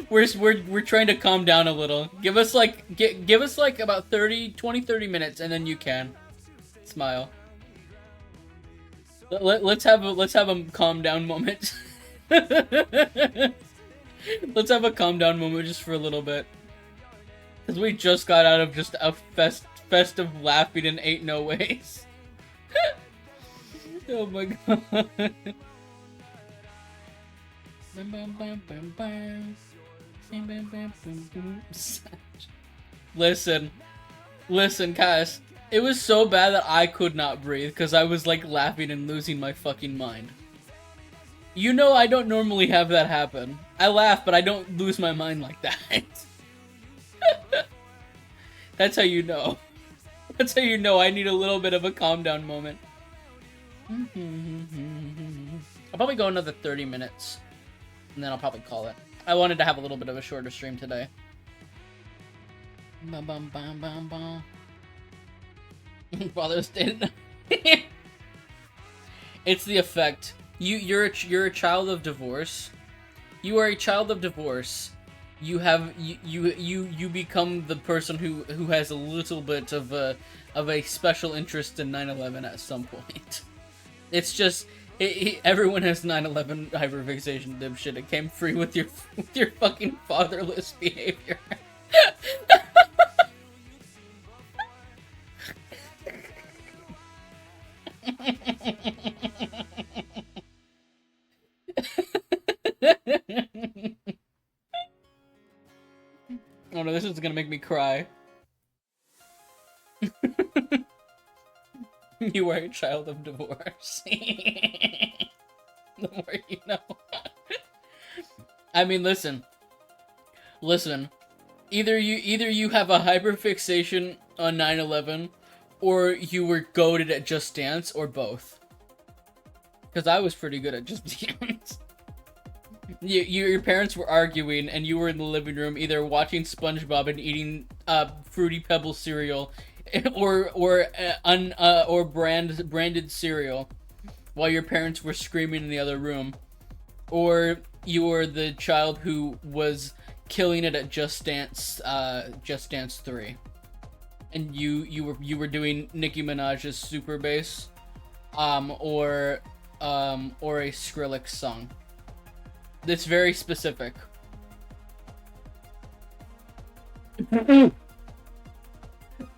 we're trying to calm down a little. Give us like give us like about 30 minutes, and then you can smile. Let's have a calm down moment. Let's have a calm down moment just for a little bit, because we just got out of just a fest of laughing in ain't no ways. Oh my god. Listen, Cass. It was so bad that I could not breathe because I was like laughing and losing my fucking mind. You know I don't normally have that happen. I laugh, but I don't lose my mind like that. That's how you know. That's how you know I need a little bit of a calm down moment. I'll probably go another 30 minutes. And then I'll probably call it. I wanted to have a little bit of a shorter stream today. Father's Day. It's the effect. You're a child of divorce. You are a child of divorce. You become the person who has a little bit of a special interest in 9/11 at some point. It's just everyone has 9/11 hyperfixation, dipshit. It came free with your fucking fatherless behavior. Oh no, this is gonna make me cry. You are a child of divorce. The more you know. I mean, listen. Either you have a hyperfixation on 9/11, or you were goated at Just Dance, or both. Because I was pretty good at Just Dance. Your parents were arguing, and you were in the living room, either watching SpongeBob and eating Fruity Pebble cereal, or branded cereal, while your parents were screaming in the other room, or you were the child who was killing it at Just Dance 3, and you were doing Nicki Minaj's Super Bass, or or a Skrillex song. It's very specific.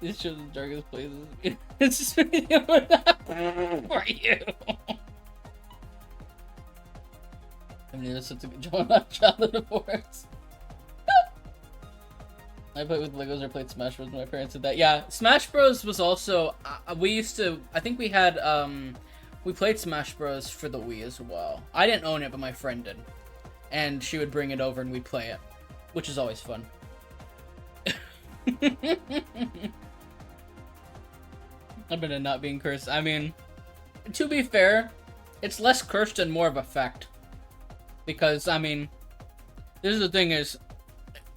This shows the darkest places. It's just for you. I mean, that's such a good job on childhood divorce. I played with Legos or played Smash Bros. My parents did that. Yeah, Smash Bros. Was also we used to. I think we had we played Smash Bros. For the Wii as well. I didn't own it, but my friend did, and she would bring it over and we'd play it, which is always fun. I've been not being cursed. I mean, to be fair, it's less cursed and more of a fact. Because I mean, this is the thing is,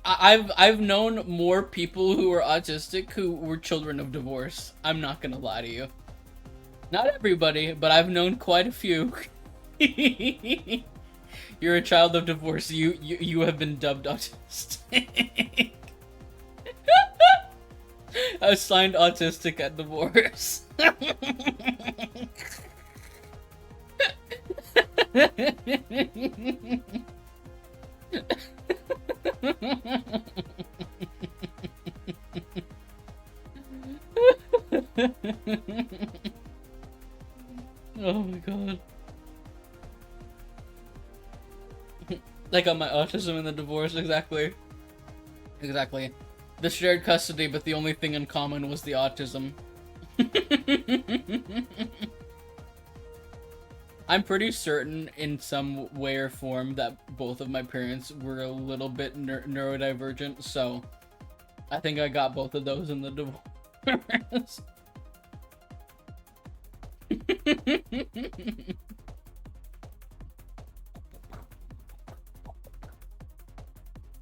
I've known more people who are autistic who were children of divorce. I'm not gonna lie to you. Not everybody, but I've known quite a few. You're a child of divorce. You have been dubbed autistic. Assigned autistic at divorce. Oh my god. Like on my autism and the divorce, exactly. Exactly. The shared custody, but the only thing in common was the autism. I'm pretty certain in some way or form that both of my parents were a little bit neurodivergent, so I think I got both of those in the divorce.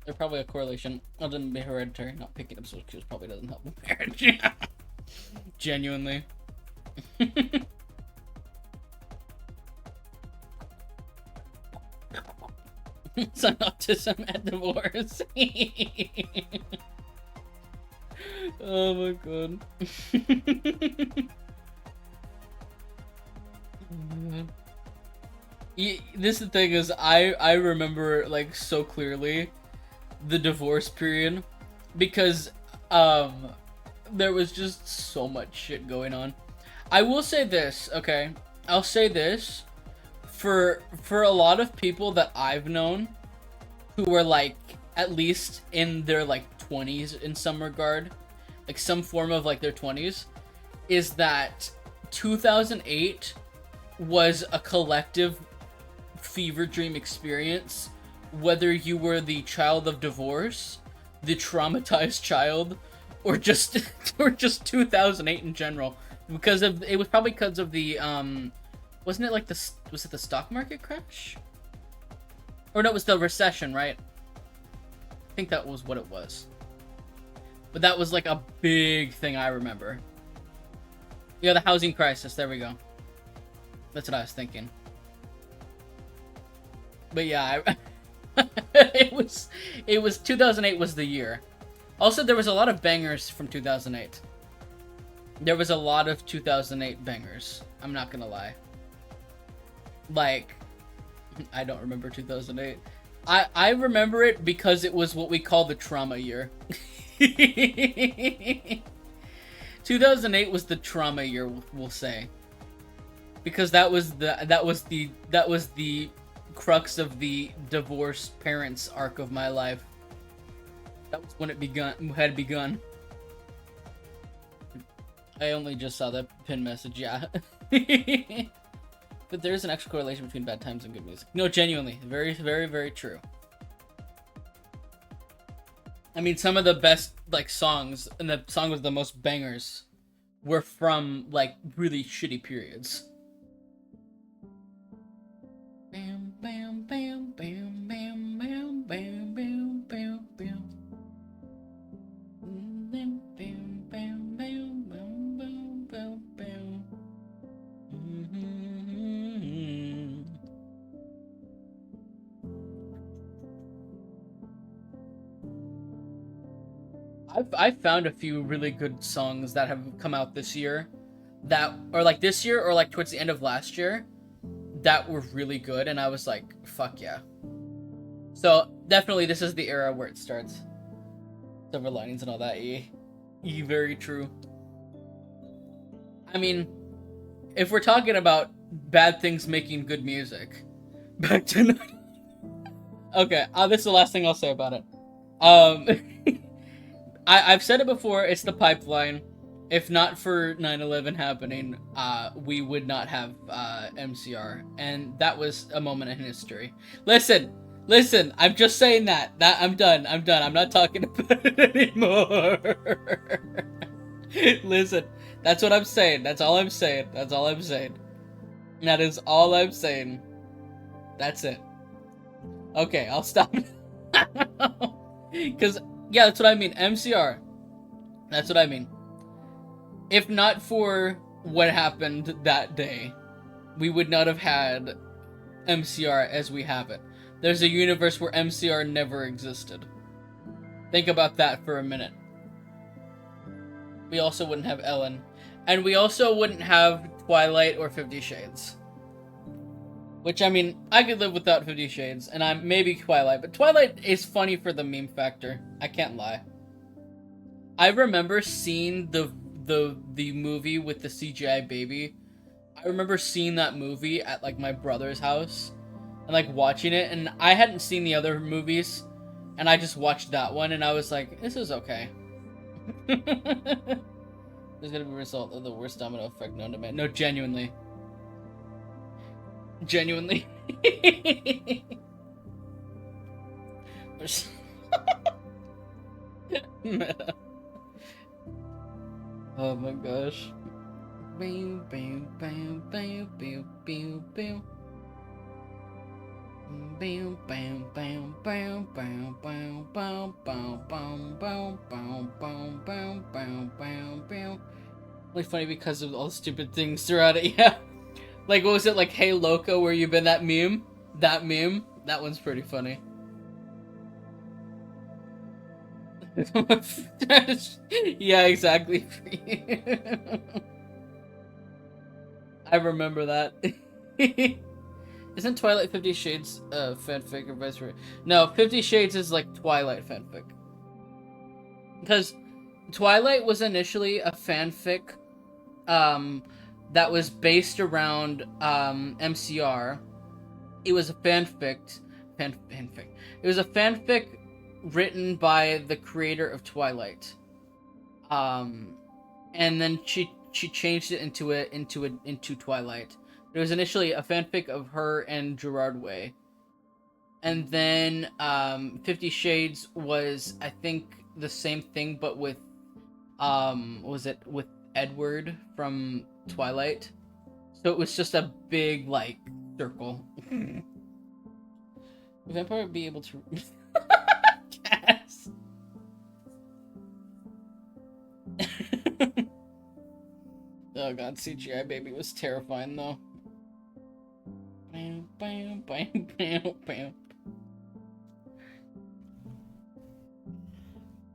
There's probably a correlation. Other than be hereditary, not picking up social cues probably doesn't help with marriage. Genuinely. Some autism at divorce. Oh my god. This is the thing is, I remember like so clearly the divorce period because there was just so much shit going on. I will say this, okay? I'll say this for a lot of people that I've known who were like at least in their like 20s in some regard, like some form of like their 20s, is that 2008 was a collective fever dream experience, whether you were the child of divorce, the traumatized child, or just 2008 in general, because of it was probably because of the wasn't it like was it the stock market crash? Or no, it was the recession, right? I think that was what it was. But that was like a big thing I remember. Yeah, the housing crisis, there we go. That's what I was thinking. But yeah, it was 2008 was the year. Also, there was a lot of bangers from 2008. There was a lot of 2008 bangers. I'm not gonna lie. Like, I don't remember 2008. I remember it because it was what we call the trauma year. 2008 was the trauma year, we'll say. Because that was the crux of the divorced parents arc of my life. That was when it had begun. I only just saw the pin message, yeah. But there is an extra correlation between bad times and good music. No, genuinely. Very, very, very true. I mean, some of the best, like, songs, and the song with the most bangers, were from, like, really shitty periods. Bam, bam, bam, bam, bam, bam, bam, bam, bam, bam. Bam, bam, bam, bam, bam, bam, bam, bam. I've found a few really good songs that have come out this year, that or like this year or like towards the end of last year, that were really good, and I was like, fuck yeah. So definitely this is the era where it starts. Silver linings and all that. Very true. I mean, if we're talking about bad things making good music, back to okay. This is the last thing I'll say about it. I've said it before. It's the pipeline. If not for 9/11 happening, we would not have MCR, and that was a moment in history. Listen. I'm just saying that. I'm done. I'm not talking about it anymore. Listen, that's what I'm saying. That's all I'm saying. That is all I'm saying. That's it. Okay, I'll stop. Because, yeah, that's what I mean. MCR. That's what I mean. If not for what happened that day, we would not have had MCR as we have it. There's a universe where MCR never existed. Think about that for a minute. We also wouldn't have Ellen. And we also wouldn't have Twilight or 50 Shades. Which, I mean, I could live without 50 Shades, and I'm maybe Twilight, but Twilight is funny for the meme factor. I can't lie. I remember seeing the movie with the CGI baby. I remember seeing that movie at, like, my brother's house, and, like, watching it, and I hadn't seen the other movies, and I just watched that one, and I was like, this is okay. There's gonna be a result of the worst domino effect known to man. No, genuinely. Genuinely. Oh my gosh. Bam, bam, bam, bam, bam, bam, bam. Bam, bam, bam, bam, bam, bam, bam, bam, bam, bam, bam, bam, bam, bam, bam, bam. Really funny because of all the stupid things throughout it, yeah. Like, what was it, like, Hey Loco, where you been, that meme? That meme? That one's pretty funny. Yeah, exactly. I remember that. Isn't Twilight 50 Shades fanfic or vice versa? No, 50 Shades is like Twilight fanfic. Because Twilight was initially a fanfic that was based around MCR. It was a fanfic. It was a fanfic written by the creator of Twilight. And then she changed it into Twilight. It was initially a fanfic of her and Gerard Way. And then 50 Shades was, I think, the same thing, but with was it with Edward from Twilight? So it was just a big, like, circle. Would Vampire be able to Cass. Oh god, CGI baby was terrifying though. Bam, bam, bam, bam, bam.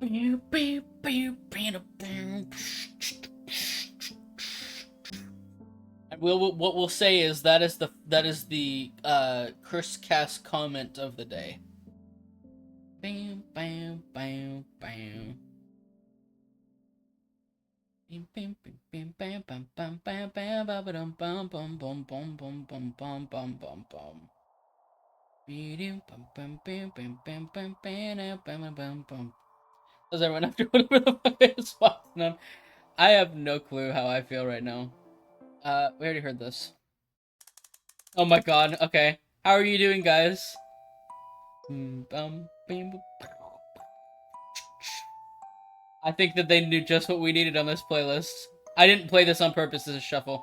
Bam, bam, bam, bam, bam. And what we'll say is that is the curse cast comment of the day. Bam, bam, bam, bam. Bam, bam, bam, bam, bam, bam, bam, bam, bam, bam, bam, bam, bam, bam, bam, bam, bam, bam, bam, bam. Bam, bam, bam, bam, bam, bam, bam, bam, bam, bam. Does everyone have to whatever the fuck is walking on? I have no clue how I feel right now. We already heard this. Oh my god, okay. How are you doing, guys? I think that they knew just what we needed on this playlist. I didn't play this on purpose as a shuffle.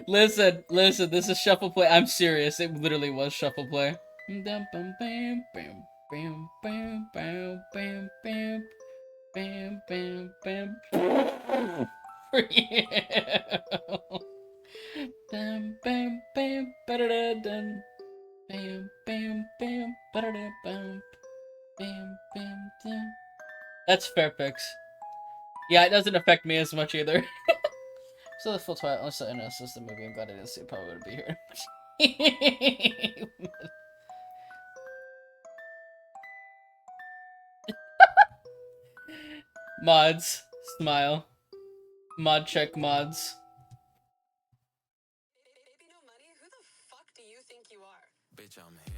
Listen, this is shuffle play. I'm serious, it literally was shuffle play. Bam, bam, bam, bam, bam, bam, bam, bam, bam, bam, bam. For you. Bam, bam, bam, ba-da-da-dun. Bam, bam, bam, ba-da-da, bam, bam, bam, bam. That's fair picks. Yeah, it doesn't affect me as much either. So the full Twilight, unless I know this is the movie, I'm glad I didn't see it. Probably would be here. Mods, smile. Mod check mods. Baby no money? Who the fuck do you think you are? Bitch, I'm him.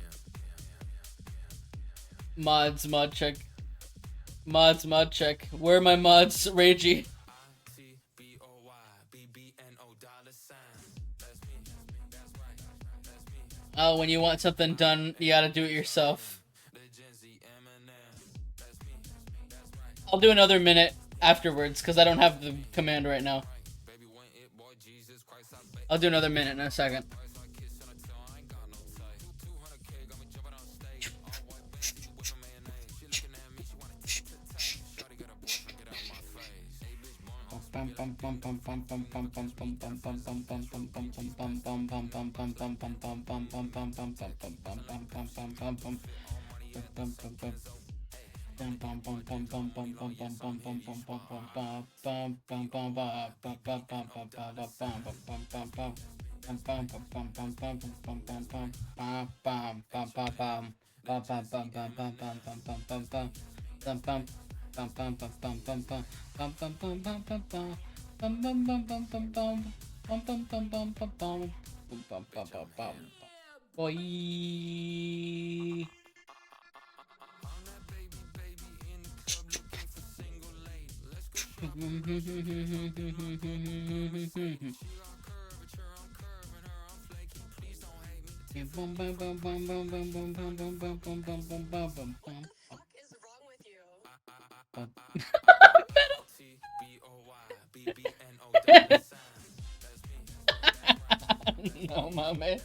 Mods, mod check. Mods, mod check. Where are my mods, Ragey? Oh, when you want something done, you gotta do it yourself. I'll do another minute afterwards, because I don't have the command right now. I'll do another minute in a second. Boy. What the fuck is wrong with you? No, my man.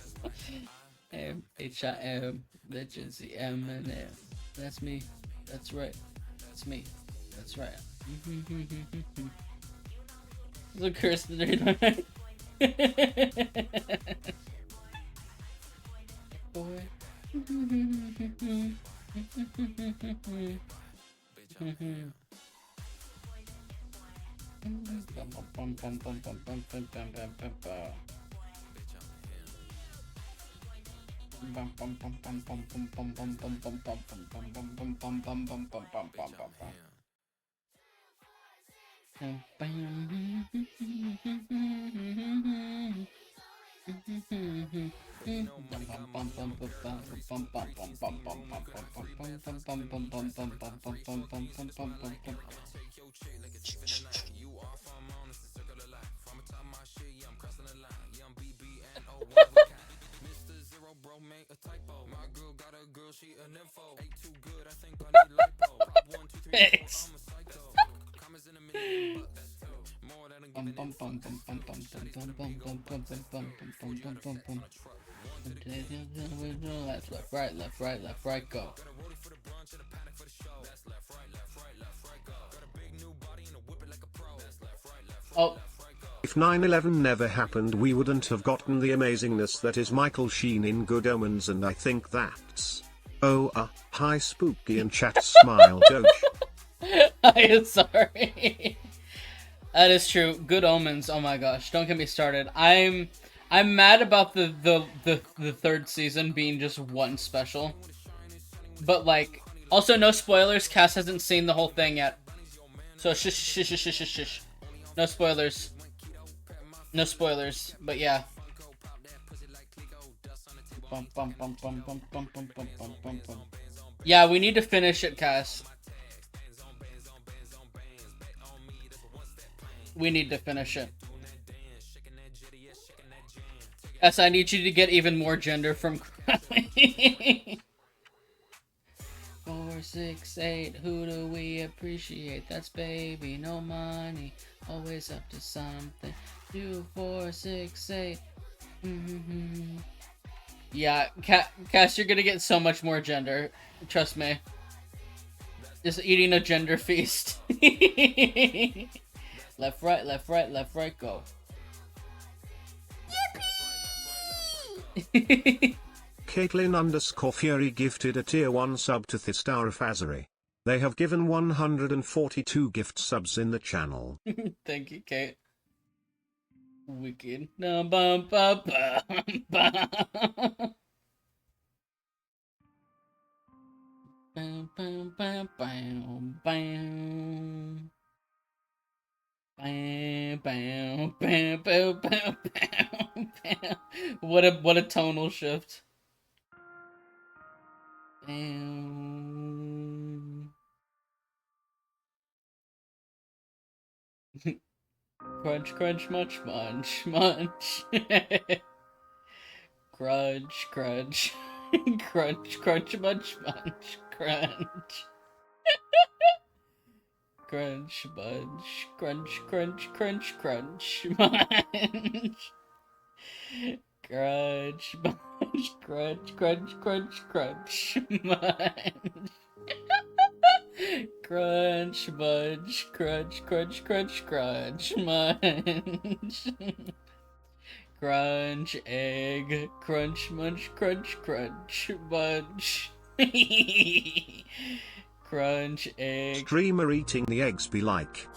M-H-I-M, Legends, the M&M. That's me. That's right. That's me. That's right. The curse to read my mind. Boy. Thanks. Left, right, go. Oh, If 9/11 never happened, we wouldn't have gotten the amazingness that is Michael Sheen in Good Omens, and I think that's... hi spooky and chat smile doge. I am sorry. That is true. Good Omens. Oh my gosh, don't get me started. I'm mad about the third season being just one special. But like, also no spoilers. Cass hasn't seen the whole thing yet, so shush. No spoilers. No spoilers. But yeah. Yeah, we need to finish it, Cass. We need to finish it. Yes, I need you to get even more gender from Crowley. 4, 6, 8, who do we appreciate? That's baby, no money, always up to something. 2, 4, 6, 8. Yeah, Cass, you're gonna get so much more gender. Trust me. Just eating a gender feast. Left, right, go. Caitlin_Fury gifted a tier 1 sub to Thistar of Azari. They have given 142 gift subs in the channel. Thank you, Kate. Wicked. Bum, bum, bum, bum. Bam, bam, bam, bam, bam. Bam, bam, bam, bam, bam, bam, bam. What a tonal shift. Bam. Crunch, crunch, munch, munch, munch. Crunch, crunch. Crunch, crunch, munch, munch, crunch. Crunch, munch, crunch, crunch, crunch, crunch, munch. Crunch, munch, crunch, crunch, crunch, crunch, munch. Crunch, munch, crunch, crunch, crunch, crunch, munch. Crunch, egg, crunch, munch, crunch, crunch, munch. Crunch, egg. Streamer eating the eggs be like.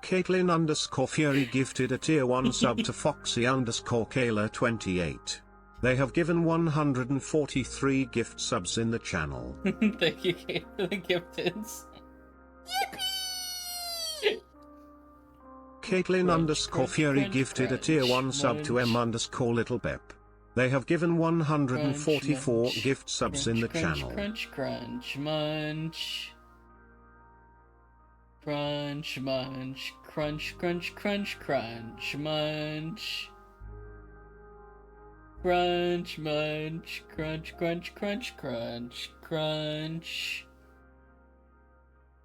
Caitlin_Fury gifted a tier 1 sub to Foxy_Kayla28. They have given 143 gift subs in the channel. Thank you, Kate, for the gifteds. Caitlin_Fury gifted a tier 1 sub to M_Littlebep. They have given 144 gift subs in the channel. Crunch, crunch, munch. Crunch, munch, crunch, crunch, crunch, crunch, munch. Crunch, munch, crunch, crunch, crunch, crunch, crunch.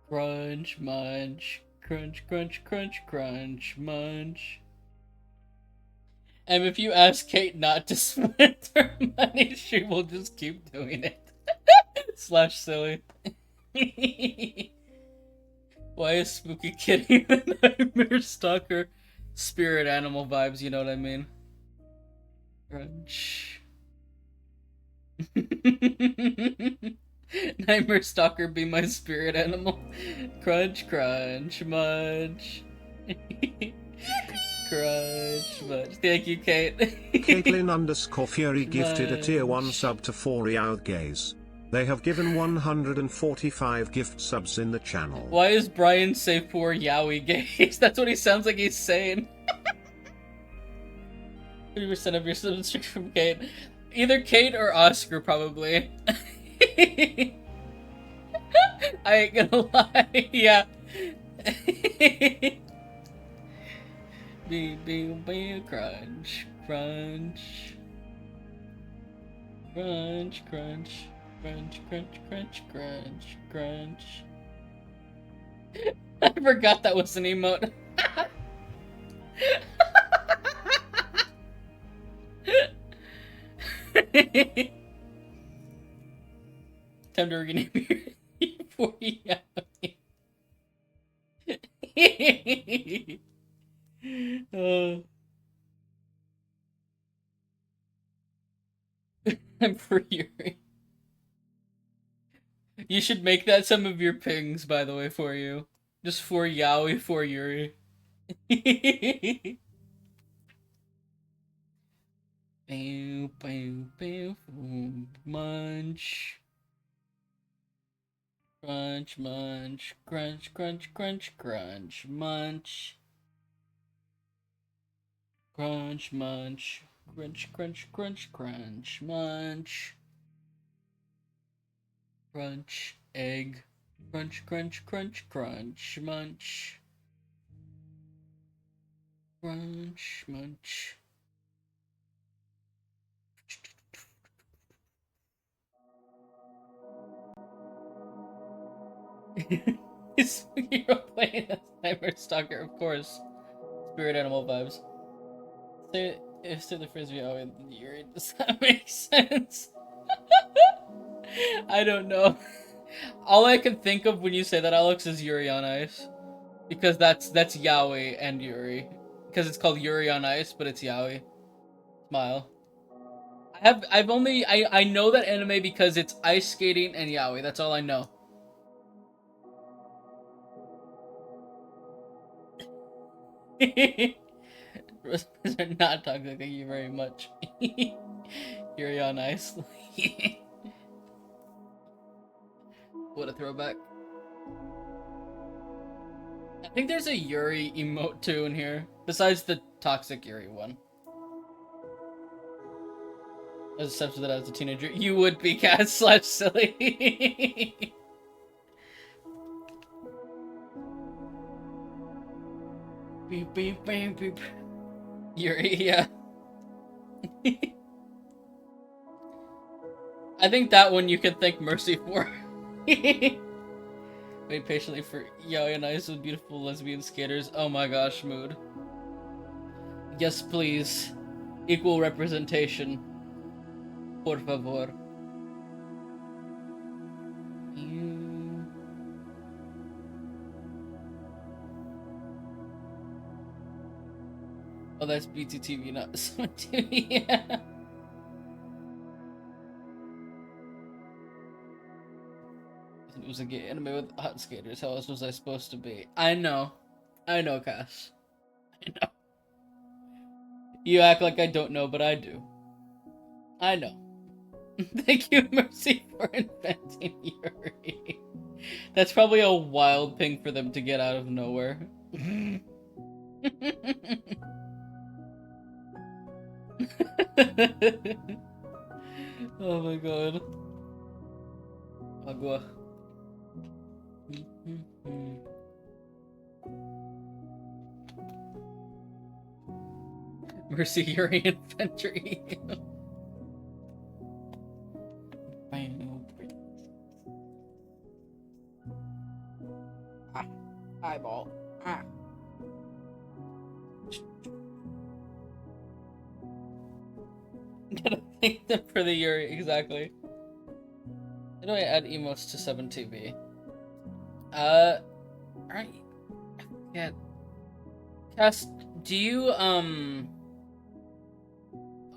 Crunch, munch, crunch, crunch, crunch, crunch, munch. And if you ask Kate not to spend her money, she will just keep doing it. Slash silly. Why is Spooky Kitty the Nightmare Stalker spirit animal vibes, you know what I mean? Crunch. Nightmare Stalker be my spirit animal. Crunch, crunch, munch. Crunch, munch. Thank you, Kate. Caitlin_Fury gifted a tier 1 sub to 4 Gaze. They have given 145 gift subs in the channel. Why is Brian say poor Yowie gays? That's what he sounds like he's saying. 30% of your subs are from Kate. Either Kate or Oscar, probably. I ain't gonna lie, yeah. Be crunch, crunch. Crunch, crunch. Crunch, crunch, crunch, crunch, crunch. I forgot that was an emote. Time to rename your for I'm for Yuri. You should make that some of your pings, by the way, for you. Just for Yaoi, for Yuri. Bow, bow, bow, munch. Crunch, munch, crunch, crunch, crunch, crunch, munch. Crunch, munch, crunch, crunch, crunch, crunch, munch. Crunch, egg, crunch, crunch, crunch, crunch, munch. Crunch, munch. You're playing as Nightmare Stalker, of course. Spirit animal vibes. Say the frisbee out with Yuri. Does that make sense? I don't know. All I can think of when you say that, Alex, is Yuri on Ice. Because that's Yaoi and Yuri. Because it's called Yuri on Ice, but it's Yaoi. Smile. I know that anime because it's ice skating and yaoi. That's all I know. They're not toxic. Thank you very much. You're on ice. What a throwback. I think there's a Yuri emote too in here, besides the toxic Yuri one. As accepted that as a teenager, you would be cat slash silly. Beep beep beep beep. Yuri, yeah. I think that one you can thank Mercy for. Wait patiently for yaoi and ice with beautiful lesbian skaters. Oh my gosh, mood. Yes, please. Equal representation. Por favor. Oh, that's BTTV, not Summon TV. Yeah. It was a gay anime with hot skaters. How else was I supposed to be? I know, Cass. I know. You act like I don't know, but I do. I know. Thank you, Mercy, for inventing Yuri. That's probably a wild thing for them to get out of nowhere. Oh my god. Agua. Mercy Yuri Infantry. Eyeball. Gotta thank them for the Yuri, exactly. How do I add emotes to 7TV? Alright. Yeah. Cass, do you, oh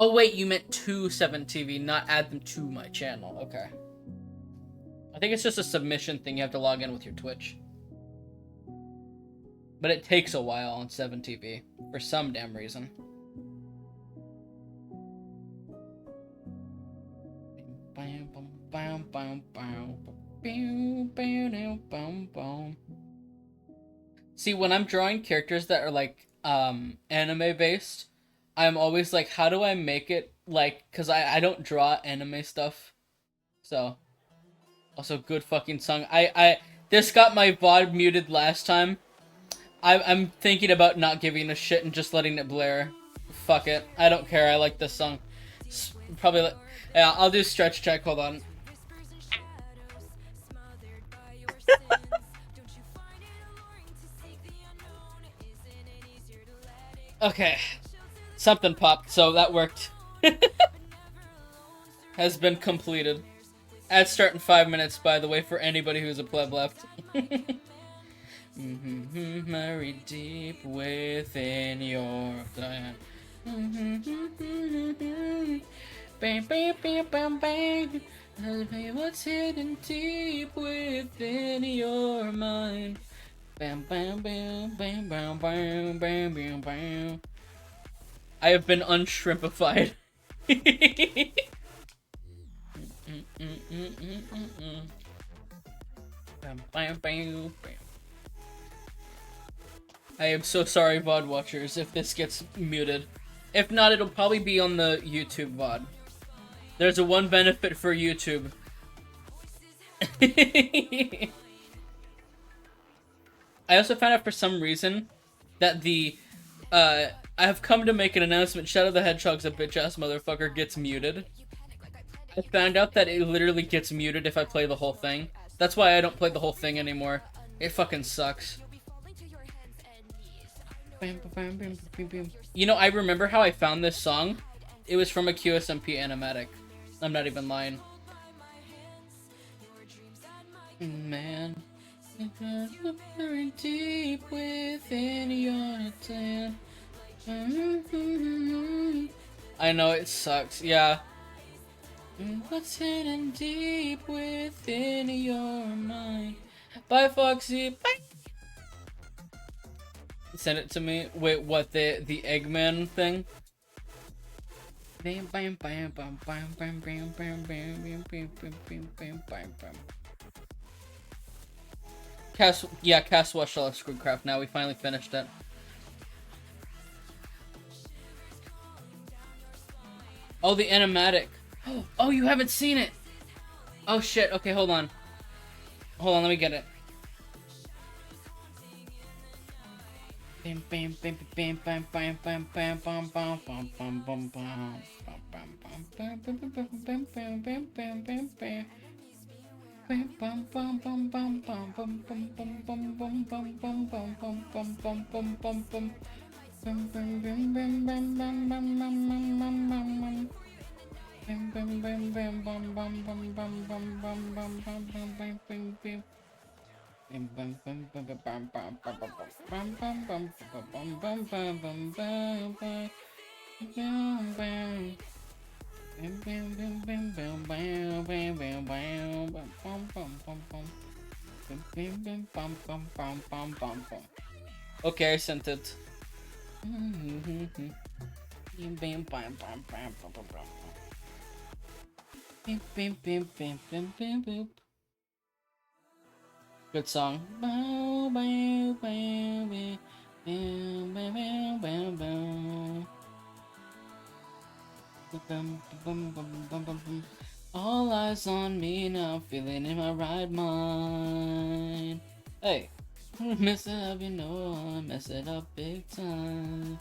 wait, you meant to 7TV, not add them to my channel. Okay. I think it's just a submission thing. You have to log in with your Twitch. But it takes a while on 7TV, for some damn reason. See, when I'm drawing characters that are like anime based, I'm always like, how do I make it like, because I don't draw anime stuff. So also good fucking song. This got my VOD muted last time. I'm thinking about not giving a shit and just letting it blare. Fuck it. I don't care. I like this song. Probably. Yeah, I'll do stretch check. Hold on. Okay. Something popped, so that worked. Has been completed. Ad start in 5 minutes, by the way, for anybody who's a pleb left. Married deep within your clan. Bang, bang, bang, bang, bang. What's hidden deep within your mind? Bam, bam, bam, bam, bam, bam, bam, bam, bam. I have been unshrimpified. Bam, bam, bam, bam. I am so sorry, VOD watchers, if this gets muted. If not, it'll probably be on the YouTube VOD. There's a one benefit for YouTube. I also found out for some reason that I have come to make an announcement. Shadow the Hedgehog's a bitch-ass motherfucker gets muted. I found out that it literally gets muted if I play the whole thing. That's why I don't play the whole thing anymore. It fucking sucks. You know, I remember how I found this song. It was from a QSMP animatic. I'm not even lying. Man. Deep within your tan. I know it sucks. Yeah. What's hidden deep within your mind? Bye, Foxy. Bye. Send it to me. Wait, what? The Eggman thing? Cast Watch Shell of Screwcraft. Now we finally finished it. Oh, the animatic. Oh, you haven't seen it. Oh shit. Okay, hold on. Hold on, let me get it. Okay, I sent it. Good song. All eyes on me now, feeling in my right mind. Hey, mess it up, you know I mess it up big time.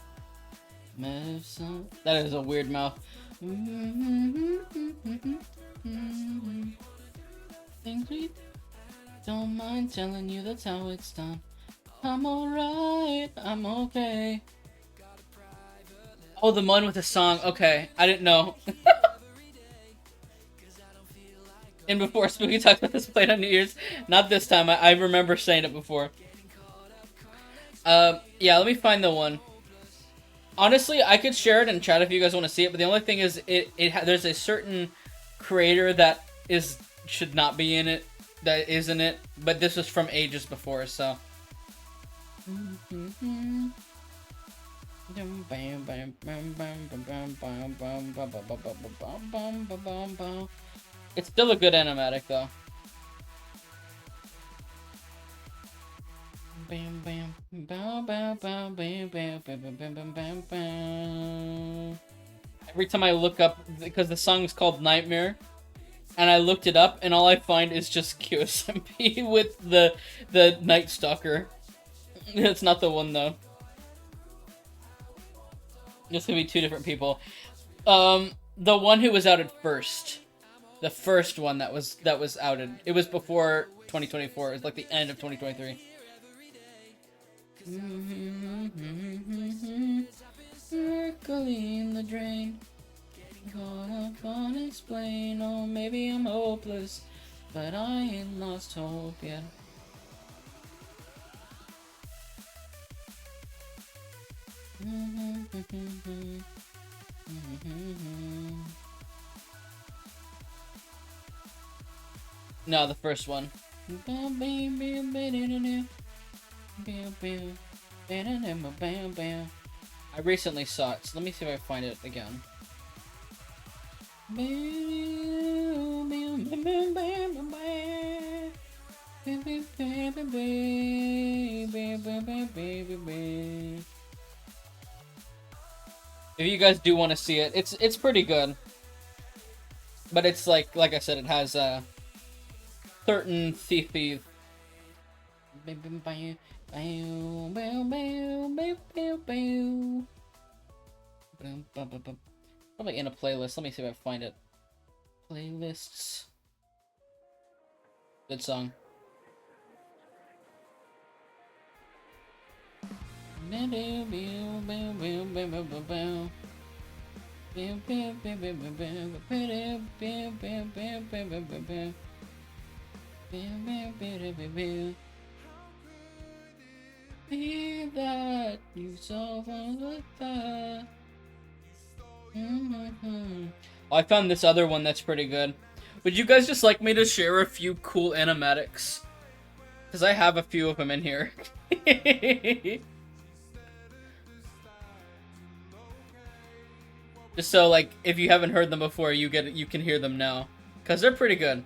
That is a weird mouth. Things we don't mind telling you that's how it's done. I'm alright, I'm okay. Oh, the one with the song. Okay, I didn't know. And before Spooky talked about this played on New Year's. Not this time. I remember saying it before. Yeah, let me find the one. Honestly, I could share it in chat if you guys want to see it, but the only thing is, there's a certain creator that should not be in it, that is in it, but this was from ages before, so. It's still a good animatic, though. Every time I look up, because the song is called Nightmare, and I looked it up, and all I find is just QSMP with the Night Stalker. It's not the one, though. It's gonna be two different people. The one who was outed first. The first one that was outed. It was before 2024. It was like the end of 2023. Circling the drain. Can't explain. Oh, maybe I'm hopeless, but I ain't lost hope yet. No, the first one. I recently saw it, so let me see if I find it again. If you guys do want to see it, it's pretty good. But it's like I said, it has certain thiefy. Probably in a playlist. Let me see if I find it. Playlists. Good song. Be that you saw one like that. Oh, I found this other one that's pretty good. Would you guys just like me to share a few cool animatics? Because I have a few of them in here. Just so, like, if you haven't heard them before, you can hear them now. Because they're pretty good.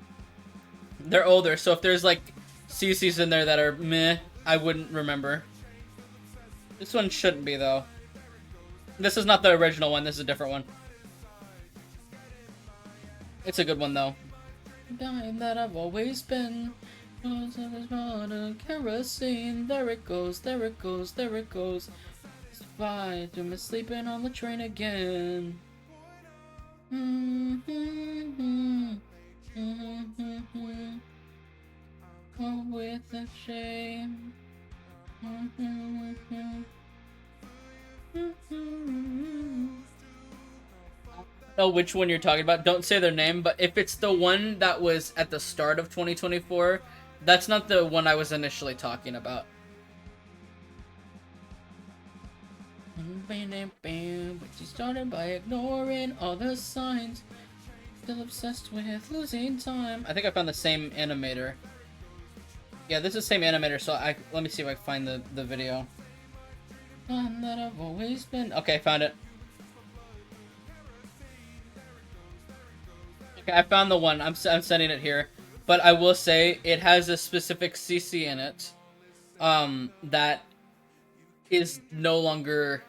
They're older, so if there's, like, CCs in there that are meh, I wouldn't remember. This one shouldn't be, though. This is not the original one, this is a different one. It's a good one, though. Dying that I've always been. Kerosene. There it goes, there it goes, there it goes. It's fine. I'm sleeping on the train again. Oh, with a shame. Know which one you're talking about. Don't say their name, but if it's the one that was at the start of 2024, that's not the one I was initially talking about. But she started by ignoring all the signs. Still obsessed with losing time. I think I found the same animator. Yeah, this is the same animator, so let me see if I can find the video. One that I've always been. Okay, I found it. Okay, I found the one. I'm sending it here, but I will say it has a specific CC in it, that is no longer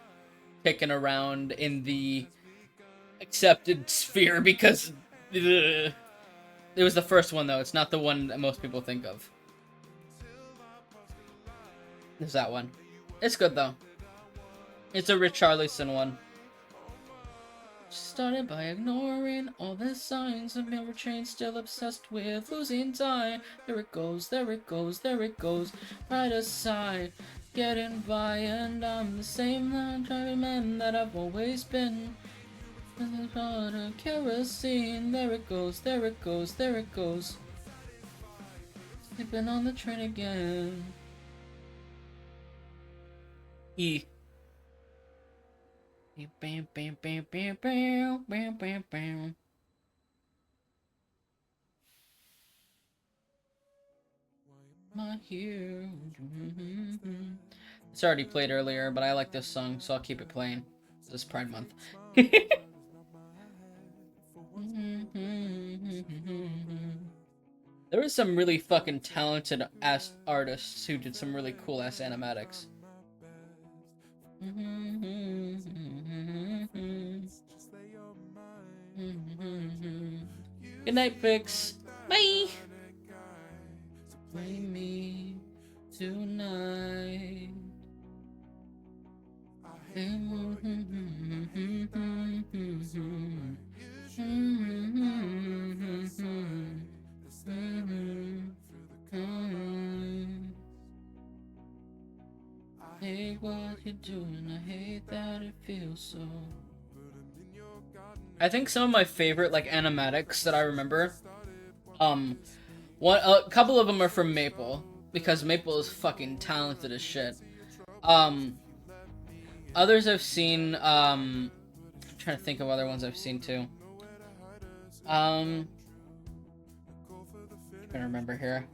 taken around in the accepted sphere because it was the first one though. It's not the one that most people think of. There's that one. It's good though. It's a Richarlison one. Started by ignoring all the signs of mirror chain, still obsessed with losing time. There it goes, there it goes, there it goes. Right aside, getting by, and I'm the same driving man that I've always been. Kerosene, there it goes, there it goes, there it goes. Sleeping on the train again. E. Bam, bam, bam, bam, bam, bam, bam, bam. My hero. It's already played earlier, but I like this song, so I'll keep it playing. This Pride Month. There was some really fucking talented ass artists who did some really cool ass animatics. Good night, Fix. Bye. Play me tonight. Hate what you're doing, I hate that it feels so. I think some of my favorite like animatics that I remember, a couple of them are from Maple, because Maple is fucking talented as shit. Others I've seen, I'm trying to think of other ones I've seen too. I'm trying to remember here.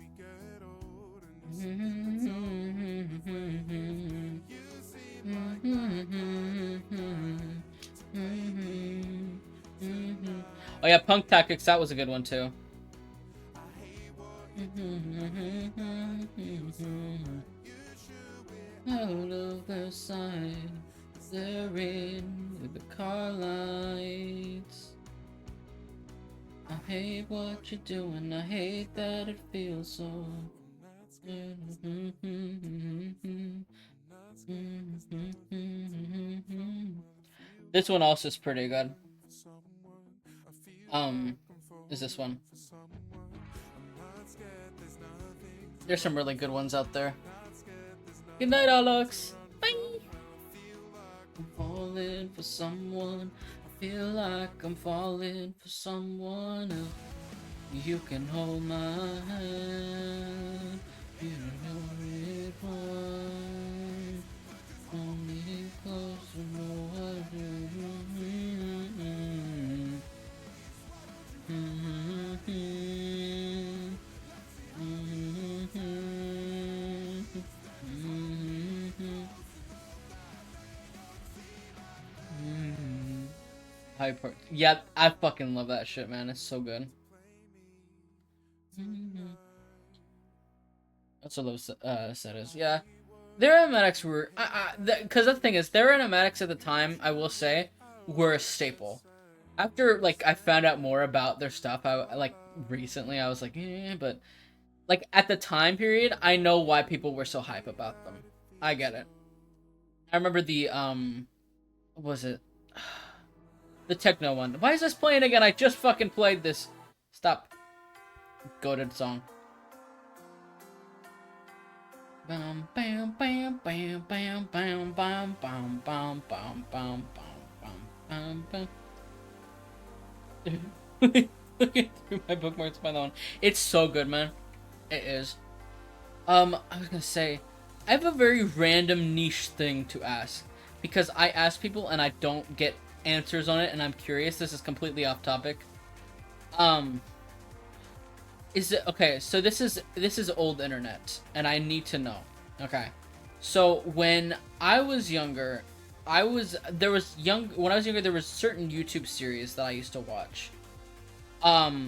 Oh yeah, Punk Tactics, that was a good one too. Out of the side, they're in with the car lights. I hate what you're doing, I hate that it feels so. This one also is pretty good. Is this one? There's some really good ones out there. Good night, Alex. Bye. I'm falling for someone. I feel like I'm falling for someone else. You can hold my hand. You know it won't. Hold me close to know what you mean. Hyper. Yeah, I fucking love that shit, man. It's so good. That's what those set is. Yeah, their animatics were, because the thing is, their animatics at the time, I will say, were a staple. After like I found out more about their stuff, I like recently I was like, but like at the time period, I know why people were so hype about them. I get it. I remember the what was it? The techno one. Why is this playing again? I just fucking played this. Stop. Goated song. Bam bam bam bam bam bam bam bam bam bam bam bam bam bam. Looking through my bookmarks by that one. It's so good, man. It is. I was gonna say, I have a very random niche thing to ask because I ask people and I don't get answers on it, and I'm curious. This is completely off topic. Is it okay? So this is old internet, and I need to know. Okay, so when I was younger, when I was younger, there was certain YouTube series that I used to watch. Oh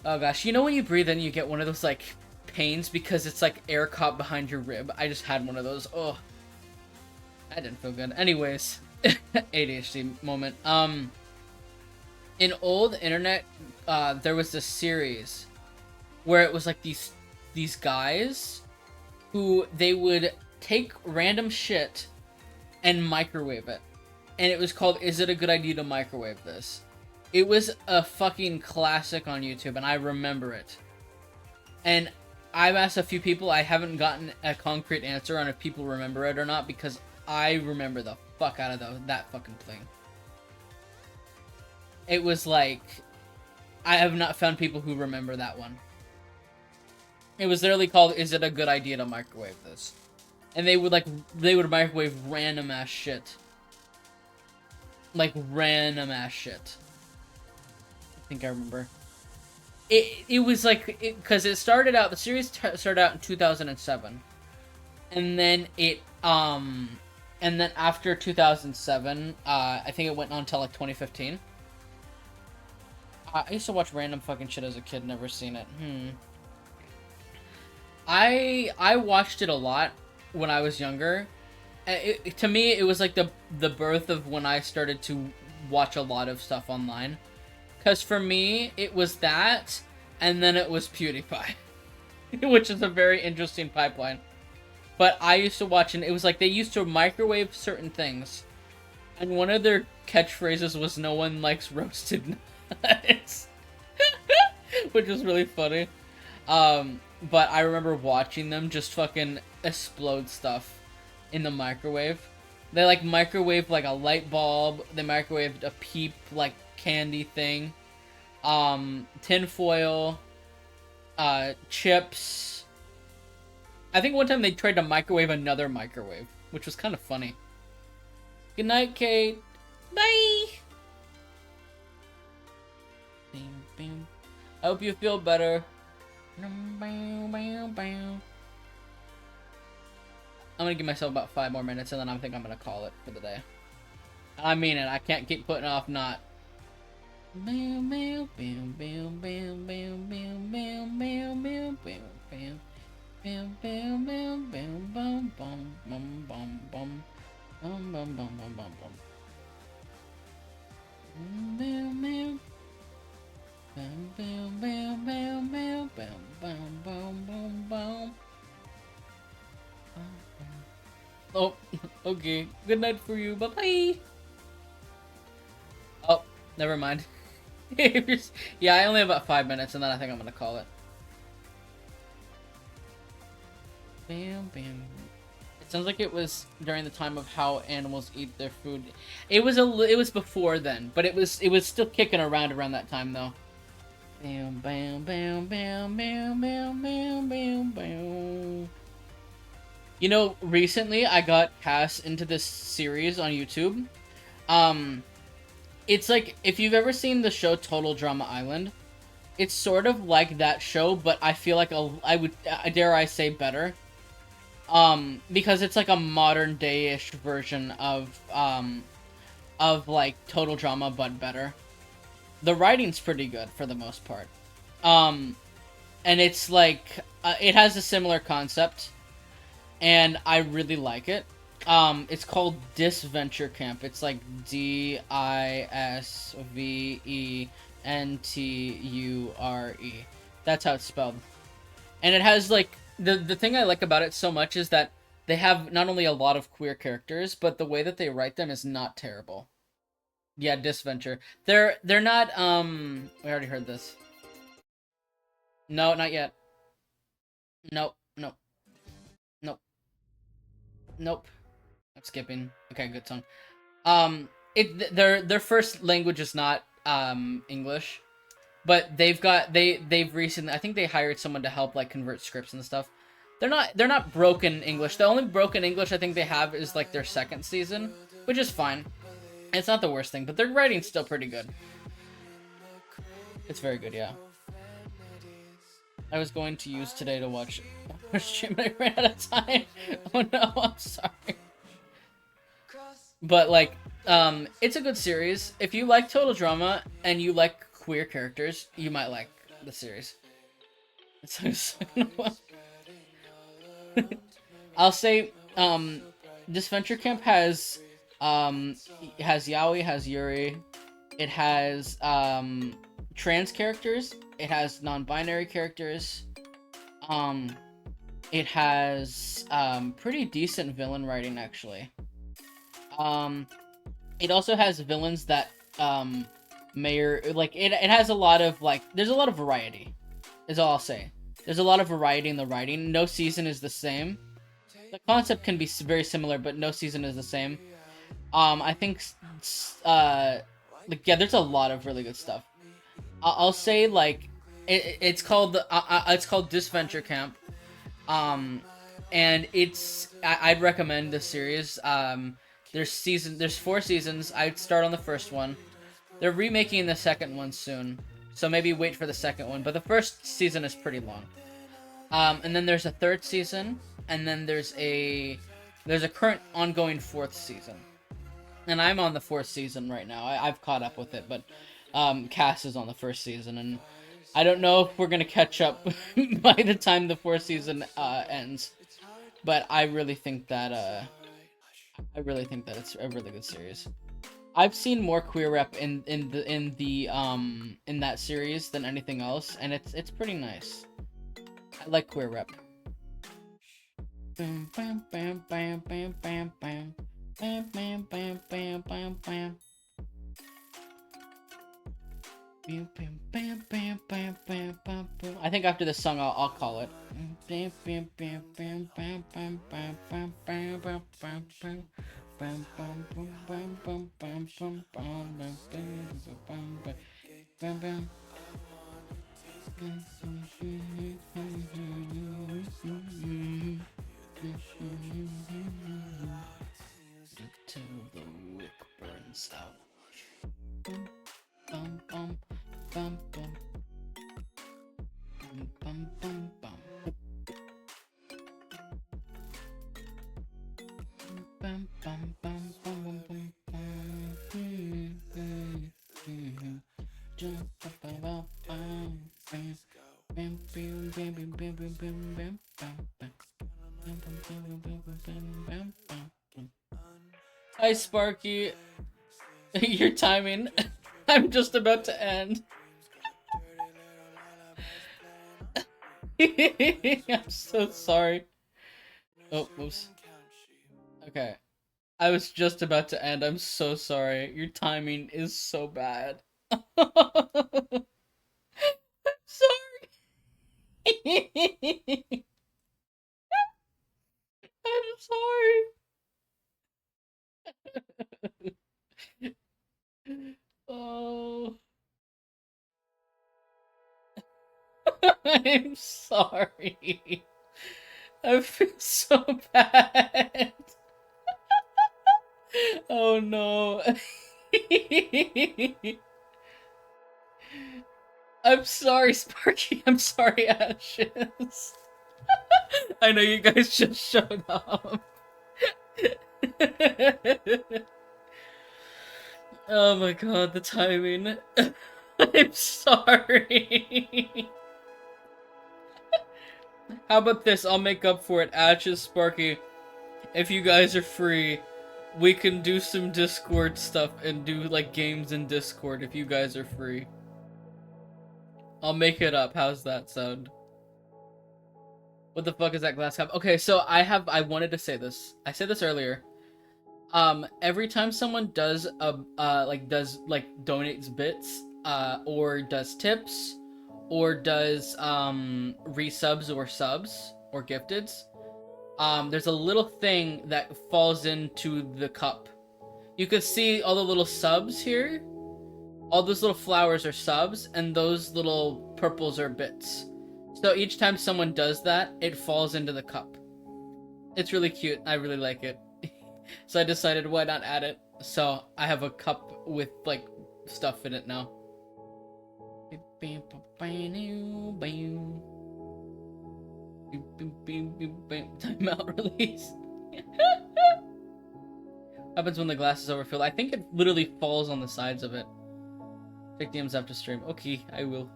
gosh, you know when you breathe in, you get one of those like pains because it's like air caught behind your rib. I just had one of those. Oh, that didn't feel good. Anyways, ADHD moment. In old internet, there was this series where it was like these guys who they would take random shit and microwave it, and it was called "Is It a Good Idea to Microwave This?" It was a fucking classic on YouTube, and I remember it. And I've asked a few people. I haven't gotten a concrete answer on if people remember it or not because I remember the fuck out of that fucking thing. It was like, I have not found people who remember that one. It was literally called, "Is It a Good Idea to Microwave This?" And they would microwave random ass shit. Like random ass shit. I think I remember. It was like, because it started out, the series started out in 2007. And then and then after 2007, I think it went on until like 2015. I used to watch random fucking shit as a kid, never seen it. I watched it a lot when I was younger. To me, it was like the birth of when I started to watch a lot of stuff online. Because for me, it was that, and then it was PewDiePie. Which is a very interesting pipeline. But I used to watch, and it was like they used to microwave certain things. And one of their catchphrases was, "No one likes roasted nuts." Which was really funny. But I remember watching them just fucking explode stuff in the microwave. They like microwaved like a light bulb. They microwaved a Peep like candy thing. Tinfoil. Chips. I think one time they tried to microwave another microwave, which was kind of funny. Good night, Kate. Bye. I hope you feel better. I'm gonna give myself about 5 more minutes, and then I think I'm gonna call it for the day. I mean it. I can't keep putting off not. Oh, okay. Good night for you. Bye bye. Oh, never mind. Yeah, I only have about 5 minutes, and then I think I'm gonna call it. Bam, bam. It sounds like it was during the time of how animals eat their food. It was before then, but it was still kicking around that time though. Bam, bam, bam, bam, bam, bam, bam, bam, bam. You know, recently I got cast into this series on YouTube. It's like, if you've ever seen the show Total Drama Island, it's sort of like that show, but I feel like dare I say better. Because it's like a modern day-ish version of of like total drama but better. The writing's pretty good for the most part. And it's like it has a similar concept, and I really like it. It's called Disventure Camp. It's like Disventure. That's how it's spelled. And it has like the thing I like about it so much is that they have not only a lot of queer characters, but the way that they write them is not terrible. Yeah, Disventure. They're not we already heard this. No, not yet. Nope, nope, nope, nope. I'm skipping. Okay, good song. Their first language is not English, but they've recently, I think they hired someone to help like convert scripts and stuff. They're not broken English. The only broken English I think they have is like their second season, which is fine. It's not the worst thing, but their writing's still pretty good. It's very good, yeah. I was going to use today to watch a stream, but I ran out of time. Oh no, I'm sorry. But like, it's a good series. If you like total drama and you like queer characters, you might like the series. I'll say, Disventure Camp has Yaoi, has Yuri, it has trans characters, it has non-binary characters, it has pretty decent villain writing actually. It also has villains that it has a lot of like, there's a lot of variety, is all I'll say. There's a lot of variety in the writing. No season is the same. The concept can be very similar, but no season is the same. I think like, yeah, there's a lot of really good stuff. I'll say like it's called Disventure Camp, and I'd recommend the series. There's 4 seasons. I'd start on the first one. They're remaking the second one soon, so maybe wait for the second one. But the first season is pretty long. And then there's a 3rd season, and then there's a current ongoing 4th season. And I'm on the 4th season right now. I've caught up with it, but Cass is on the 1st season, and I don't know if we're gonna catch up by the time the 4th season ends. But I really think that it's a really good series. I've seen more queer rep in that series than anything else, and it's pretty nice. I like queer rep. Bam bam bam bam bam bam bam bam bam bam bam bam bam. Bam bam bam bam bam bam bam bam. I think after this song I'll call it. Bam bam bam bam bam bam bam bam bam bam bam bam. Bam bam bam bam bam bam bam bam bam bam bam bam. Till the wick burns out. Bum bum bum bum bum bum bum bum. Bum bum bum bum bum bum. Jump up about bam bam bam bam bam bam bam bam bam bam bam bam. Hi Sparky, your timing. I'm just about to end. I'm so sorry. Oh, oops. Okay. I was just about to end. I'm so sorry. Your timing is so bad. I'm sorry. I'm sorry. Oh. I'm sorry. I feel so bad. Oh no. I'm sorry, Sparky. I'm sorry, Ashes. I know you guys just showed up. Oh my god, the timing. I'm sorry. How about this? I'll make up for it. Ashes, Sparky, if you guys are free, we can do some Discord stuff and do like games in Discord if you guys are free. I'll make it up. How's that sound? What the fuck is that glass cup? Okay, so I wanted to say this. I said this earlier. Every time someone does donates bits, or does tips, or does resubs or subs or gifteds, there's a little thing that falls into the cup. You can see all the little subs here. All those little flowers are subs, and those little purples are bits. So each time someone does that, it falls into the cup. It's really cute. I really like it. So I decided why not add it. So I have a cup with like stuff in it now. Timeout release. Happens when the glass is overfilled. I think it literally falls on the sides of it. Check DMs after stream. Okay, I will.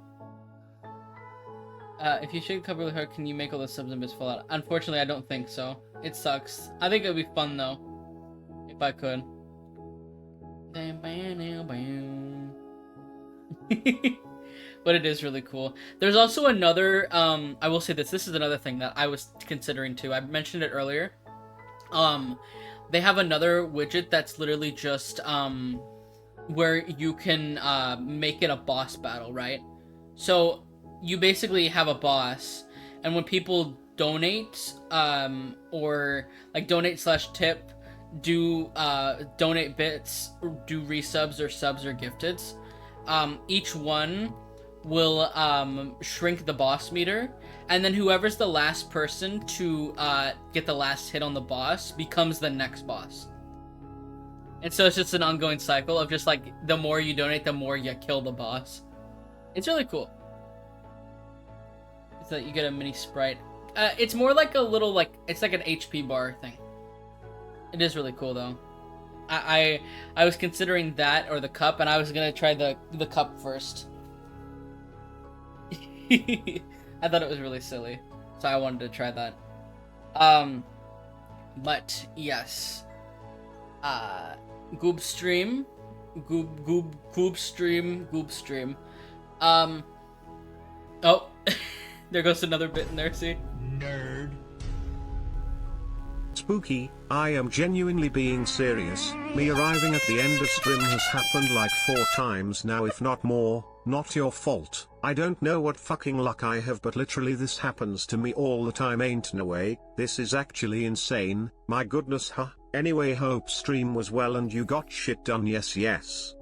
If you shake the cup really hard, can you make all the subs and bits fall out? Unfortunately, I don't think so. It sucks. I think it would be fun though. If I could. But it is really cool. There's also another, I will say this is another thing that I was considering too. I mentioned it earlier. They have another widget that's literally just, where you can, make it a boss battle, right? So, you basically have a boss, and when people donate, or, like, donate/tip, do, donate bits, do resubs or subs or gifteds, each one will shrink the boss meter, and then whoever's the last person to get the last hit on the boss becomes the next boss. And so it's just an ongoing cycle of just like the more you donate, the more you kill the boss. It's really cool. It's that you get a mini sprite. It's more like a little like it's like an HP bar thing. It is really cool though. I was considering that or the cup, and I was gonna try the cup first. I thought it was really silly, so I wanted to try that. But yes, Goob stream. Oh, there goes another bit in there. See, Nerd. Spooky, I am genuinely being serious. Me arriving at the end of stream has happened like 4 times now, if not more. Not your fault. I don't know what fucking luck I have, but literally this happens to me all the time. Ain't no way. This is actually insane. My goodness, huh? Anyway, hope stream was well and you got shit done. Yes.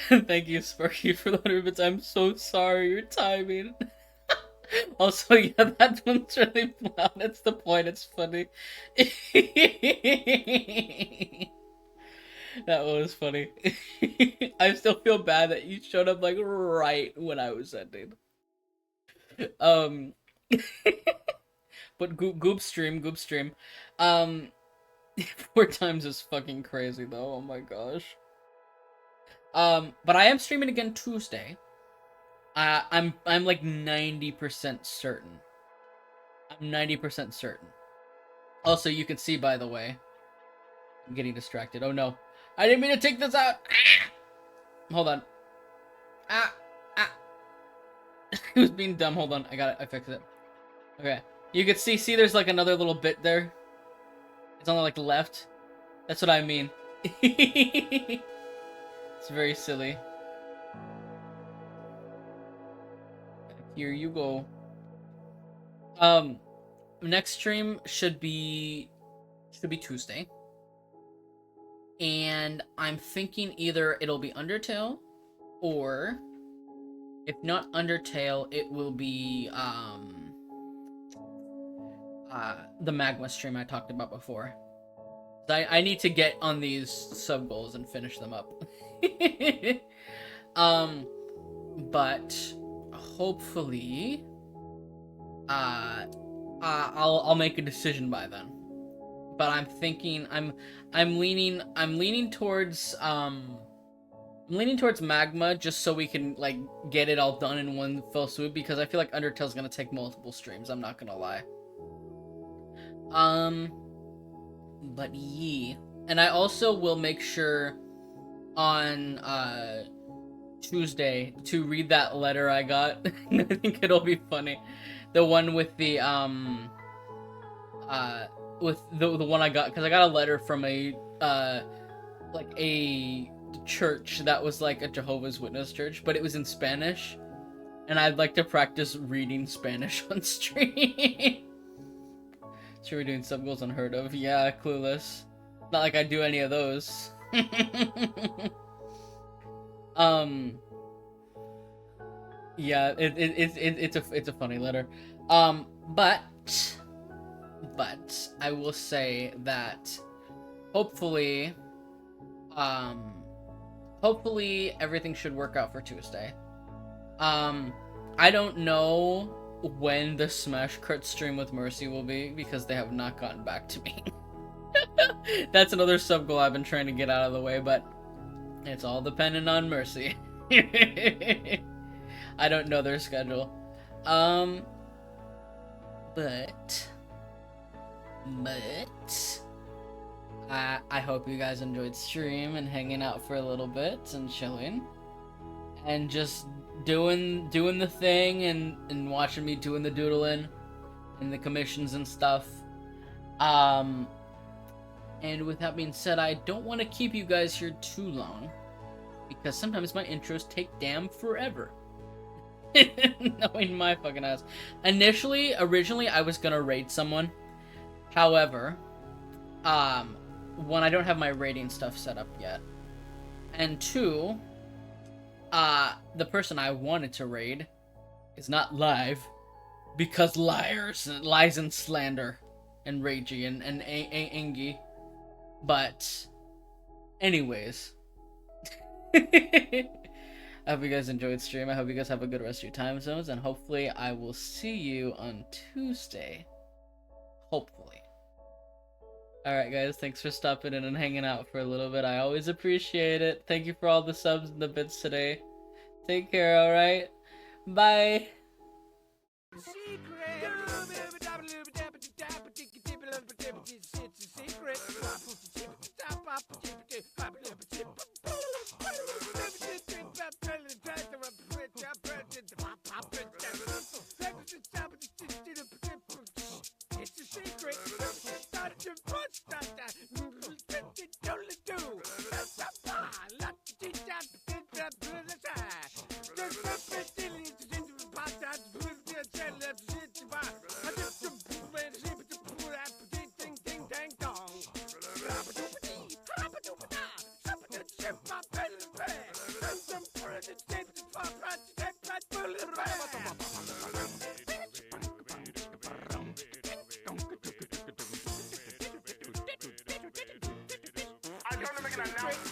Thank you, Sparky, for the 100 bits. I'm so sorry. Your timing. Also, yeah, that one's really loud. That's the point. It's funny. That one was funny. I still feel bad that you showed up like right when I was ending. But Goop stream. 4 times is fucking crazy though. Oh my gosh. But I am streaming again Tuesday. I'm like 90% certain. I'm 90% certain. Also, you can see, by the way, I'm getting distracted. Oh no. I didn't mean to take this out. Ah! Hold on. It was being dumb. Hold on. I got it. I fixed it. Okay. You can see there's like another little bit there. It's on the like left. That's what I mean. It's very silly. Here you go. Next stream should be Tuesday. And I'm thinking either it'll be Undertale, or if not Undertale, it will be the Magma stream I talked about before. I need to get on these sub goals and finish them up. But hopefully I'll make a decision by then. but I'm thinking I'm leaning towards I'm leaning towards magma just so we can like get it all done in one fell swoop, because I feel like Undertale's gonna take multiple streams, I'm not gonna lie. But yeah. And I also will make sure on Tuesday to read that letter I got. I think it'll be funny. The one with the with the one I got, because I got a letter from a like a church that was like a Jehovah's Witness church, but it was in Spanish, and I'd like to practice reading Spanish on stream. Sure, we're doing sub goals unheard of. Yeah, clueless. Not like I do any of those. Yeah, it's a funny letter. But I will say that hopefully everything should work out for Tuesday. I don't know when the Smash Crit stream with Mercy will be, because they have not gotten back to me. That's another sub goal I've been trying to get out of the way, but it's all dependent on Mercy. I don't know their schedule. But I hope you guys enjoyed stream and hanging out for a little bit and chilling and just doing the thing and watching me doing the doodling and the commissions and stuff. And with that being said, I don't want to keep you guys here too long, because sometimes my intros take damn forever. Knowing my fucking ass. Originally, I was gonna raid someone. However, one, I don't have my raiding stuff set up yet. And two, the person I wanted to raid is not live, because lies and slander and ragey and Angie. But anyways, I hope you guys enjoyed stream. I hope you guys have a good rest of your time zones, and hopefully I will see you on Tuesday. Hopefully. Alright guys, thanks for stopping in and hanging out for a little bit. I always appreciate it. Thank you for all the subs and the bits today. Take care, alright? Bye! It's a secret. Start to push I'm going to make an announcement.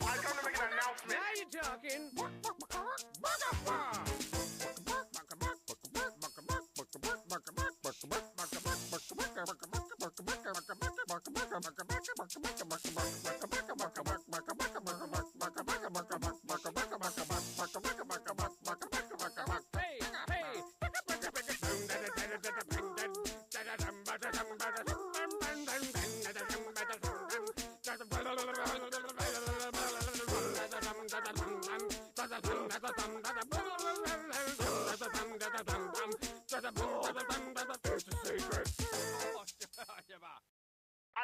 I'm going to make an announcement. Now you're talking. I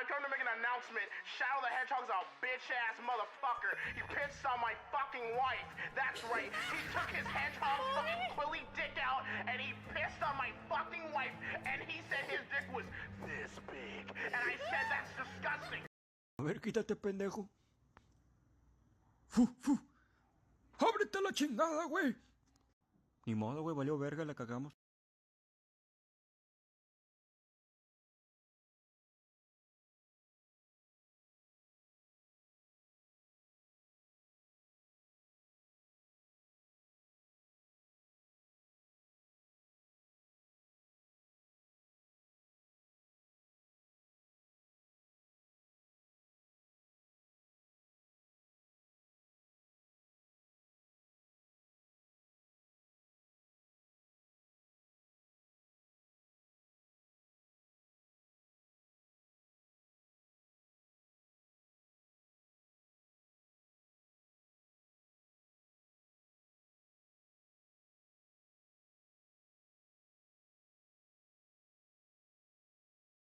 come to make an announcement. Shadow the Hedgehog's a bitch-ass motherfucker. He pissed on my fucking wife. That's right. He took his hedgehog fucking quilly dick out and he pissed on my fucking wife and he said his dick was this big. And I said that's disgusting. A ver, quítate, pendejo. ¡Fu, fu! ¡Ábrete la chingada, güey! Ni modo, güey, valió verga, la cagamos.